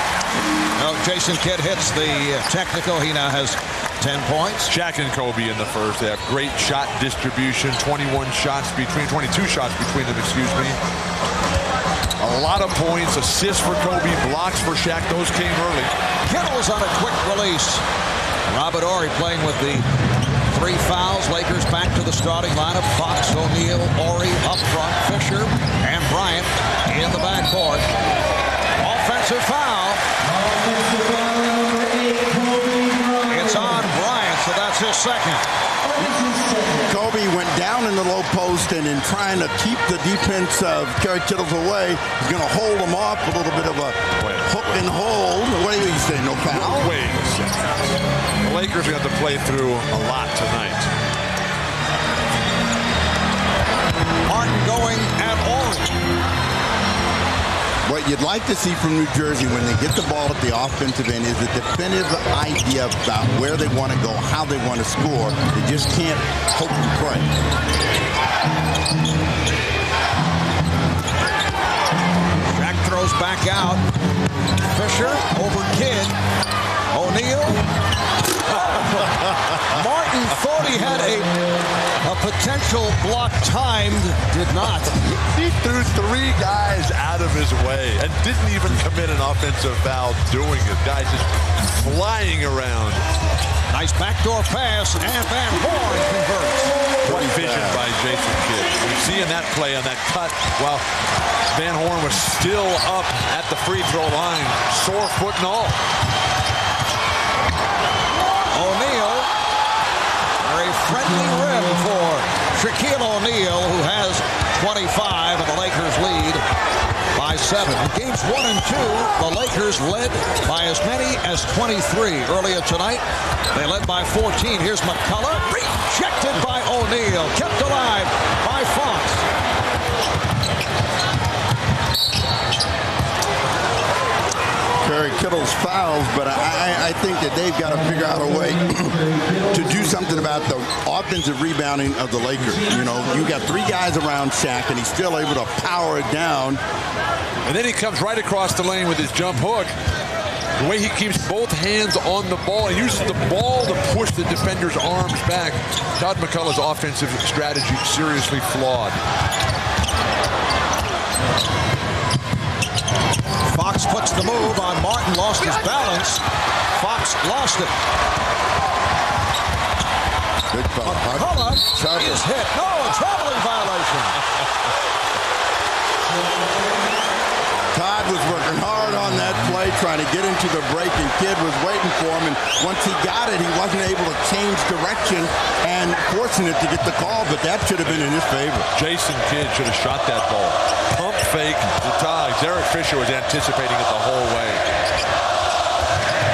Well, Jason Kidd hits the technical. He now has 10 points. Shaq and Kobe in the first half. Great shot distribution. 22 shots between them, excuse me. A lot of points. Assists for Kobe. Blocks for Shaq. Those came early. Kittle's on a quick release. Robert Horry playing with the 3 fouls. Lakers back to the starting lineup. Fox, O'Neal, Horry up front. Fisher and Bryant in the backcourt. Offensive foul. It's on Bryant, so that's his second. Kobe went down in the low post, and in trying to keep the defense of Kerry Kittles away, he's going to hold him off a little bit of a hook and hold. What do you say, no foul? Wait a second. The Lakers got to play through a lot tonight. Martin going at Horry. What you'd like to see from New Jersey when they get the ball at the offensive end is a definitive idea about where they want to go, how they want to score. They just can't hope and pray. Jack throws back out. Fisher over Kidd. O'Neal. Martin thought he had a potential block timed, did not. He threw 3 guys out of his way and didn't even commit an offensive foul doing it. Guys just flying around. Nice backdoor pass, and Van Horn converts. What vision by Jason Kidd. We see in that play on that cut while Van Horn was still up at the free throw line, sore foot and all. O'Neal, very friendly rim for Shaquille O'Neal, who has 25, and the Lakers lead by 7. In games 1 and 2, the Lakers led by as many as 23. Earlier tonight, they led by 14. Here's McCullough, rejected by O'Neal, kept alive by Fox. Kerry Kittle's fouls, but I think that they've got to figure out a way to do something about the offensive rebounding of the Lakers. You know, you got 3 guys around Shaq, and he's still able to power it down. And then he comes right across the lane with his jump hook. The way he keeps both hands on the ball and uses the ball to push the defender's arms back. Todd McCullough's offensive strategy seriously flawed. Fox puts the move on Martin, lost his balance. Fox lost it. Big foul. McCullough is hit. No, a traveling violation. Todd was working hard on that play, trying to get into the break, and Kidd was waiting for him. And once he got it, he wasn't able to change direction and fortunate to get the call, but that should have been in his favor. Jason Kidd should have shot that ball. Pump fake to Todd. Derek Fisher was anticipating it the whole way.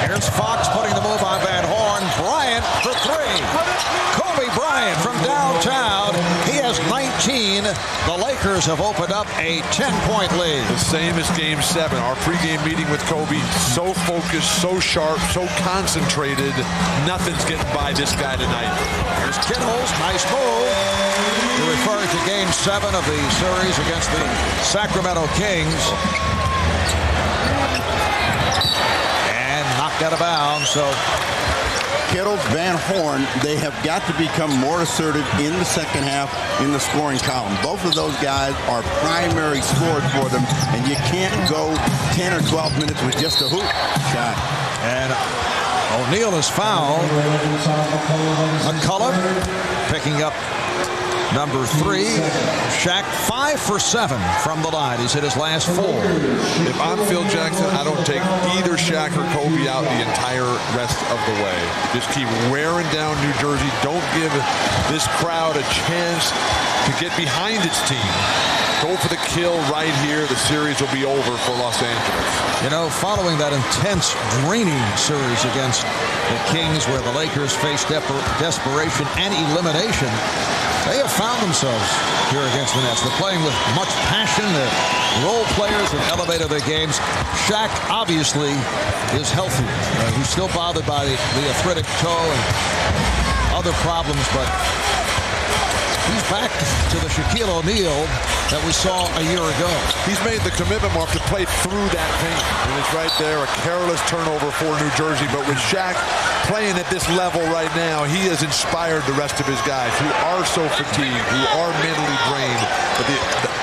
Here's Fox putting the move on Van Horn. Bryant for 3. Kobe Bryant from downtown. He has 19. The Lakers have opened up a 10-point lead. The same as Game 7. Our pregame meeting with Kobe. So focused, so sharp, so concentrated. Nothing's getting by this guy tonight. Here's Kittles. Nice move. He referred to Game 7 of the series against the Sacramento Kings. Knocked out of bounds, so Kittles, Van Horn, they have got to become more assertive in the second half in the scoring column. Both of those guys are primary scorers for them, and you can't go 10 or 12 minutes with just a hoop shot. And O'Neal is fouled. McCullough picking up number 3. Shaq 5 for 7 from the line. He's hit his last 4. If I'm Phil Jackson, I don't take either Shaq or Kobe out the entire rest of the way. Just keep wearing down New Jersey. Don't give this crowd a chance to get behind its team. Go for the kill right here. The series will be over for Los Angeles. You know, following that intense, draining series against the Kings where the Lakers faced desperation and elimination, they have found themselves here against the Nets. They're playing with much passion. They're role players have elevated their games. Shaq obviously is healthy. He's still bothered by the arthritic toe and other problems, but he's back to the Shaquille O'Neal that we saw a year ago. He's made the commitment, Mark, to play through that pain. And it's right there, a careless turnover for New Jersey. But with Shaq playing at this level right now, he has inspired the rest of his guys who are so fatigued, who are mentally drained. But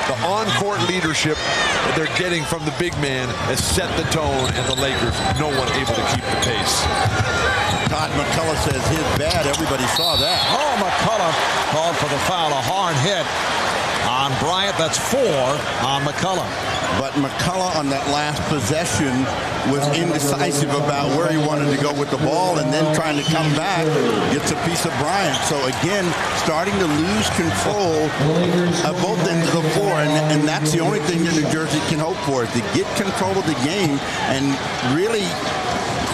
the on-court leadership that they're getting from the big man has set the tone, and the Lakers, no one able to keep the pace. Todd McCullough says his bad. Everybody saw that. Oh, McCullough called for the foul. A hard hit on Bryant. That's 4 on McCullough. But McCullough on that last possession was indecisive about where he wanted to go with the ball, and then trying to come back, gets a piece of Bryant. So again, starting to lose control of both ends of the floor, and that's the only thing that New Jersey can hope for, is to get control of the game and really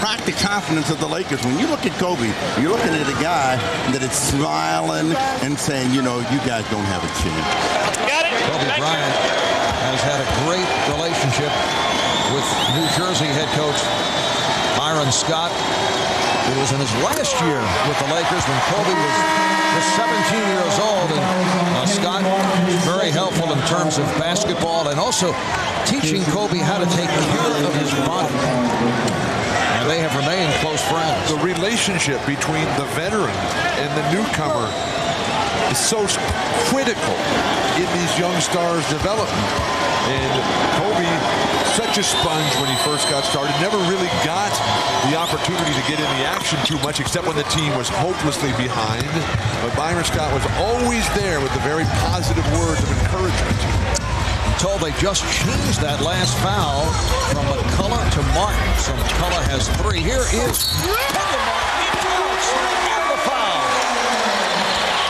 crack the confidence of the Lakers. When you look at Kobe, you're looking at a guy that is smiling and saying, you know, you guys don't have a chance. Got it. Kobe Bryant has had a great relationship with New Jersey head coach Byron Scott. It was in his last year with the Lakers when Kobe was just 17 years old, and Scott was very helpful in terms of basketball and also teaching Kobe how to take care of his body. And they have remained close friends. The relationship between the veteran and the newcomer is so critical in these young stars' development. And Kobe, such a sponge when he first got started, never really got the opportunity to get in the action too much, except when the team was hopelessly behind. But Byron Scott was always there with the very positive words of encouragement. Told they just changed that last foul from McCullough to Martin. So McCullough has 3. Here is Martin. And the foul.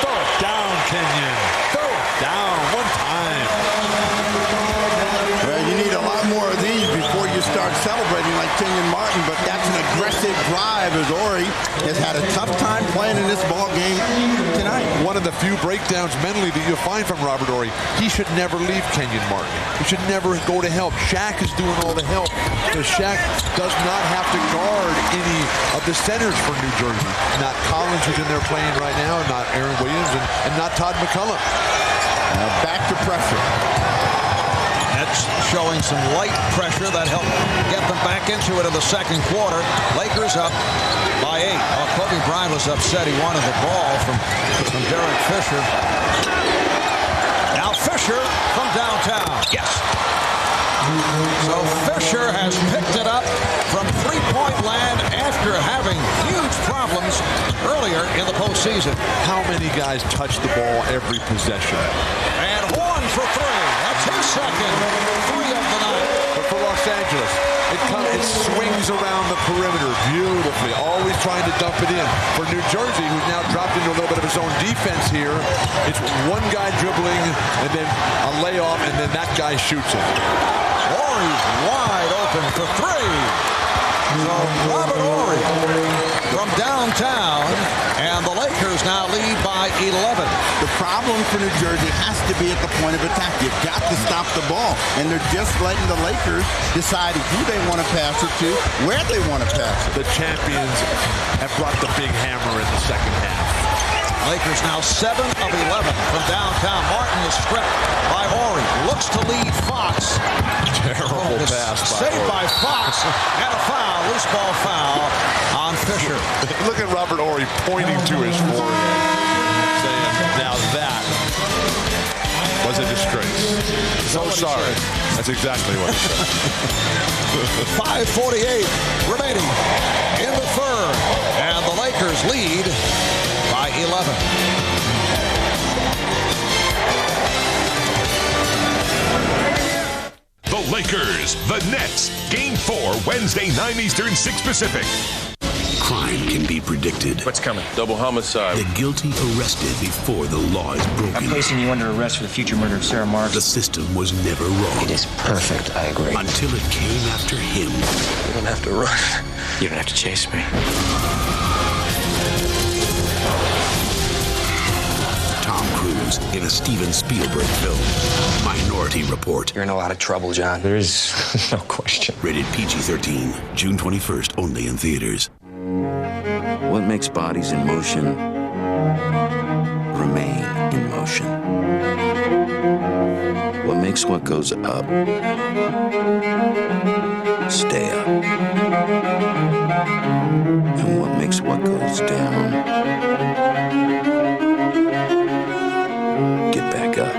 Throw it down, Kenyon. Throw it down one time. Well, you need a lot more of these before you start celebrating like Kenyon Martin, but that's an aggressive drive as Ori has had a tough time playing in this ball game tonight. One of the few breakdowns mentally that you'll find from Robert Horry. He should never leave Kenyon Martin. He should never go to help. Shaq is doing all the help because Shaq does not have to guard any of the centers for New Jersey. Not Collins, who's in there playing right now, not Aaron Williams, and not Todd McCullum. Back to pressure. Nets showing some light pressure that helped get them back into it in the second quarter. Lakers up by 8. Kobe Bryant was upset. He wanted the ball from Derek Fisher. Now Fisher from downtown. Yes. So Fisher has picked it up from three-point land after having huge problems earlier in the postseason. How many guys touch the ball every possession? And Horn for 3. That's his second 3 of the night. But for Los Angeles, it swings around the perimeter beautifully, always trying to dump it in. For New Jersey, who's now dropped into a little bit of his own defense here, it's one guy dribbling and then a layoff, and then that guy shoots it. Horry's wide open for 3. So Robert Horry from downtown, and the Lakers now lead by 11. The problem for New Jersey has to be at the point of attack. You've got to stop the ball, and they're just letting the Lakers decide who they want to pass it to, where they want to pass it. The champions have brought the big hammer in the second half. Lakers now 7 of 11 from downtown. Martin is stripped by Horry. Looks to lead Fox. Terrible pass by saved by Fox. And a foul, loose ball foul on Fisher. Look at Robert Horry pointing to his forehead, saying, now that was a disgrace. So sorry. That's exactly what he said. 5:48 remaining in the third. And the Lakers lead by 11. The Lakers, the Nets, Game 4, Wednesday, 9 Eastern, 6 Pacific. Crime can be predicted. What's coming? Double homicide. The guilty arrested before the law is broken. I'm placing you under arrest for the future murder of Sarah Marks. The system was never wrong. It is perfect, I agree. Until it came after him. You don't have to run. You don't have to chase me. Tom Cruise in a Steven Spielberg film, Minority Report. You're in a lot of trouble, John. There is no question. Rated PG-13, June 21st, only in theaters. What makes bodies in motion remain in motion? What makes what goes up stay up? And what makes what goes down get back up?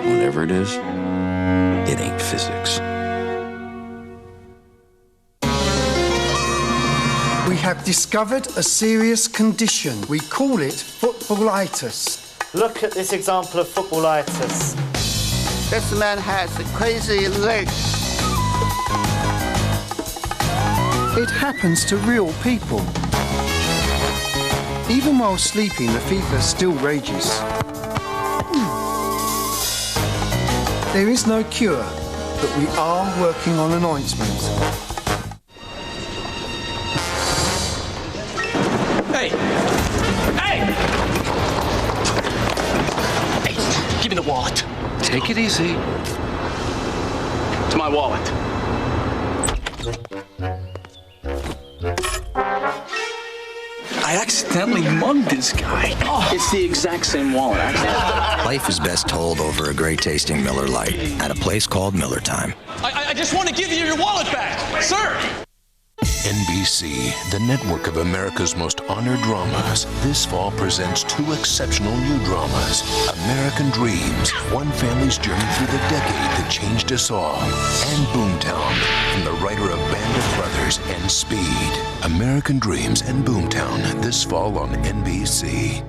Whatever it is, it ain't physics. We have discovered a serious condition. We call it footballitis. Look at this example of footballitis. This man has a crazy leg. It happens to real people. Even while sleeping, the fever still rages. There is no cure, but we are working on an ointment. Hey! Hey! Hey, give me the wallet. Take it easy. To my wallet. I accidentally mugged this guy. It's the exact same wallet. Life is best told over a great tasting Miller Lite at a place called Miller Time. I just want to give you your wallet back, sir! NBC, the network of America's most honored dramas, this fall presents 2 exceptional new dramas. American Dreams, one family's journey through the decade that changed us all. And Boomtown, from the writer of Band of Brothers and Speed. American Dreams and Boomtown, this fall on NBC.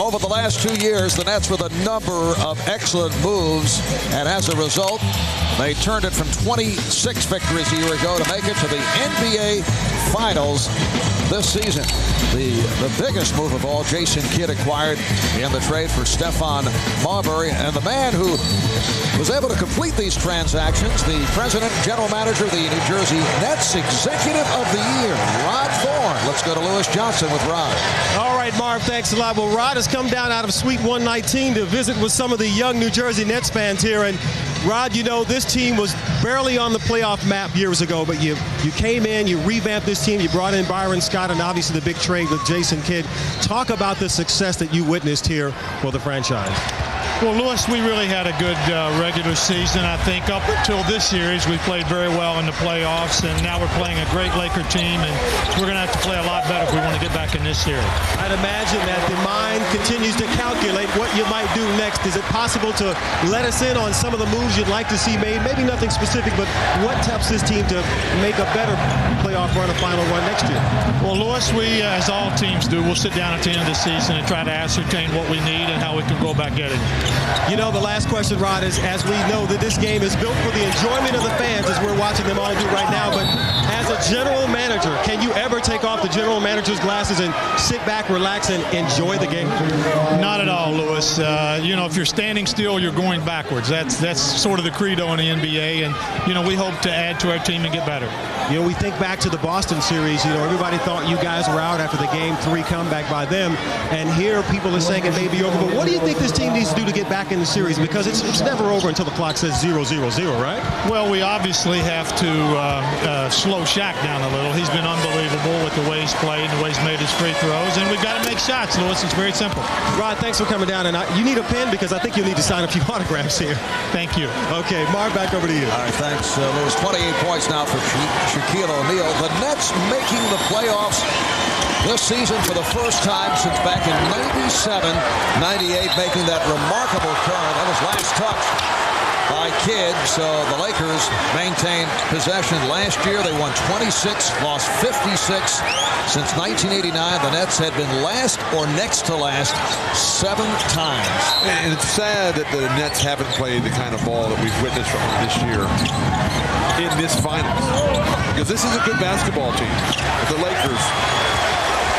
Over the last 2 years, the Nets with a number of excellent moves, and as a result, they turned it from 26 victories a year ago to make it to the NBA Finals this season. The biggest move of all, Jason Kidd acquired in the trade for Stephon Marbury, and the man who was able to complete these transactions, the president, general manager of the New Jersey Nets, executive of the year, Rod Thorne. Let's go to Lewis Johnson with Rod. All right, Marv, thanks a lot. Well, Rod has come down out of Suite 119 to visit with some of the young New Jersey Nets fans here. And Rod, you know, this team was barely on the playoff map years ago, but you came in, you revamped this team, you brought in Byron Scott, and obviously the big trade with Jason Kidd. Talk about the success that you witnessed here for the franchise. Well, Lewis, we really had a good regular season. I think up until this series, we played very well in the playoffs, and now we're playing a great Laker team, and we're going to have to play a lot better if we want to get back in this series. I'd imagine that the mind continues to calculate what you might do next. Is it possible to let us in on some of the moves you'd like to see made? Maybe nothing specific, but what helps this team to make a better playoff run, a final run next year? Well, Lewis, we, as all teams do, we'll sit down at the end of the season and try to ascertain what we need and how we can go about getting it. You know, the last question, Rod, is as we know that this game is built for the enjoyment of the fans, as we're watching them all do right now, but as a general manager, can you ever take off the general manager's glasses and sit back, relax, and enjoy the game? Not at all, Lewis. You know, if you're standing still, you're going backwards. That's sort of the credo in the NBA, and, you know, we hope to add to our team and get better. You know, we think back to the Boston series. You know, everybody thought you guys were out after the Game 3 comeback by them, and here people are saying it may be over. But what do you think this team needs to do to get back in the series? Because it's never over until the clock says 0-0-0, right? Well, we obviously have to slow Shaq down a little. He's been unbelievable with the way he's played and the way he's made his free throws, and we've got to make shots, Lewis. It's very simple. Rod, thanks for coming down, and you need a pen because I think you'll need to sign a few autographs here. Thank you. Okay, Marv, back over to you. All right, thanks, Lewis. 28 points now for Shaquille O'Neal. The Nets making the playoffs this season for the first time since back in 97-98, making that remarkable curve. That was last touch by Kidd, so the Lakers maintained possession last year. They won 26, lost 56. Since 1989, the Nets had been last or next to last 7 times. And it's sad that the Nets haven't played the kind of ball that we've witnessed from them this year in this finals. Because this is a good basketball team. The Lakers,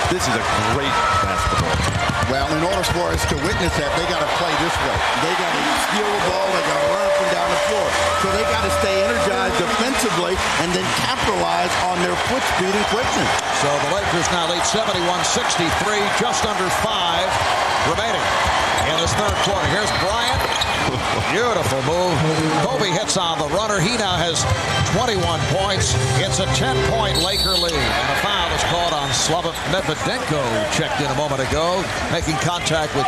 this is a great basketball team. Well, in order for us to witness that, they got to play this way. They got to steal the ball. They got to run up and down the floor. So they got to stay energized defensively and then capitalize on their foot speed and quickness. So the Lakers now lead 71-63, just under 5 remaining in this third quarter. Here's Bryant. Beautiful move. Kobe hits on the runner. He now has 21 points. It's a 10-point Laker lead. And a foul is called on Slava Medvedenko, checked in a moment ago, making contact with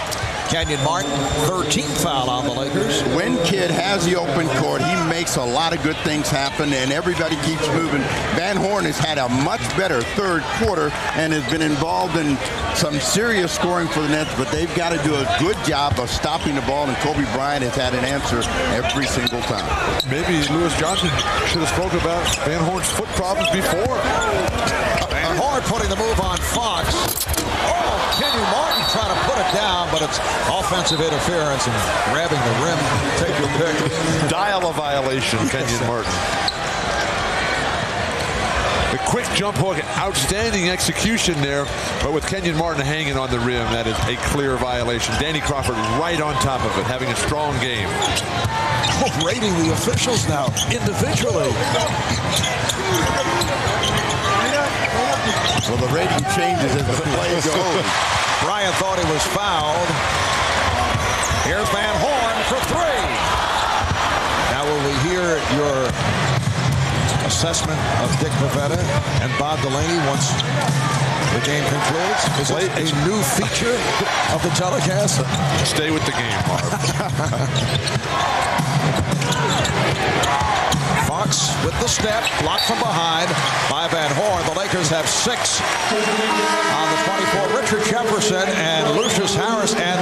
Kenyon Martin. 13th foul on the Lakers. When Kidd has the open court, he makes a lot of good things happen, and everybody keeps moving. Van Horn has had a much better third quarter and has been involved in some serious scoring for the Nets, but they've got to do a good job of stopping the ball, and Kobe Bryant has had an answer every single time. Maybe Lewis Johnson should have spoken about Van Horn's foot problems before. Van Horn putting the move on Fox. Oh, Kenyon Martin trying to put it down, but it's offensive interference and grabbing the rim. Take your pick. Dial a violation, Kenyon Martin. The quick jump hook, outstanding execution there, but with Kenyon Martin hanging on the rim, that is a clear violation. Danny Crawford right on top of it, having a strong game. Oh, rating the officials now individually. Well, the rating changes as the play goes. Bryant thought he was fouled. Here's Van Horn for 3. Now will we hear your assessment of Dick Pavetta and Bob Delaney once the game concludes? Is it a new feature of the telecast? Stay with the game, Marv. Fox with the step, blocked from behind by Van Horn. The Lakers have 6 on the 24. Richard Jefferson and Lucius Harris, and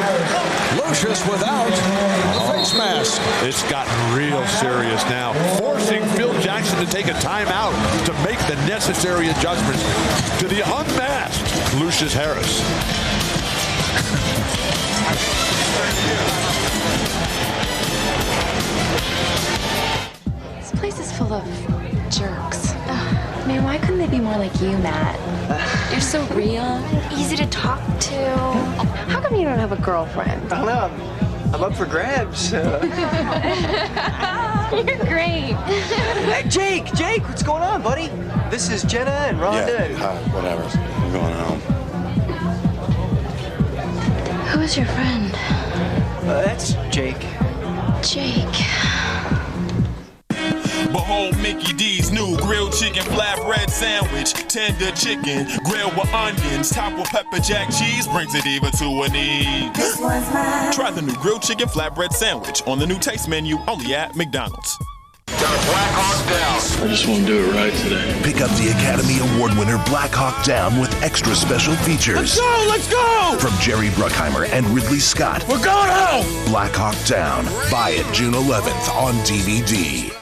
Lucius without a face mask. It's gotten real serious now, forcing Phil Jackson to take a timeout to make the necessary adjustments to the unmasked Lucius Harris. like you, Matt. You're so real, easy to talk to. How come you don't have a girlfriend? I don't know. I'm up for grabs. You're great. Hey, Jake, what's going on, buddy? This is Jenna and Rhonda. Yeah, whatever. I'm going home. Who is your friend? That's Jake. Jake. Behold Mickey D's new grilled chicken flatbread sandwich. Tender chicken, grilled with onions, topped with pepper jack cheese, brings it even to a need. Try the new grilled chicken flatbread sandwich on the new taste menu only at McDonald's. I just want to do it right today. Pick up the Academy Award winner Black Hawk Down with extra special features. Let's go! From Jerry Bruckheimer and Ridley Scott. We're going home! Black Hawk Down. Buy it June 11th on DVD.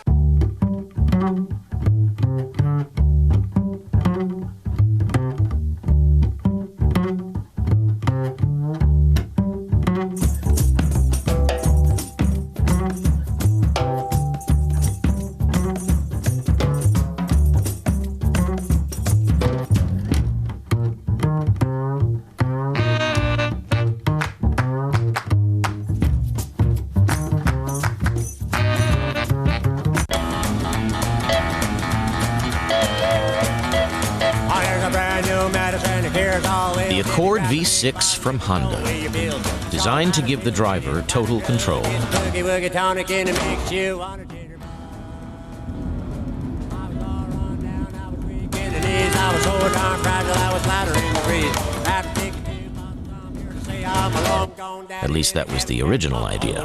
The Accord V6 from Honda, designed to give the driver total control. At least that was the original idea.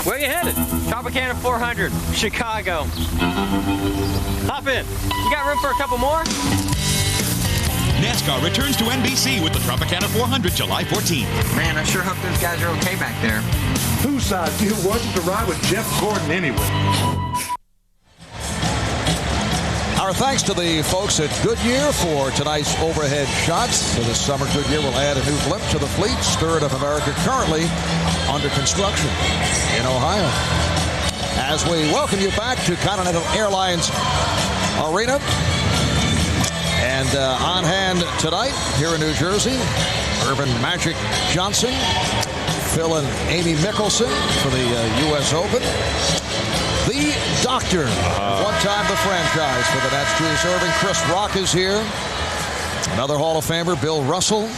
Where you headed? Tropicana 400, Chicago. Hop in. You got room for a couple more? NASCAR returns to NBC with the Tropicana 400 July 14th. Man, I sure hope those guys are okay back there. Whose side deal was it to ride with Jeff Gordon anyway? Our thanks to the folks at Goodyear for tonight's overhead shots. For this summer, Goodyear will add a new blimp to the fleet, Spirit of America, currently under construction in Ohio. As we welcome you back to Continental Airlines Arena. And on hand tonight here in New Jersey, Irvin Magic Johnson, Phil and Amy Mickelson for the U.S. Open. The Doctor, one time the franchise for the Nats, Julius Erving. Chris Rock is here. Another Hall of Famer, Bill Russell.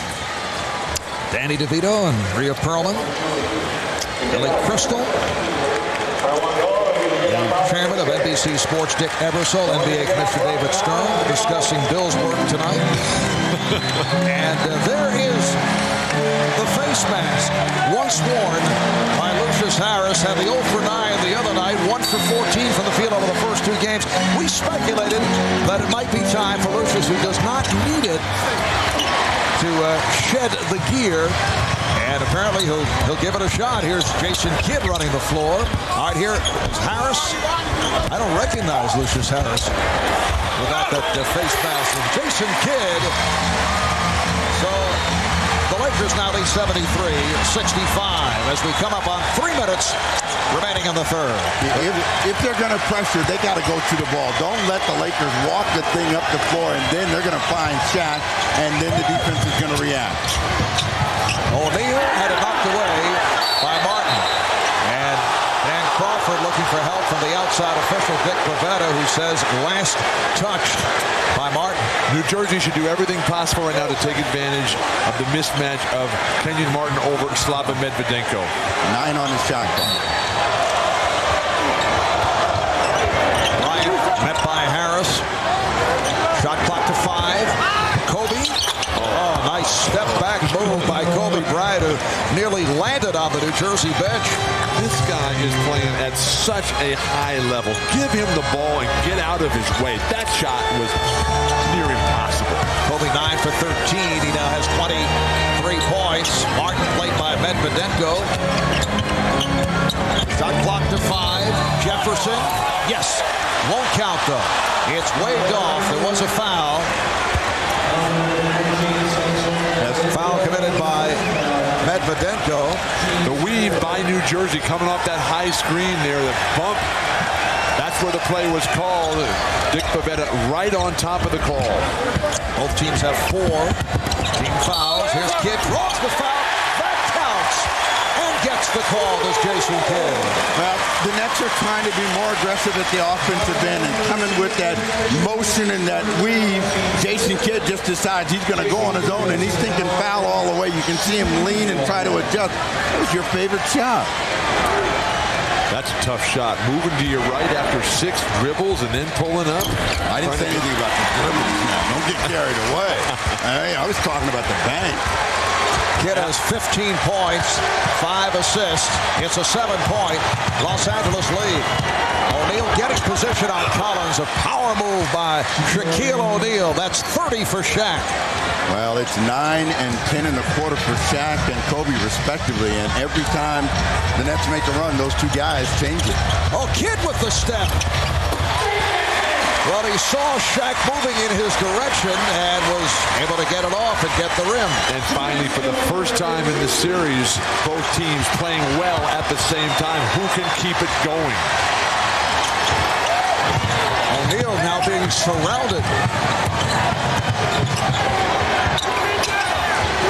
Danny DeVito and Rhea Perlman. Billy Crystal. The chairman of NBC Sports, Dick Ebersol. NBA Commissioner David Stern discussing Bill's work tonight. And there is the face mask, once worn by Lucius Harris, had the 0 for 9 the other night, 1 for 14 from the field over the first two games. We speculated that it might be time for Lucius, who does not need it, to shed the gear. And apparently he'll give it a shot. Here's Jason Kidd running the floor. All right, here is Harris. I don't recognize Lucius Harris without that face mask. And Jason Kidd. So the Lakers now lead 73-65 as we come up on 3 minutes remaining in the third. If they're going to pressure, they got to go to the ball. Don't let the Lakers walk the thing up the floor, and then they're going to find Shaq, and then the defense is going to react. O'Neal had it knocked away by Martin. And Dan Crawford looking for help from the outside official, Dick Bavetta, who says last touched by Martin. New Jersey should do everything possible right now to take advantage of the mismatch of Kenyon Martin over Slava Medvedenko. 9 on the shot clock. Bryant met by Harris. Shot clock to 5. Kobe. Oh, nice step back move by Kobe Bryant, who nearly landed on the New Jersey bench. This guy is playing at such a high level. Give him the ball and get out of his way. That shot was near impossible. Kobe 9 for 13. He now has 23 points. Martin played by Medvedenko. Shot clock to 5. Jefferson. Yes. Won't count though. It's waved off. There was a foul. Foul committed by Medvedenko. Davydenko. The weave by New Jersey coming off that high screen there, the bump. That's where the play was called. Dick Bavetta right on top of the call. Both teams have 4 team fouls. Here's Kidd, draws the foul. That counts. And gets the call, does Jason Kidd. Well, the Nets are trying to be more aggressive at the offensive end and coming with that motion and that weave. Jason Kidd just decides he's going to go on his own, and he's thinking foul all the way. You can see him lean and try to adjust. That was your favorite shot. That's a tough shot. Moving to your right after 6 dribbles and then pulling up. I didn't say anything about the dribbles. Don't get carried away. I was talking about the bank. Kidd has 15 points, 5 assists. It's a 7-point Los Angeles lead. O'Neal getting position on Collins. A power move by Shaquille O'Neal. That's 30 for Shaq. Well, it's 9 and 10 in the quarter for Shaq and Kobe respectively, and every time the Nets make a run, those 2 guys change it. Oh, Kidd with the step. Well, he saw Shaq moving in his direction and was able to get it off and get the rim. And finally, for the first time in the series, both teams playing well at the same time. Who can keep it going? O'Neal now being surrounded.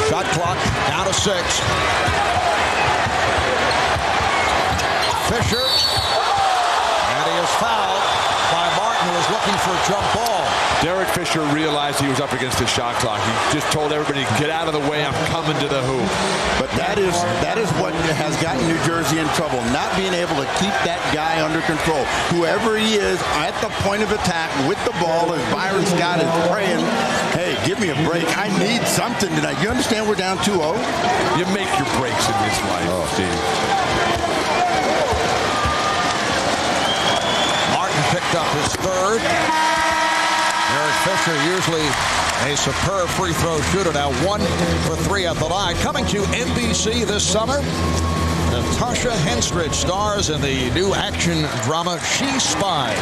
Shot clock down to 6. Fisher. And he is fouled by Martin, who was looking for a jump ball. Derek Fisher realized he was up against the shot clock. He just told everybody, get out of the way, I'm coming to the hoop. But that is what has gotten New Jersey in trouble, not being able to keep that guy under control. Whoever he is at the point of attack with the ball, as Byron Scott is praying, hey, give me a break. I need something tonight. You understand we're down 2-0? You make your breaks in this life, Steve. Martin picked up his 3rd. Derek Fisher, usually a superb free throw shooter, now 1 for 3 at the line. Coming to NBC this summer, Natasha Henstridge stars in the new action drama She Spies,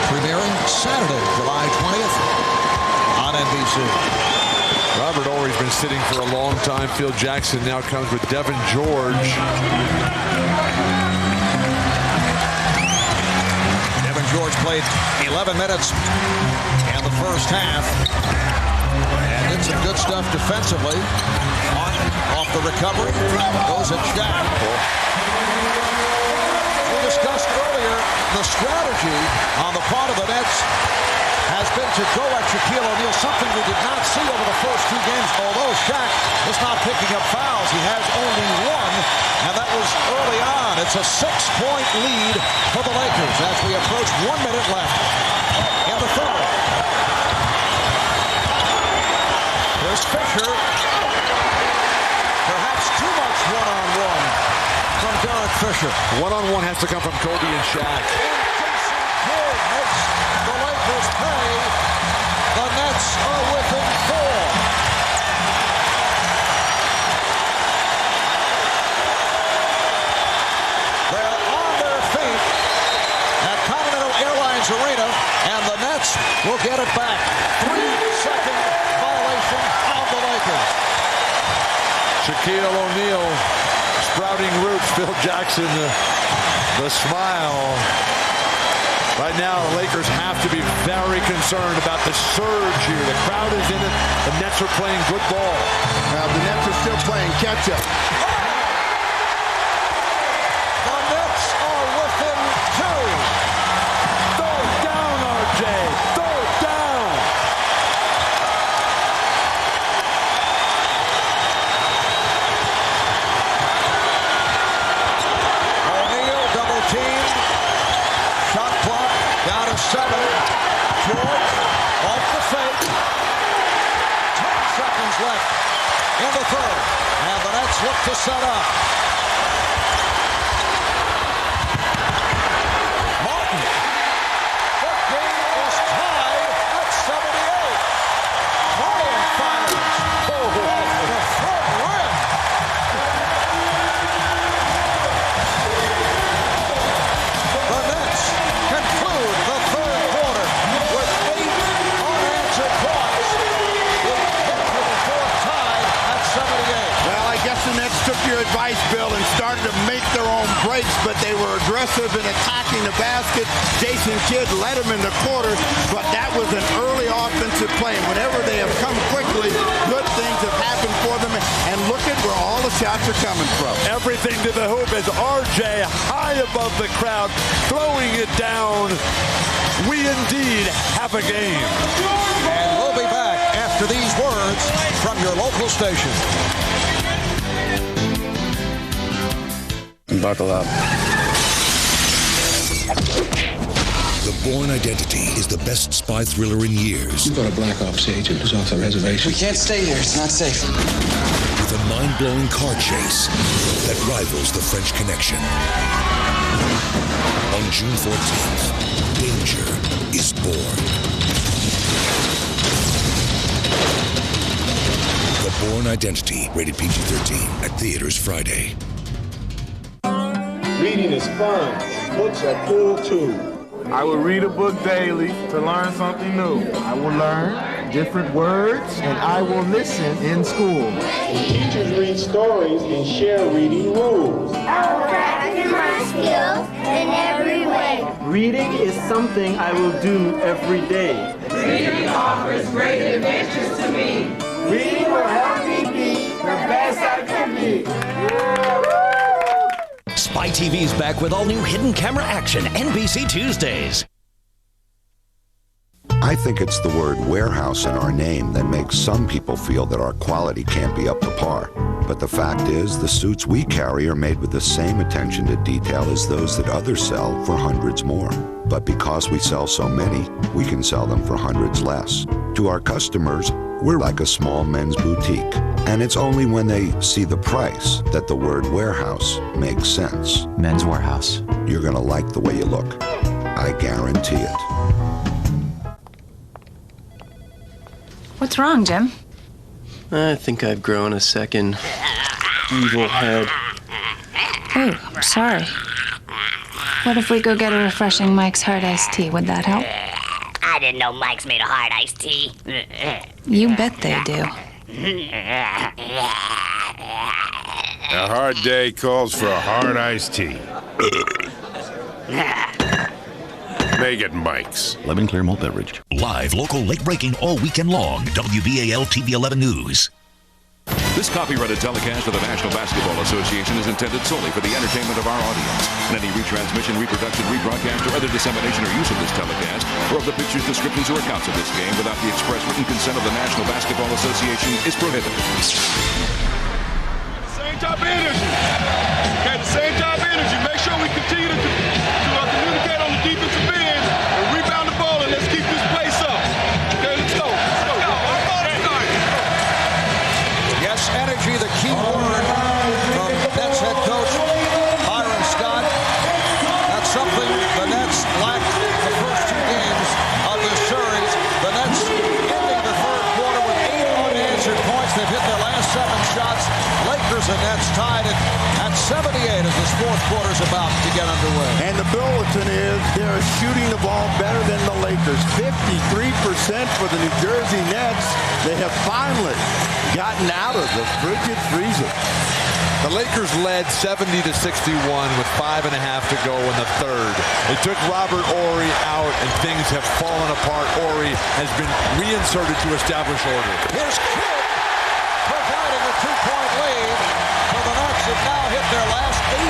premiering Saturday, July 20th on NBC. Robert Horry's been sitting for a long time. Phil Jackson now comes with Devin George. George played 11 minutes in the first half and did some good stuff defensively. Martin off the recovery, goes at Shaq. We discussed earlier the strategy on the part of the Nets has been to go at Shaquille O'Neal, something we did not see over the first 2 games. Although Shaq is not picking up fouls, he has only 1, and that was early on. It's a 6-point lead for the Lakers as we approach 1 minute left in the 3rd. Here's Fisher. Perhaps too much one-on-one from Derek Fisher. One-on-one has to come from Kobe and Shaq. Kidd makes the Lakers pay. The Nets are within 4. They're on their feet at Continental Airlines Arena, and the Nets will get it back. 3-second violation of the Lakers. Shaquille O'Neal sprouting roots. Phil Jackson, the smile. Right now, the Lakers have to be very concerned about the surge here. The crowd is in it. The Nets are playing good ball. Now, the Nets are still playing catch-up. The Nets are within 2. Throw it down, RJ. Throw it down. O'Neal double teamed. Shot clock down to 7. George off the fake. 10 seconds left in the 3rd. And the Nets look to set up. Martin. The game is tied at 78. Martin fires. Off the front rim. The Nets conclude the 3rd quarter with 8 unanswered points. With 4th tied at 78. Well, I guess the Nets took aggressive in attacking the basket. Jason Kidd led him in the quarter, but that was an early offensive play. And whenever they have come quickly, good things have happened for them. And look at where all the shots are coming from. Everything to the hoop as RJ high above the crowd, throwing it down. We indeed have a game. And we'll be back after these words from your local station. Buckle up. The Bourne Identity is the best spy thriller in years. You've got a Black Ops agent who's off the reservation. We can't stay here. It's not safe. With a mind-blowing car chase that rivals The French Connection. On June 14th, danger is born. The Bourne Identity, rated PG-13, at theaters Friday. Reading is fun. Books are cool too. I will read a book daily to learn something new. I will learn different words and I will listen in school. Teachers read stories and share reading rules. I will practice my skills in every way. Reading is something I will do every day. Reading offers great adventures to me. Reading will help me be the best I can be. Spy TV's back with all new hidden camera action, NBC Tuesdays. I think it's the word warehouse in our name that makes some people feel that our quality can't be up to par. But the fact is, the suits we carry are made with the same attention to detail as those that others sell for hundreds more. But because we sell so many, we can sell them for hundreds less. To our customers, we're like a small men's boutique. And it's only when they see the price that the word warehouse makes sense. Men's Warehouse. You're going to like the way you look. I guarantee it. What's wrong, Jim? I think I've grown a second evil head. Oh, I'm sorry. What if we go get a refreshing Mike's Hard Iced Tea? Would that help? I didn't know Mike's made a hard iced tea. You bet they do. A hard day calls for a hard iced tea. Make it Mike's. Lemon clear malt beverage. Live, local, late breaking all weekend long. WBAL TV 11 News. This copyrighted telecast of the National Basketball Association is intended solely for the entertainment of our audience. And any retransmission, reproduction, rebroadcast, or other dissemination or use of this telecast, or of the pictures, descriptions, or accounts of this game without the express written consent of the National Basketball Association is prohibited. Same type of energy. Okay, the same type of energy. Make sure we continue to communicate on the defensive end and rebound the ball, and let's keep this place up. Okay, let's go. Yes, energy, the key word from Nets head coach Byron Scott. That's something the Nets lacked the first two games of this series. The Nets ending the third quarter with 8 unanswered points. They've hit their last 7 shots. Lakers and Nets tied it at 78 as this fourth quarter is about to get underway. And the bulletin is they're shooting the ball better than the Lakers. 53% for the New Jersey Nets. They have finally gotten out of the frigid freezer. The Lakers led 70-61 with 5.5 to go in the third. They took Robert Horry out, and things have fallen apart. Horry has been reinserted to establish order. Here's Kidd providing a 2-point lead. So the Nets have now hit their last 8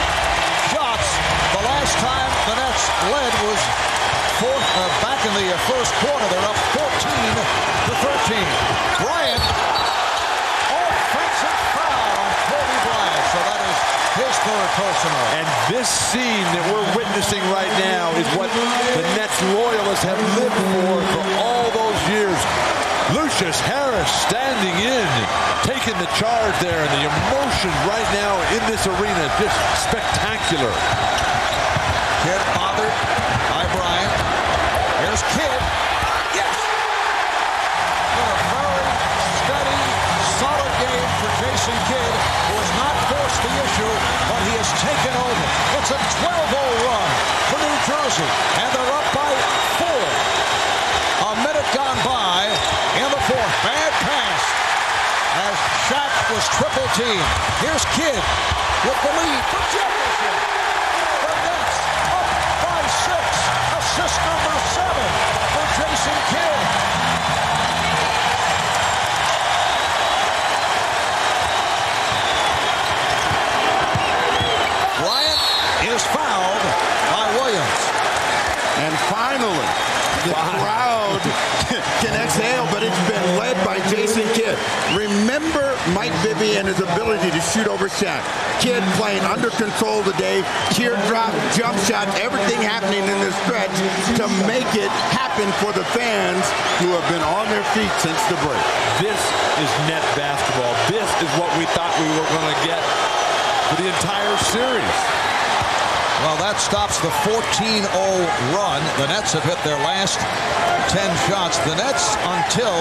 shots. The last time the Nets led was back in the first quarter. They're up 14-13. Bryant. His third personal. And this scene that we're witnessing right now is what the Nets loyalists have lived for all those years. Lucius Harris standing in, taking the charge there, and the emotion right now in this arena is just spectacular. Kidd bothered by Bryant. Here's Kidd. Yes! What a very steady, solid game for Jason Kidd, who has not forced the issue, but he has taken over. It's a 12-0 run for New Jersey, and they're up by 4. A minute gone by in the fourth. Bad pass as Shaq was triple teamed. Here's Kidd with the lead for Jefferson. The Nets Jason Kidd. Bryant is fouled by Williams. And finally, the crowd can exhale, but it's been led by Jason Kidd. Remember Mike Bibby and his ability to shoot over Shaq. Kidd playing under control today, teardrop, jump shots, everything happening in this stretch to make it happen for the fans who have been on their feet since the break. This is net basketball. This is what we thought we were going to get for the entire series. Well, that stops the 14-0 run. The Nets have hit their last 10 shots. The Nets, until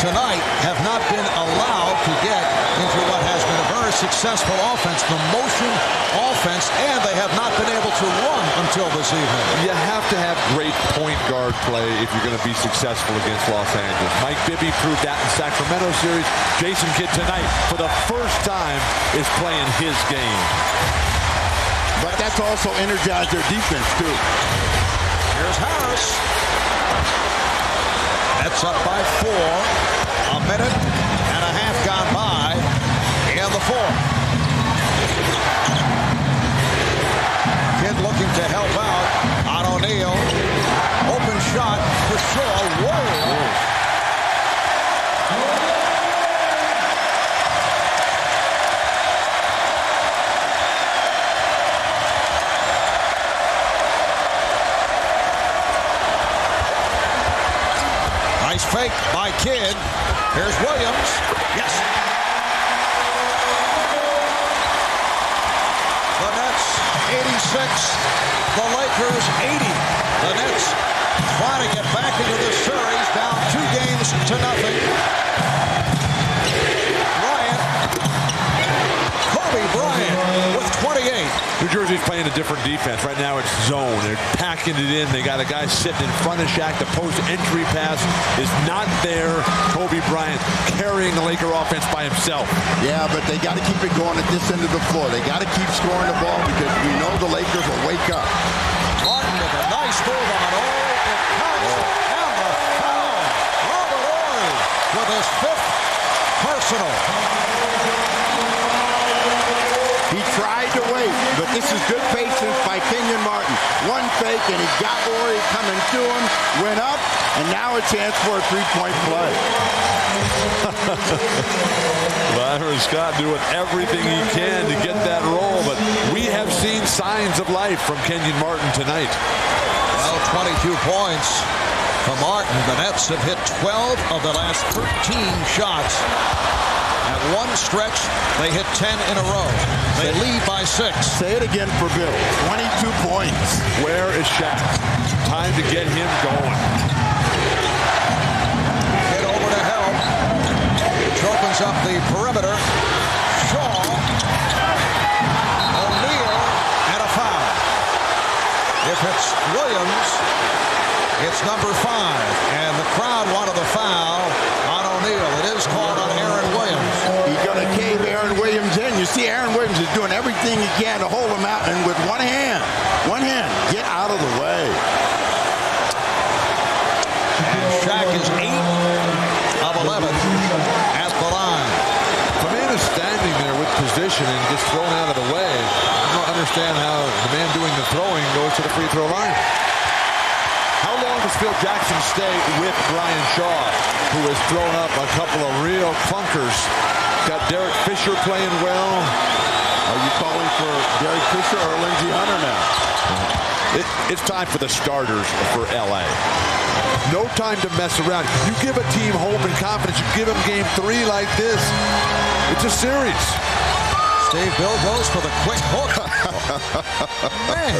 tonight, have not been allowed to get into what has been a very successful offense, the motion offense, and they have not been able to run until this evening. You have to have great point guard play if you're going to be successful against Los Angeles. Mike Bibby proved that in the Sacramento series. Jason Kidd tonight, for the first time, is playing his game. But that's also energized their defense, too. Here's Harris. That's up by 4. A minute and a half gone by in the fourth. Kidd looking to help out on O'Neal. Open shot for Shaw. Whoa. Nice fake by Kidd. Here's Williams. Yes. The Nets 86. The Lakers 80. The Nets trying to get back into this series, down 2 games to nothing. Kobe Bryant with 28. New Jersey's playing a different defense. Right now it's zone. They're packing it in. They got a guy sitting in front of Shaq. The post-entry pass is not there. Kobe Bryant carrying the Laker offense by himself. Yeah, but they got to keep it going at this end of the floor. They got to keep scoring the ball because we know the Lakers will wake up. Martin with a nice move on it counts. And the foul. Robert Horry with his 5th personal. He tried to wait, but this is good patience by Kenyon Martin. One fake, and he got Horry coming to him, went up, and now a chance for a 3-point play. Byron Scott doing everything he can to get that roll, but we have seen signs of life from Kenyon Martin tonight. Well, 22 points from Martin. The Nets have hit 12 of the last 13 shots. At one stretch, they hit 10 in a row. They lead by 6. Say it again for Bill. 22 points. Where is Shaq? Time to get him going. Get over to help. Opens up the perimeter. Shaw. O'Neal. And a foul. If it's Williams, it's number 5. And the crowd wanted the foul on O'Neal. It is called on Aaron Williams. He's going to cave Aaron Williams in. You see Aaron Williams is doing everything he can to hold him out, and with one hand, get out of the way. And Shaq is 8 of 11 at the line. The man is standing there with position and gets thrown out of the way. I don't understand how the man doing the throwing goes to the free throw line. How long does Phil Jackson stay with Brian Shaw, who has thrown up a couple of real clunkers? Got Derek Fisher playing well. Are you calling for Derek Fisher or Lindsey Hunter now? It's time for the starters for L.A. No time to mess around. You give a team hope and confidence. You give them game 3 like this. It's a series. Steve Bill goes for the quick hook. Man.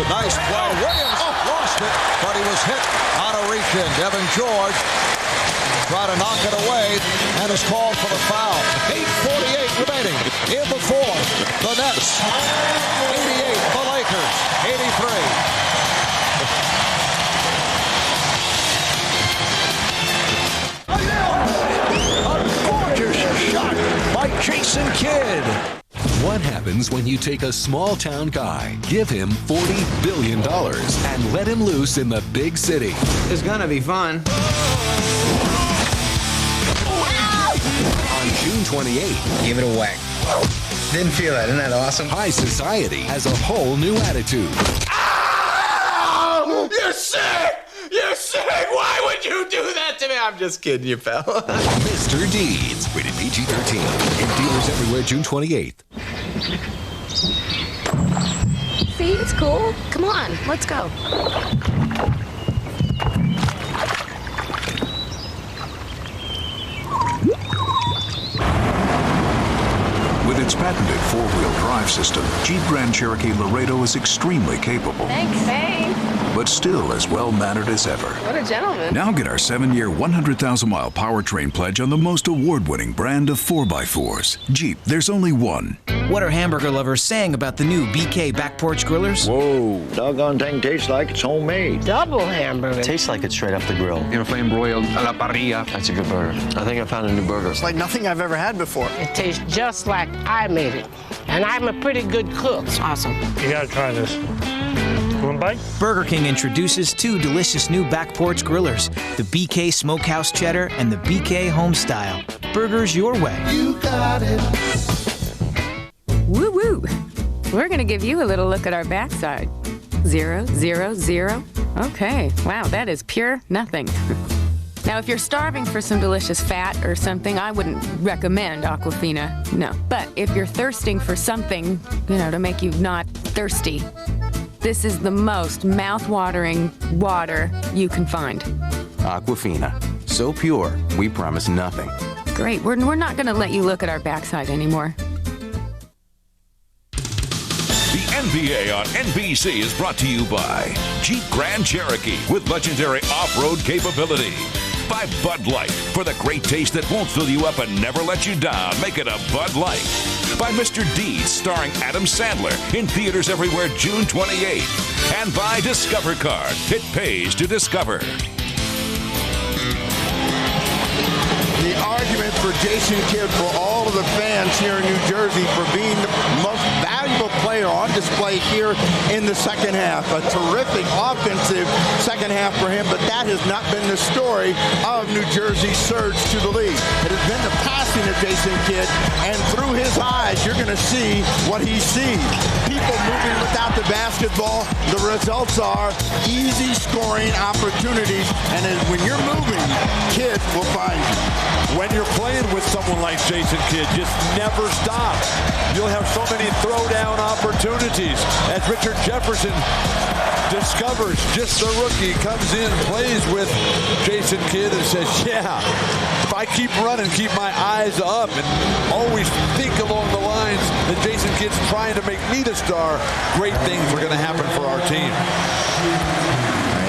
Nice play. Williams lost it, but he was hit on a reach-in. Devin George tried to knock it away and is called for the foul. 8:48 remaining in the fourth. The Nets 88, the Lakers 83. A gorgeous shot by Jason Kidd. What happened? happens when you take a small town guy, give him $40 billion, and let him loose in the big city. It's gonna be fun. On June 28th, Give it a whack. Didn't feel that. Isn't that awesome? High Society has a whole new attitude. Oh, you're sick! You're sick! Why would you do that to me? I'm just kidding you, pal. Mr. Deeds, rated PG-13. In theaters everywhere June 28th. See, it's cool. Come on, let's go. With its patented four-wheel drive system, Jeep Grand Cherokee Laredo is extremely capable. Thanks. But still as well-mannered as ever. What a gentleman. Now get our 7-year, 100,000-mile powertrain pledge on the most award-winning brand of 4x4s. Jeep, there's only one. What are hamburger lovers saying about the new BK Back Porch Grillers? Whoa, doggone thing tastes like it's homemade. Double hamburger. Tastes like it's straight off the grill. You know, flame broiled a la parrilla. That's a good burger. I think I found a new burger. It's like nothing I've ever had before. It tastes just like I made it. And I'm a pretty good cook. It's awesome. You gotta try this. One bite? Burger King introduces 2 delicious new Back Porch Grillers, the BK Smokehouse Cheddar and the BK Homestyle. Burgers your way. You got it. Woo woo. We're gonna give you a little look at our backside. 0, 0, 0. Okay, wow, that is pure nothing. Now, if you're starving for some delicious fat or something, I wouldn't recommend Aquafina, no. But if you're thirsting for something, to make you not thirsty, this is the most mouth-watering water you can find. Aquafina. So pure, we promise nothing. Great, we're not gonna let you look at our backside anymore. The NBA on NBC is brought to you by Jeep Grand Cherokee with legendary off-road capability. By Bud Light, for the great taste that won't fill you up and never let you down. Make it a Bud Light. By Mr. Deeds, starring Adam Sandler, in theaters everywhere June 28th. And by Discover Card. It pays to discover. The argument for Jason Kidd for all of the fans here in New Jersey for being the most valuable player on display here in the second half. A terrific offensive second half for him, but that has not been the story of New Jersey's surge to the league. It has been the passing of Jason Kidd, and through his eyes, you're going to see what he sees. People moving without the basketball, the results are easy scoring opportunities, and when you're moving, Kidd will find you. When you're playing with someone like Jason Kidd, just never stop. You'll have so many throwdown opportunities. As Richard Jefferson discovers, just a rookie, comes in, plays with Jason Kidd and says, yeah, if I keep running, keep my eyes up, and always think along the lines that Jason Kidd's trying to make me the star, great things are going to happen for our team.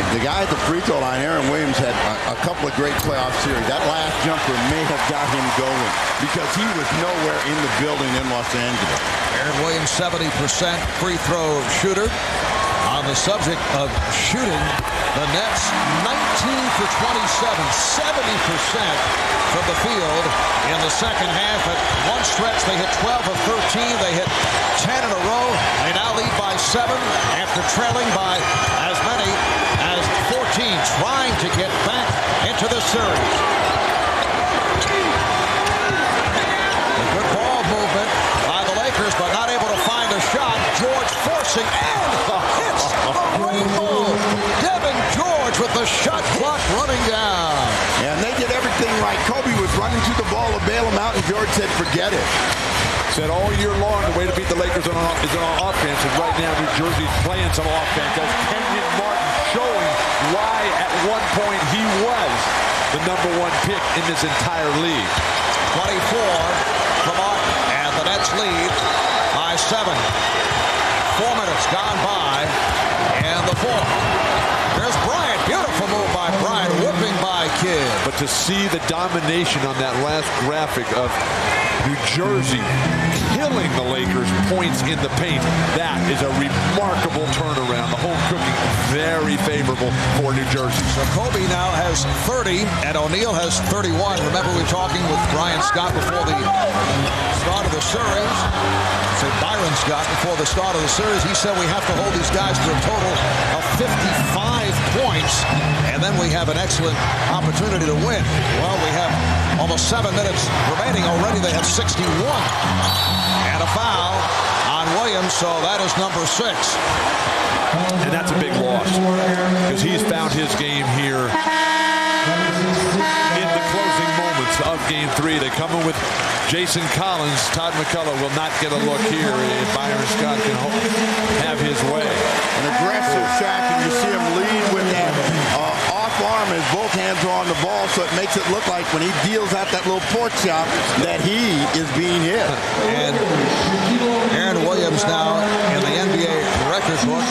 The guy at the free throw line, Aaron Williams, had a couple of great playoff series. That last jumper may have got him going because he was nowhere in the building in Los Angeles. Aaron Williams, 70% free throw shooter. On the subject of shooting, the Nets 19 for 27, 70% from the field in the second half. At one stretch, they hit 12 of 13. They hit 10 in a row. They now lead by 7 after trailing by as many as 14, trying to get back into the series. A good ball movement by the Lakers, but not able to find a shot. George forcing and hits a rainbow. Devin George with the shot clock running down. And they did everything right. Kobe was running to the ball to bail him out, and George said, forget it. Said all year long the way to beat the Lakers is on offense, and right now New Jersey's playing some offense. As Kenyon Martin showing why at one point he was the #1 pick in this entire league. 24 for Martin, and the Nets lead by 7. 4 minutes gone by, and the fourth. There's Bryant. Beautiful move by Bryant, whipping by Kidd. But to see the domination on that last graphic of New Jersey killing the Lakers points in the paint. That is a remarkable turnaround. The home cooking very favorable for New Jersey. So Kobe now has 30 and O'Neal has 31. Remember, we were talking with Brian Scott before the start of the series. So Byron Scott before the start of the series, he said we have to hold these guys to a total of 55 points, and then we have an excellent opportunity to win. Well, we have almost 7 minutes remaining already. They have 61. And a foul on Williams, so that is number 6. And that's a big loss because he's found his game here in the closing moments of Game 3. They come in with Jason Collins. Todd McCullough will not get a look here if Byron Scott can have his way. An aggressive Shaq, and you see him lead with that off arm as both hands are on the ball, so it makes it look like when he deals out that little pork chop that he is being hit. And Aaron Williams now in the NBA record book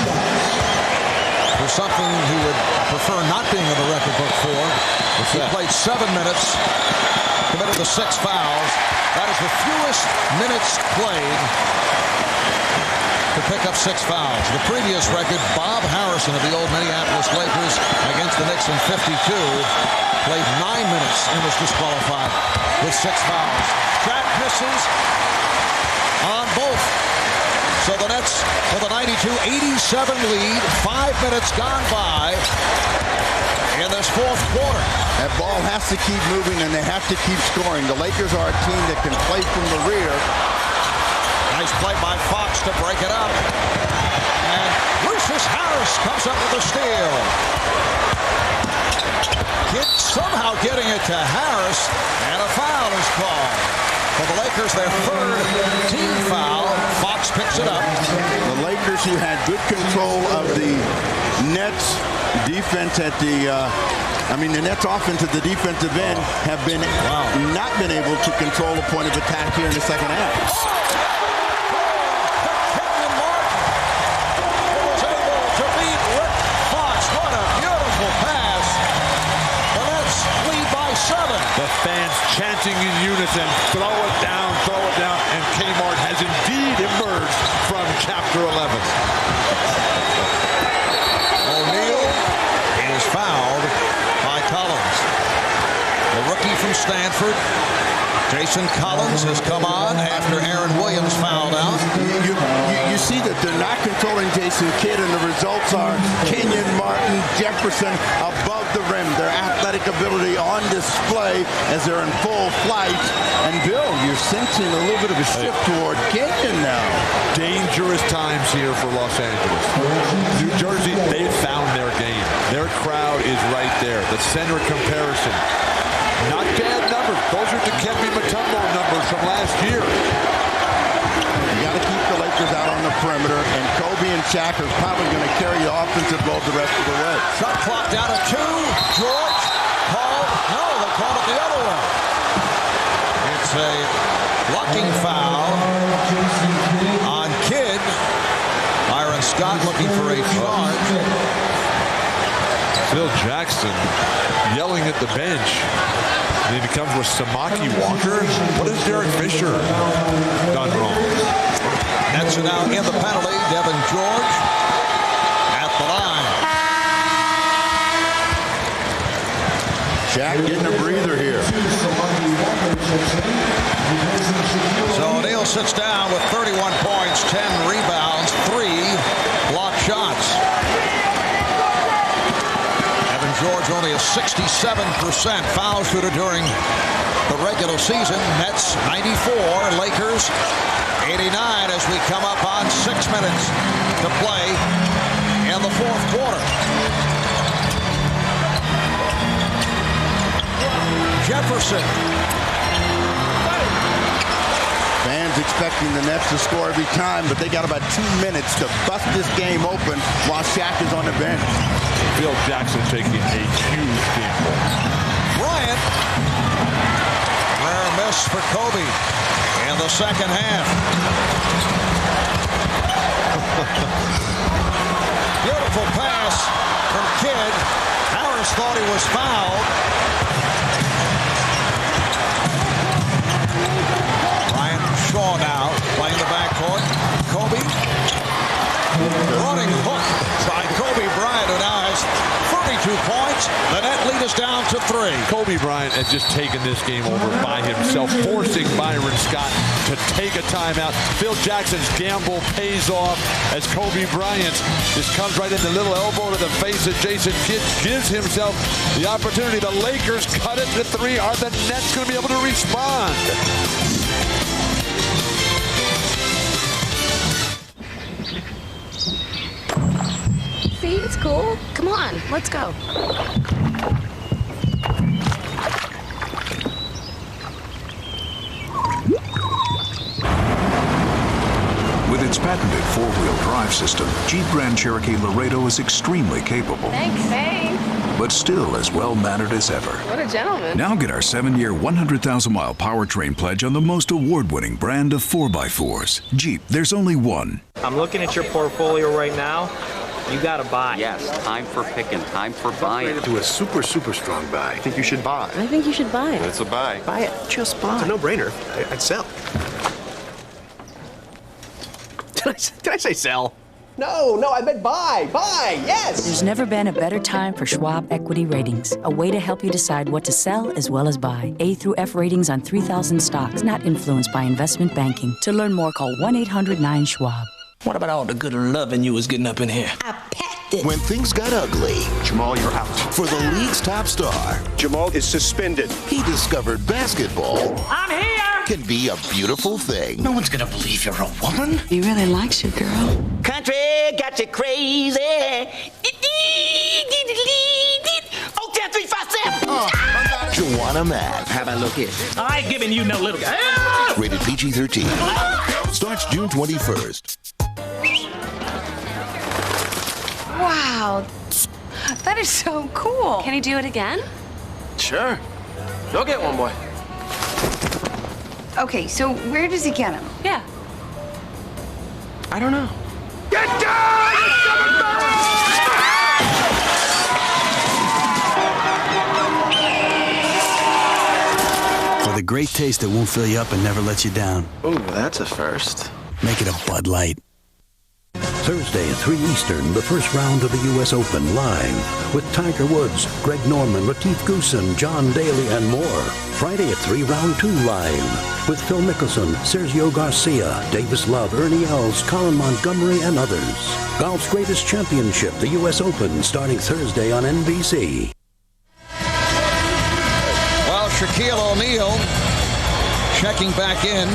for something he would prefer not being in the record book for. He played 7 minutes, committed to 6 fouls. That is the fewest minutes played to pick up 6 fouls. The previous record, Bob Harrison of the old Minneapolis Lakers against the Knicks in 52, played 9 minutes and was disqualified with 6 fouls. Shaq misses on both. So the Nets with a 92-87 lead. 5 minutes gone by in this fourth quarter. That ball has to keep moving and they have to keep scoring. The Lakers are a team that can play from the rear. Nice play by Fox to break it up. And Lucius Harris comes up with a steal. Kidd somehow getting it to Harris, and a foul is called. For the Lakers, their third team foul. Fox picks it up. The Lakers, who had good control of the Nets defense at the the Nets offense at the defensive end have been not been able to control the point of attack here in the second half. Kenyon Martin was able to beat Rick Fox. What a beautiful pass. The Nets lead by 7. The fans chanting in unison, throw it down, and Kmart has indeed emerged from Chapter 11. O'Neal is fouled by Collins. The rookie from Stanford, Jason Collins, has come on after Aaron Williams fouled out. You see that they're not controlling Jason Kidd, and the results are Kenyon Martin, Jefferson above the rim. Their athletic ability on display as they're in full flight. And Bill, you're sensing a little bit of a shift toward Kenyon now. Dangerous times here for Los Angeles. New Jersey, they've found their game. Their crowd is right there. The center comparison. Not bad numbers. Those are Dikembe Mutombo numbers from last year. You got to keep the Lakers out on the perimeter, and Kobe and Shaq are probably going to carry the offensive load the rest of the way. Shot clock down to 2. George called. No, they called it the other way. It's a blocking foul on Kidd. Byron Scott looking for a charge. Phil Jackson yelling at the bench. And he comes with Samaki Walker. What has Derek Fisher done wrong? Nets are now in the penalty. Devin George at the line. Shaq getting a breather here. So O'Neal sits down with 31 points, 10 rebounds, 3 block shots. George only a 67% foul shooter during the regular season. Nets 94, Lakers 89 as we come up on 6 minutes to play in the fourth quarter. Jefferson. Fans expecting the Nets to score every time, but they got about 2 minutes to bust this game open while Shaq is on the bench. Phil Jackson taking a huge gamble. Bryant. Rare miss for Kobe in the second half. Beautiful pass from Kidd. Harris thought he was fouled. three. Kobe Bryant has just taken this game over by himself, forcing Byron Scott to take a timeout. Phil Jackson's gamble pays off as Kobe Bryant just comes right in, the little elbow to the face of Jason Kidd, gives himself the opportunity. The Lakers cut it to three. Are the Nets going to be able to respond? See, it's cool. Come on, let's go. With its patented four-wheel drive system, Jeep Grand Cherokee Laredo is extremely capable. Thanks. But still as well-mannered as ever. What a gentleman. Now get our 7-year, 100,000-mile powertrain pledge on the most award-winning brand of 4x4s. Jeep, there's only one. I'm looking at your portfolio right now. You gotta buy. Yes, time for picking, time for buying. Do a super strong buy. I think you should buy. I think you should buy it. It's a buy. Buy it. Just buy. It's a no-brainer. I'd sell. Did I say sell? No, I meant buy, yes! There's never been a better time for Schwab Equity Ratings, a way to help you decide what to sell as well as buy. A through F ratings on 3,000 stocks, not influenced by investment banking. To learn more, call 1-800-9-SCHWAB. What about all the good loving you was getting up in here? I packed it. When things got ugly, Jamal, you're out. for the league's top star, Jamal is suspended. he discovered basketball I'm here! can be a beautiful thing. No one's gonna believe you're a woman. He really likes you, girl. Country got you crazy. Oh, 10, 3, 5, 7. Joanna Matt. How about look here? I ain't giving you no little guy. Rated PG-13. Starts June 21st. Wow. That is so cool. Can he do it again? Sure. Go get one, boy. Okay, so where does he get him? Yeah. I don't know. Get down! For the great taste that won't fill you up and never let you down. Ooh, that's a first. Make it a Bud Light. Thursday at 3 Eastern, the first round of the U.S. Open live with Tiger Woods, Greg Norman, Latif Goosen, John Daly, and more. Friday at 3, round 2 live with Phil Mickelson, Sergio Garcia, Davis Love, Ernie Els, Colin Montgomery, and others. Golf's greatest championship, the U.S. Open, starting Thursday on NBC. Well, Shaquille O'Neal checking back in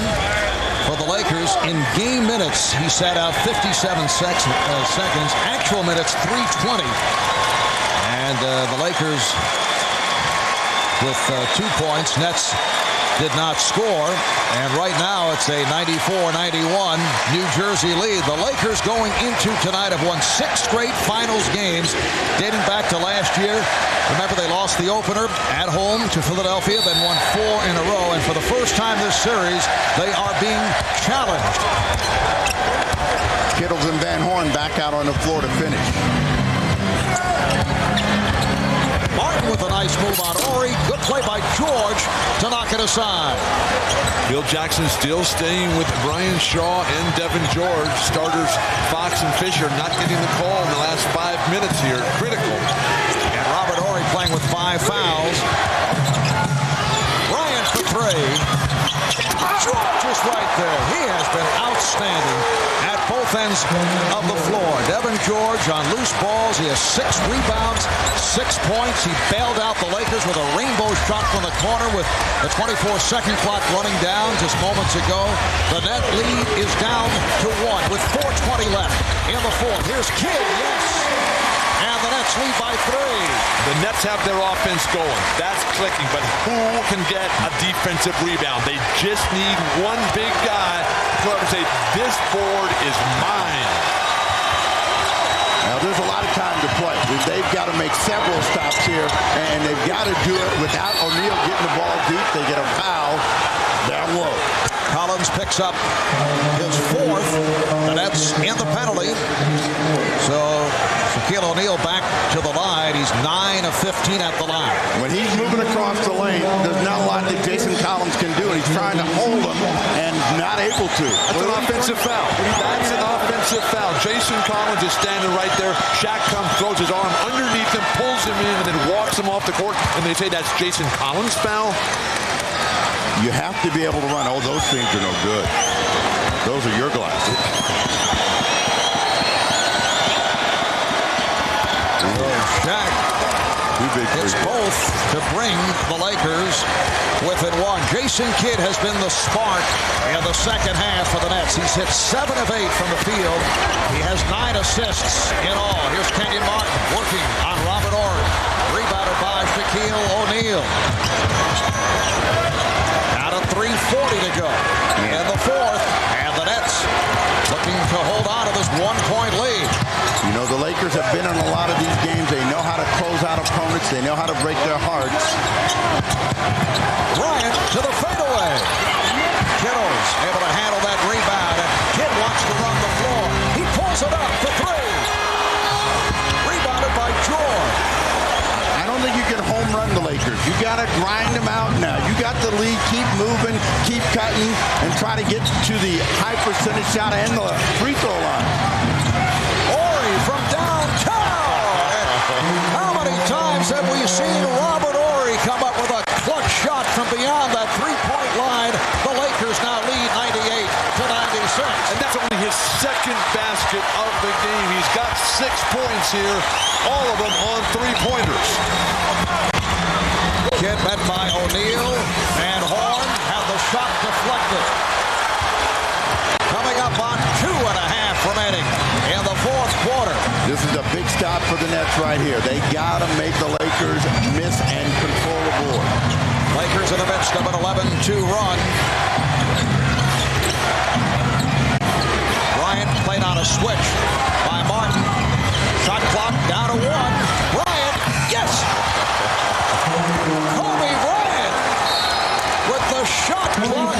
for the Lakers. In game minutes, he sat out 57 seconds. Actual minutes, 3:20. And the Lakers with 2 points. Nets did not score. And right now, it's a 94-91 New Jersey lead. The Lakers going into tonight have won 6 straight finals games dating back to last year. Remember, they lost the opener at home to Philadelphia, then won 4 in a row. And for the first time this series, they are being challenged. Kittles and Van Horn back out on the floor to finish. Martin with a nice move on Ori. Good play by George to knock it aside. Phil Jackson still staying with Brian Shaw and Devin George. Starters Fox and Fisher not getting the call in the last 5 minutes here. Critical. And Robert Horry playing with 5 fouls. Bryant for 3. George is right there. He has been outstanding at both ends of the floor. Devin George on loose balls. He has 6 rebounds, 6 points. He bailed out the Lakers with a rainbow shot from the corner with the 24-second clock running down just moments ago. The net lead is down to 1 with 4:20 left in the fourth. Here's Kidd, yes. And the Nets lead by 3. The Nets have their offense going. That's clicking, but who can get a defensive rebound? They just need one big guy to come up and say, this board is mine. Now, there's a lot of time to play. They've got to make several stops here, and they've got to do it without O'Neal getting the ball deep. They get a foul down low. Collins picks up his 4th. The Nets in the penalty. So Shaquille O'Neal back to the line. He's 9 of 15 at the line. When he's moving across the lane, there's not a lot that Jason Collins can do, and he's trying to hold him and not able to. That's an offensive foul. That's an offensive offensive foul. Jason Collins is standing right there. Shaq comes, throws his arm underneath him, pulls him in, and then walks him off the court. And they say that's Jason Collins' foul. You have to be able to run. Oh, those things are no good. Those are your glasses. Shaq hits both to bring the Lakers within one. Jason Kidd has been the spark in the second half for the Nets. He's hit 7 of 8 from the field. He has 9 assists in all. Here's Kenyon Martin working on Robert Horry. Rebounded by Shaquille O'Neal. Out of 3:40 to go in the fourth. And the Nets looking to hold on to this 1-point lead. You know, the Lakers have been in a lot of these games. They know how to close out opponents. They know how to break their hearts. Bryant to the fadeaway. Kittle's able to handle that rebound, and Kidd wants to run the floor. He pulls it up for 3. Rebounded by George. I don't think you can home run the Lakers. You got to grind them out now. You got the lead. Keep moving, keep cutting, and try to get to the high percentage shot and the free throw line. From downtown. How many times have we seen Robert Horry come up with a clutch shot from beyond that 3-point line? The Lakers now lead 98-96. And that's only his second basket of the game. He's got 6 points here, all of them on 3-pointers. Kidd met by O'Neal, and Horn had the shot deflected. Coming up on 2.5 remaining in the fourth quarter. This is a big stop for the Nets right here. They got to make the Lakers miss and control the board. Lakers in the midst of an 11-2 run. Bryant played on a switch by Martin. Shot clock down to 1. Bryant, yes! Kobe Bryant with the shot clock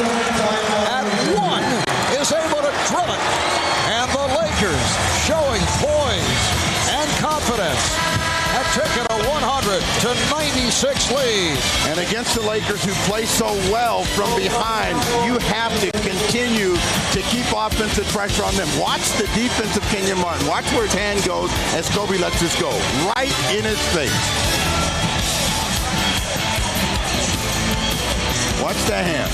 at 1 is able to drill it. And the Lakers showing poise and confidence have taken a 100-96 lead. And against the Lakers, who play so well from behind, you have to continue to keep offensive pressure on them. Watch the defense of Kenyon Martin. Watch where his hand goes as Kobe lets this go. Right in his face. Watch that hand.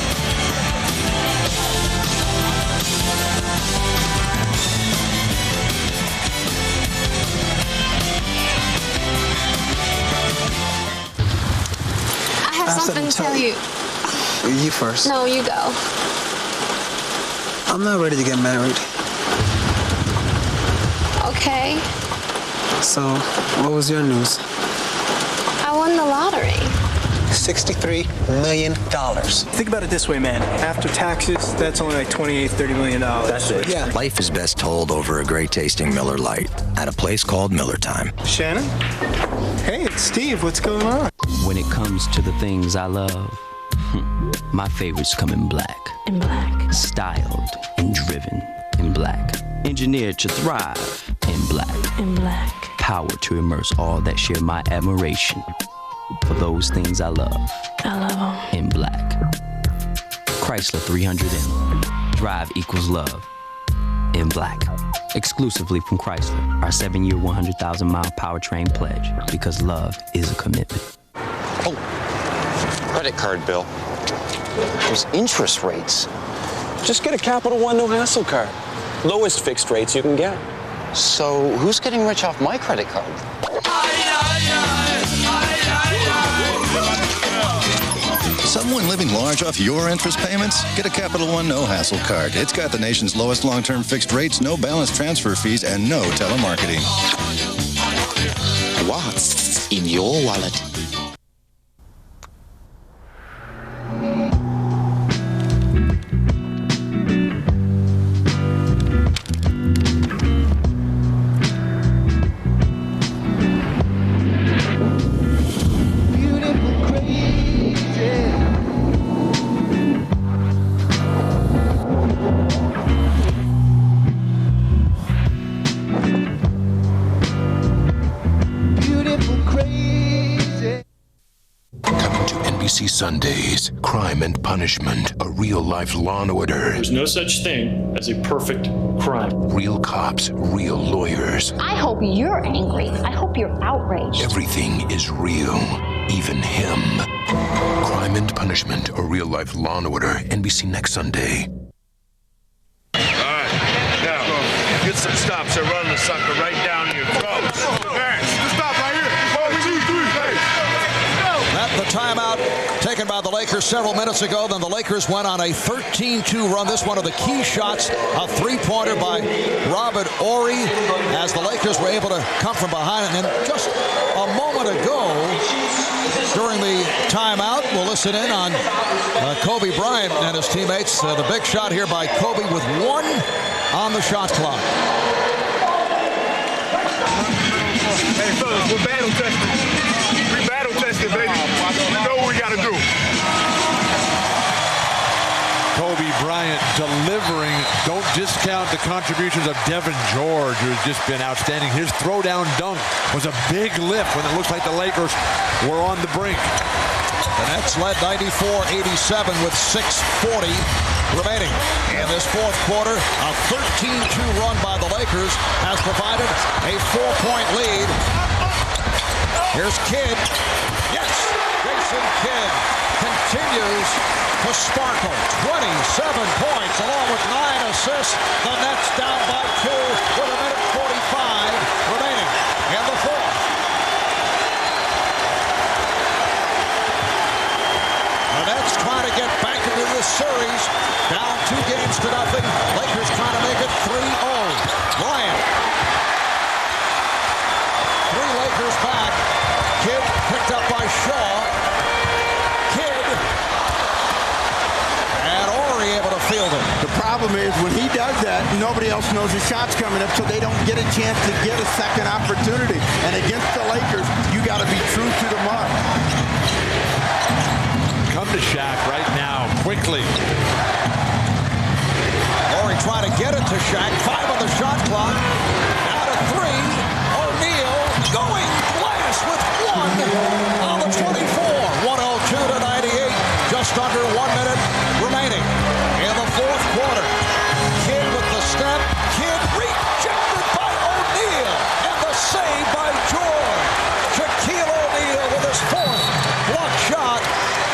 I have something to tell you. You first. No, you go. I'm not ready to get married. Okay. So, what was your news? I won the lottery. $63 million. Think about it this way, man. After taxes, that's only like $28-30 million. That's it. Yeah. Life is best told over a great tasting Miller Lite at a place called Miller Time. Shannon? Hey, it's Steve. What's going on? When it comes to the things I love, my favorites come in black. In black. Styled and driven in black. Engineered to thrive in black. In black. Powered to immerse all that share my admiration for those things I love. I love them. In black. Chrysler 300M. Drive equals love. In black. Exclusively from Chrysler. Our 7-year, 100,000-mile powertrain pledge. Because love is a commitment. Oh, credit card bill. Those interest rates. Just get a Capital One no-hassle card. Lowest fixed rates you can get. So who's getting rich off my credit card? Someone living large off your interest payments? Get a Capital One no-hassle card. It's got the nation's lowest long-term fixed rates, no balance transfer fees, and no telemarketing. What's in your wallet? Sundays, Crime and Punishment, a real-life Law & Order. There's no such thing as a perfect crime. Real cops, real lawyers. I hope you're angry. I hope you're outraged. Everything is real, even him. Crime and Punishment, a real-life Law & Order. NBC next Sunday. All right, now, get some stops. They're running the sucker right down your throat. Stop right here. 1, 2, 3, At the timeout taken by the Lakers several minutes ago, then the Lakers went on a 13-2 run. This one of the key shots, a three-pointer by Robert Horry, as the Lakers were able to come from behind. And then just a moment ago, during the timeout, we'll listen in on Kobe Bryant and his teammates. The big shot here by Kobe with 1 on the shot clock. Hey, fellas, we're battle tested. We battle tested, baby. We know what we got to do. Kobe Bryant delivering. Don't discount the contributions of Devin George, who's just been outstanding. His throwdown dunk was a big lift when it looks like the Lakers were on the brink. The Nets led 94-87 with 6:40 remaining. In this fourth quarter, a 13-2 run by the Lakers has provided a 4-point lead. Here's Kidd. Yes, Jason Kidd continues to sparkle. 27 points along with 9 assists. The Nets down by 2 with 1:45 remaining in the fourth. The Nets trying to get back into this series. Down 2-0. Lakers trying to make it 3-0. Bryant. 3 Lakers back. Kidd picked up by Shaw. Kidd. And Horry able to field it. The problem is when he does that, nobody else knows his shot's coming up, so they don't get a chance to get a second opportunity. And against the Lakers, you got to be true to the mark. Come to Shaq right now, quickly. Horry trying to get it to Shaq. 5 on the shot clock. Out of 3. O'Neal going glass with 1 on the 24. 102-98. Just under 1 minute remaining in the fourth quarter. Kidd with the step. Kidd rejected by O'Neal. And the save by George. Shaquille O'Neal with his 4th block shot.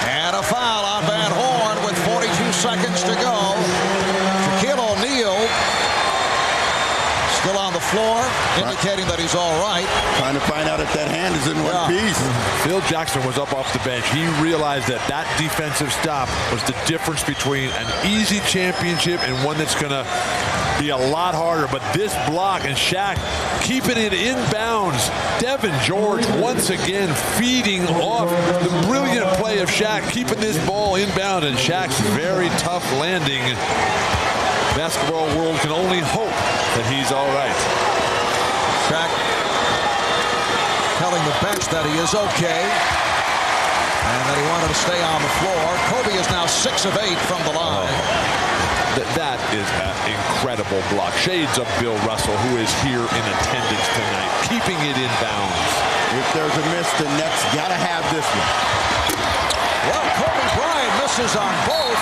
And a foul on Van Horn with 42 seconds to go. Shaquille O'Neal still on the floor, indicating that he's all right. Trying to find out if that hand is in one piece. Phil Jackson was up off the bench. He realized that that defensive stop was the difference between an easy championship and one that's going to be a lot harder. But this block and Shaq keeping it inbounds. Devin George once again feeding off the brilliant play of Shaq, keeping this ball inbound, and Shaq's very tough landing. Basketball world can only hope that he's all right. Shaq telling the bench that he is okay and that he wanted to stay on the floor. Kobe is now 6 of 8 from the line. That is an incredible block. Shades of Bill Russell, who is here in attendance tonight, keeping it in bounds. If there's a miss, the Nets got to have this one. Well, Kobe Bryant misses on both.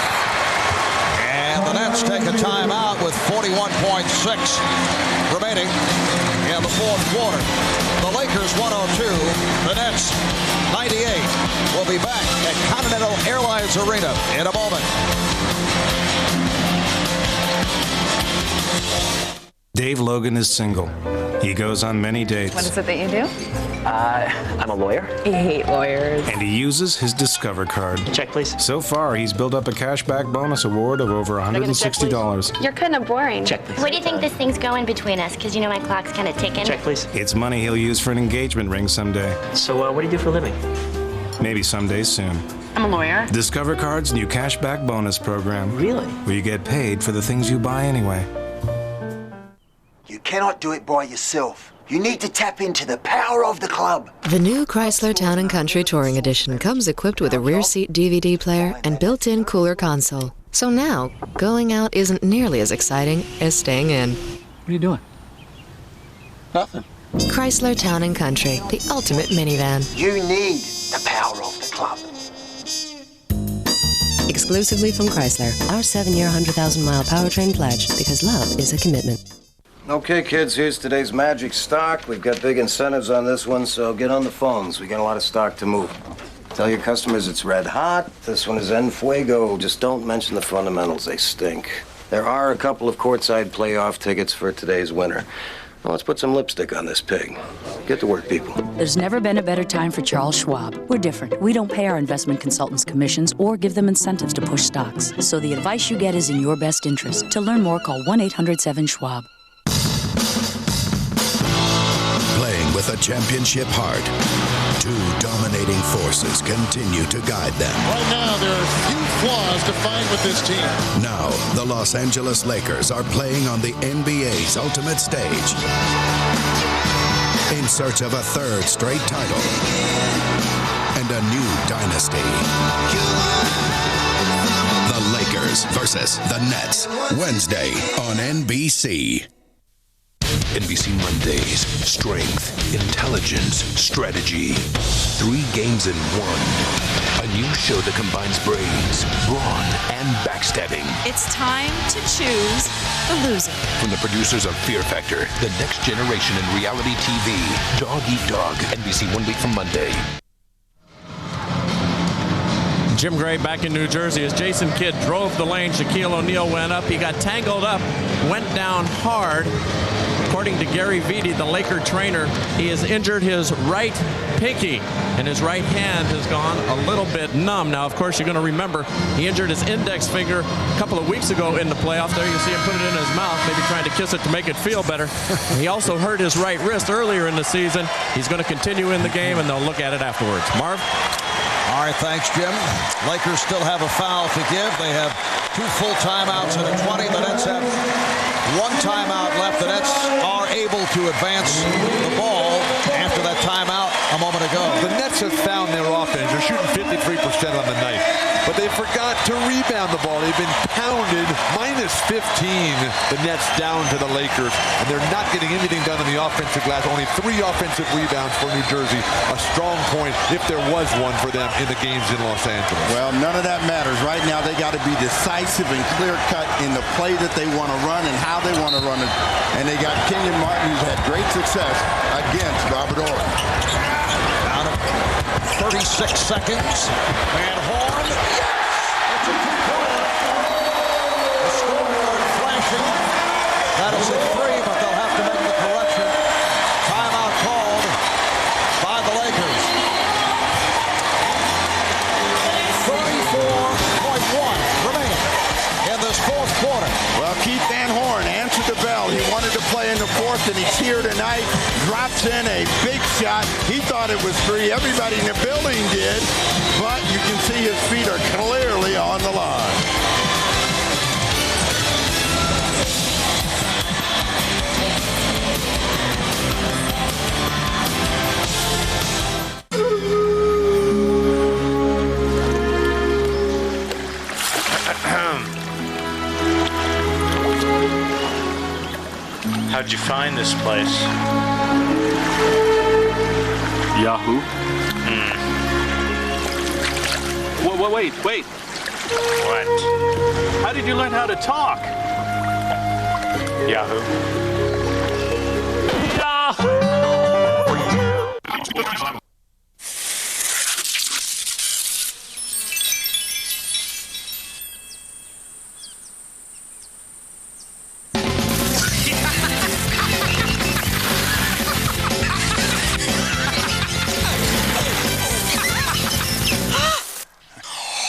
And the Nets take a timeout with 41.6 remaining in the fourth quarter. The Lakers 102, the Nets 98. We'll be back at Continental Airlines Arena in a moment. Dave Logan is single. He goes on many dates. What is it that you do? I'm a lawyer. I hate lawyers. And he uses his Discover card. Check, please. So far, he's built up a cashback bonus award of over $160. You're kind of boring. Check, please. Where do you think this thing's going between us? Because you know my clock's kind of ticking. Check, please. It's money he'll use for an engagement ring someday. So, what do you do for a living? Maybe someday soon. I'm a lawyer. Discover Card's new cashback bonus program. Really? Where you get paid for the things you buy anyway. You cannot do it by yourself. You need to tap into the power of the club. The new Chrysler Town & Country Touring Edition comes equipped with a rear seat DVD player and built-in cooler console. So now, going out isn't nearly as exciting as staying in. What are you doing? Nothing. Chrysler Town & Country, the ultimate minivan. You need the power of the club. Exclusively from Chrysler. Our 7-year, 100,000-mile powertrain pledge, because love is a commitment. Okay, kids, here's today's magic stock. We've got big incentives on this one, so get on the phones. We got a lot of stock to move. Tell your customers it's red hot. This one is en fuego. Just don't mention the fundamentals. They stink. There are a couple of courtside playoff tickets for today's winner. Now, let's put some lipstick on this pig. Get to work, people. There's never been a better time for Charles Schwab. We're different. We don't pay our investment consultants commissions or give them incentives to push stocks. So the advice you get is in your best interest. To learn more, call 1-800-7-SCHWAB. Playing with a championship heart, two dominating forces continue to guide them. Right now, there are few flaws to find with this team. Now, the Los Angeles Lakers are playing on the NBA's ultimate stage in search of a third straight title and a new dynasty. The Lakers versus the Nets, Wednesday on NBC. NBC Mondays. Strength, intelligence, strategy. 3 games in 1. A new show that combines brains, brawn, and backstabbing. It's time to choose the loser. From the producers of Fear Factor, the next generation in reality TV. Dog Eat Dog. NBC 1 week from Monday. Jim Gray back in New Jersey as Jason Kidd drove the lane. Shaquille O'Neal went up. He got tangled up, went down hard. According to Gary Vitti, the Laker trainer, he has injured his right pinky, and his right hand has gone a little bit numb. Now, of course, you're going to remember he injured his index finger a couple of weeks ago in the playoffs. There you see him put it in his mouth, maybe trying to kiss it to make it feel better. He also hurt his right wrist earlier in the season. He's going to continue in the game, and they'll look at it afterwards. Marv? All right, thanks, Jim. Lakers still have a foul to give. They have 2 full timeouts and a 20. The Nets have 1 timeout left. The Nets are able to advance the ball after that timeout a moment ago. The Nets have found their offense. They're shooting 53% on the night, but they forgot to rebound the ball. They've been pounded. -15, the Nets down to the Lakers, and they're not getting anything done on the offensive glass. Only 3 offensive rebounds for New Jersey. A strong point, if there was one, for them in the games in Los Angeles. Well, none of that matters. Right now, they got to be decisive and clear-cut in the play that they want to run and how they want to run it. And they got Kenyon Martin, who's had great success against Robert Ory. Down to 36 seconds. And Horn, yes! It's a 2-pointer. The scoreboard flashing. That is a 3, but they'll have to make the correction. Timeout called by the Lakers. 34.1 remaining in this 4th quarter. Well, Keith Van Horn answered the bell. He wanted to play in the 4th, and he's here tonight. Drops in a big shot. He thought it was 3. Everybody in the building did, but you can see his feet are clearly on the line. How'd you find this place? Yahoo. Wait. What? How did you learn how to talk? Yahoo.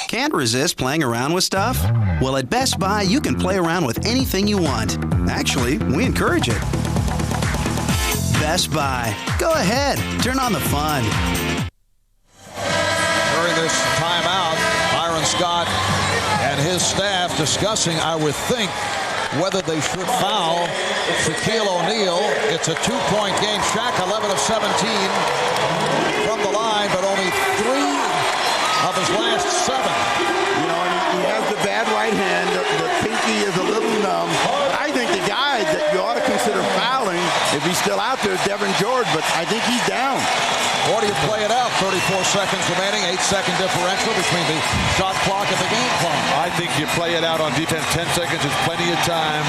Can't resist playing around with stuff? Well, at Best Buy, you can play around with anything you want. Actually, we encourage it. Best Buy. Go ahead, turn on the fun. During this timeout, Byron Scott and his staff discussing, I would think, whether they should foul Shaquille O'Neal. It's a 2-point game. Shaq, 11 of 17 from the line, but only 3 of his last 7. You know, and he has the bad right hand. The pinky is a little numb. But I think the guy that you ought to consider fouling, if he's still out there, Devin George, but I think he's down. Or do you play it out? 34 seconds remaining, 8-second differential between the shot clock and the game clock. I think you play it out on defense. 10 seconds is plenty of time.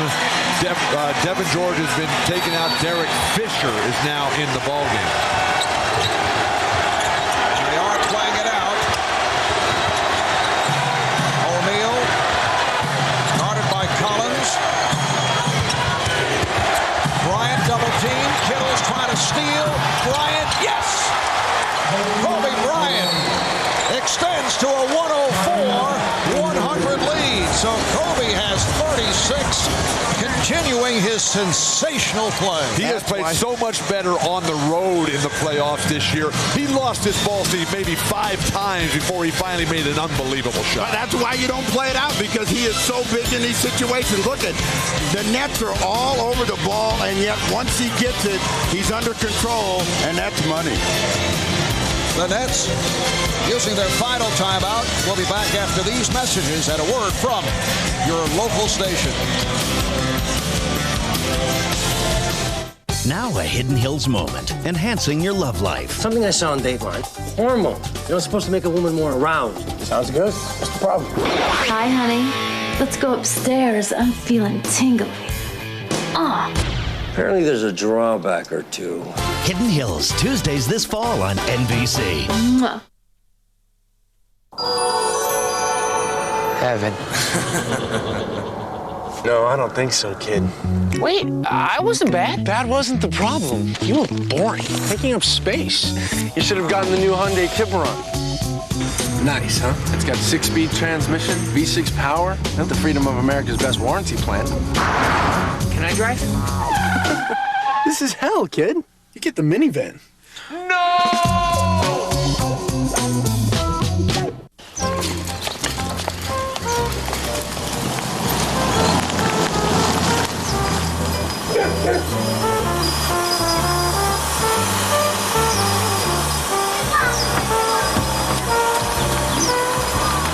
Devin George has been taken out. Derek Fisher is now in the ballgame. They are playing it out. O'Neal, guarded by Collins. Bryant double team. Kittle's trying to steal. Bryant, yes! Kobe Bryant extends to a 104-100 lead. So Kobe has 36, continuing his sensational play. He has played so much better on the road in the playoffs this year. He lost his ball team maybe 5 times before he finally made an unbelievable shot. But that's why you don't play it out, because he is so big in these situations. Look at the Nets are all over the ball, and yet once he gets it, he's under control, and that's money. The Nets using their final timeout. We'll be back after these messages and a word from your local station. Now a Hidden Hills moment, enhancing your love life. Something I saw on Dateline. Hormones. It's supposed to make a woman more aroused. Sounds good. What's the problem? Hi, honey. Let's go upstairs. I'm feeling tingly. Apparently there's a drawback or two. Hidden Hills, Tuesdays this fall on NBC. Mwah. Heaven. No, I don't think so, kid. Wait, I wasn't bad. That wasn't the problem. You were boring, taking up space. You should have gotten the new Hyundai Tiburon. Nice, huh? It's got 6-speed transmission, V6 power, and the Freedom of America's Best warranty plan. Can I drive? This is hell, kid. You get the minivan.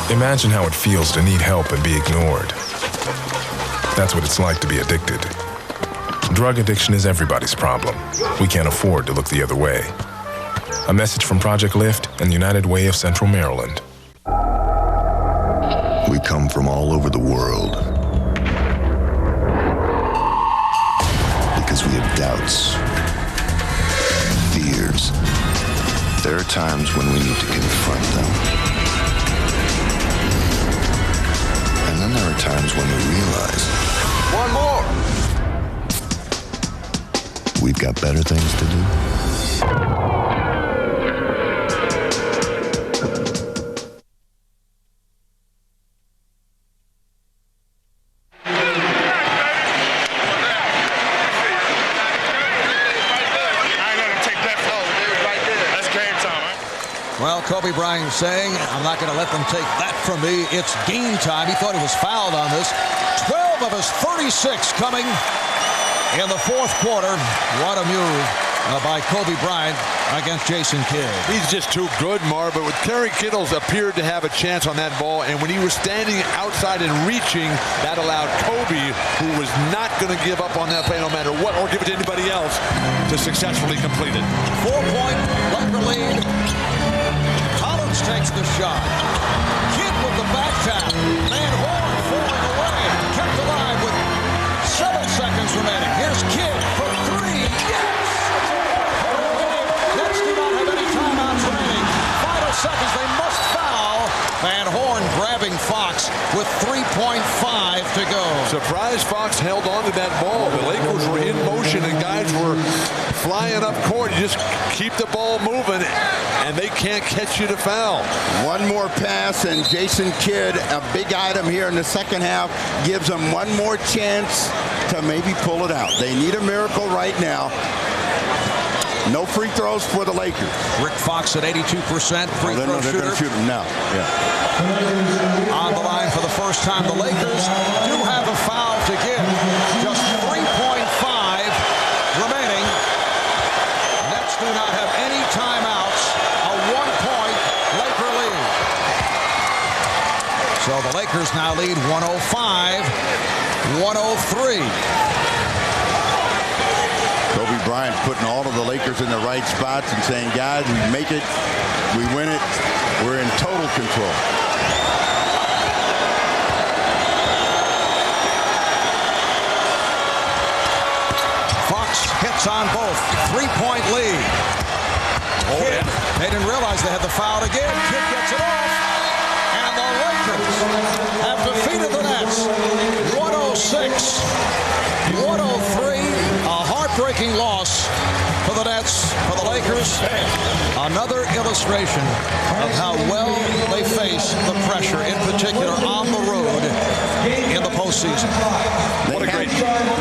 Imagine how it feels to need help and be ignored. That's what it's like to be addicted. Drug addiction is everybody's problem. We can't afford to look the other way. A message from Project Lift and the United Way of Central Maryland. We come from all over the world because we have doubts, fears. There are times when we need to confront them. And then there are times when we realize, One more! we've got better things to do. Well, Kobe Bryant saying, I'm not going to let them take that from me. It's game time. He thought he was fouled on this. 12 of his 36 coming in the fourth quarter. What a move by Kobe Bryant against Jason Kidd. He's just too good, Marv, but with Kerry Kittles appeared to have a chance on that ball, and when he was standing outside and reaching, that allowed Kobe, who was not going to give up on that play no matter what, or give it to anybody else, to successfully complete it. 4-point Laker lead. Collins takes the shot. Kidd with the back tap. Van Horn falling away. Kept alive with 7 seconds remaining. Here's Kidd for 3. Yes! Nets do not have any timeouts remaining. Final seconds. They must foul. Van Horn grabbing Fox with 3.5 to go. Surprise, Fox held on to that ball. The Lakers were in motion and guys were flying up court. You just keep the ball moving and they can't catch you to foul. One more pass, and Jason Kidd, a big item here in the second half, gives them one more chance to maybe pull it out. They need a miracle right now. No free throws for the Lakers. Rick Fox at 82% free throw they're shooter. going to shoot them now. Yeah. On the line for the first time, the Lakers do have a foul to give. Just 3.5 remaining. Nets do not have any timeouts. A 1-point Laker lead. So the Lakers now lead 105-103. Kobe Bryant putting all of the Lakers in the right spots and saying, guys, we make it, we win it, we're in total control. Fox hits on both. 3-point lead. Kidd, they didn't realize they had the foul again. Kidd gets it off. And the Lakers have defeated the Nets. 106-103. A heartbreaking loss for the Nets, for the Lakers. Another illustration of how well they face the pressure, in particular on the road in the postseason.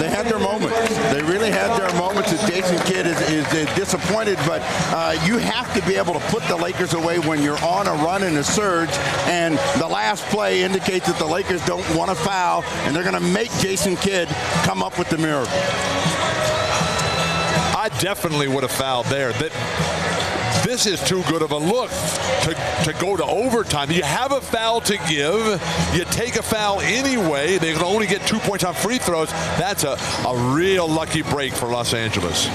They had their moments. They really had their moments. Jason Kidd is disappointed, but you have to be able to put the Lakers away when you're on a run and a surge, and the last play indicates that the Lakers don't want to foul, and they're going to make Jason Kidd come up with the miracle. I definitely would have fouled there. This is too good of a look to go to overtime. You have a foul to give. You take a foul anyway. They can only get 2 points on free throws. That's a real lucky break for Los Angeles.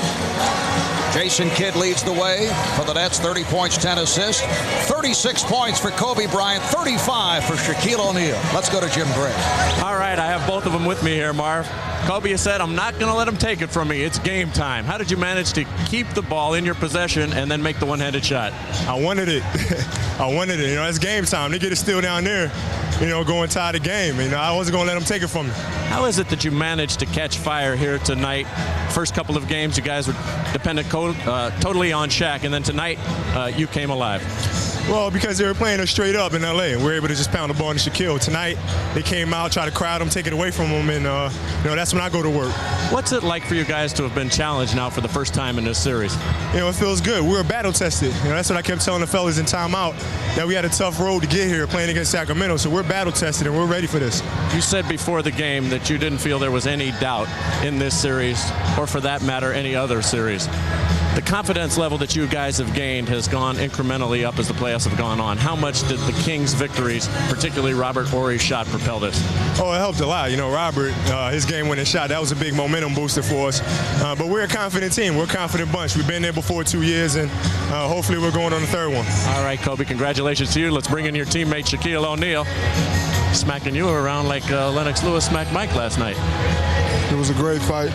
Jason Kidd leads the way for the Nets, 30 points, 10 assists. 36 points for Kobe Bryant, 35 for Shaquille O'Neal. Let's go to Jim Gray. All right, I have both of them with me here, Marv. Kobe said, I'm not going to let him take it from me. It's game time. How did you manage to keep the ball in your possession and then make the one-handed shot? I wanted it. I wanted it. You know, it's game time. They get it still down there, you know, going tie the game. You know, I wasn't going to let them take it from me. How is it that you managed to catch fire here tonight? First couple of games, you guys were dependent totally on Shaq, and then tonight you came alive. Well, because they were playing us straight up in L.A. and we were able to just pound the ball into Shaquille. Tonight, they came out, try to crowd him, take it away from him, and you know, that's when I go to work. What's it like for you guys to have been challenged now for the first time in this series? You know, it feels good. We were battle tested. You know, that's what I kept telling the fellas in timeout, that we had a tough road to get here playing against Sacramento, so we're battle tested and we're ready for this. You said before the game that you didn't feel there was any doubt in this series, or for that matter, any other series. The confidence level that you guys have gained has gone incrementally up as the playoffs have gone on. How much did the Kings' victories, particularly Robert Horry's shot, propel this? Oh, it helped a lot. You know, Robert, his game-winning shot, that was a big momentum booster for us. But we're a confident team. We're a confident bunch. We've been there before 2 years, and hopefully we're going on the third one. All right, Kobe, congratulations to you. Let's bring in your teammate, Shaquille O'Neal, smacking you around like Lennox Lewis smacked Mike last night. It was a great fight.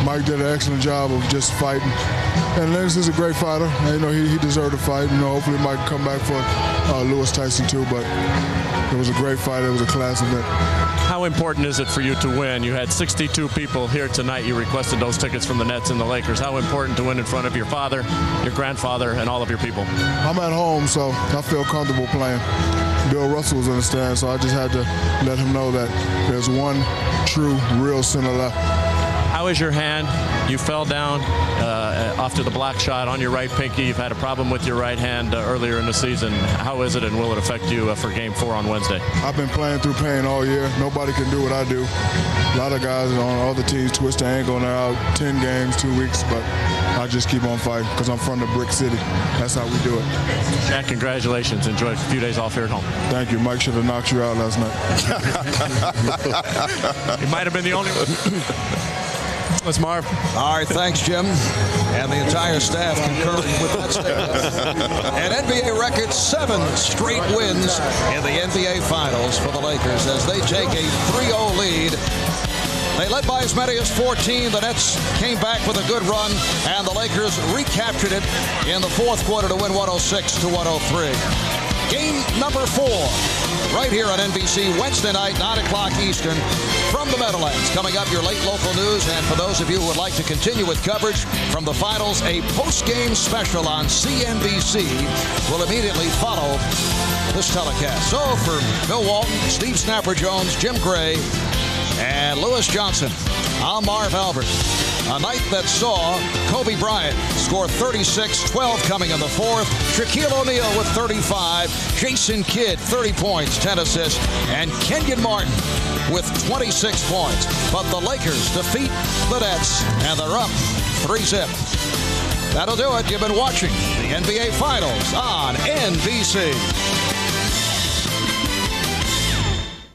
Mike did an excellent job of just fighting. And Lennox is a great fighter. And, you know, he deserved to fight. You know, hopefully Mike can come back for Lewis Tyson too. But it was a great fight. It was a class event. How important is it for you to win? You had 62 people here tonight. You requested those tickets from the Nets and the Lakers. How important to win in front of your father, your grandfather, and all of your people? I'm at home, so I feel comfortable playing. Bill Russell was in the stand, so I just had to let him know that there's one true, real center left. How is your hand? You fell down off to the block shot on your right pinky. You've had a problem with your right hand earlier in the season. How is it, and will it affect you for Game 4 on Wednesday? I've been playing through pain all year. Nobody can do what I do. A lot of guys on other teams twist their ankle and they're out 10 games, 2 weeks, but I just keep on fighting because I'm from the Brick City. That's how we do it. Jack, congratulations. Enjoy a few days off here at home. Thank you. Mike should have knocked you out last night. He might have been the only one. That's Marv. All right, thanks, Jim. And the entire staff concurring with that statement. An NBA record 7 straight wins in the NBA Finals for the Lakers as they take a 3-0 lead. They led by as many as 14. The Nets came back with a good run, and the Lakers recaptured it in the fourth quarter to win 106-103. Game number 4, right here on NBC, Wednesday night, 9 o'clock Eastern, from the Meadowlands. Coming up, your late local news, and for those of you who would like to continue with coverage from the finals, a post-game special on CNBC will immediately follow this telecast. So for Bill Walton, Steve Snapper Jones, Jim Gray, and Lewis Johnson, I'm Marv Albert. A night that saw Kobe Bryant score 36, 12 coming in the fourth. Shaquille O'Neal with 35. Jason Kidd, 30 points, 10 assists. And Kenyon Martin with 26 points. But the Lakers defeat the Nets, and they're up 3-0. That'll do it. You've been watching the NBA Finals on NBC.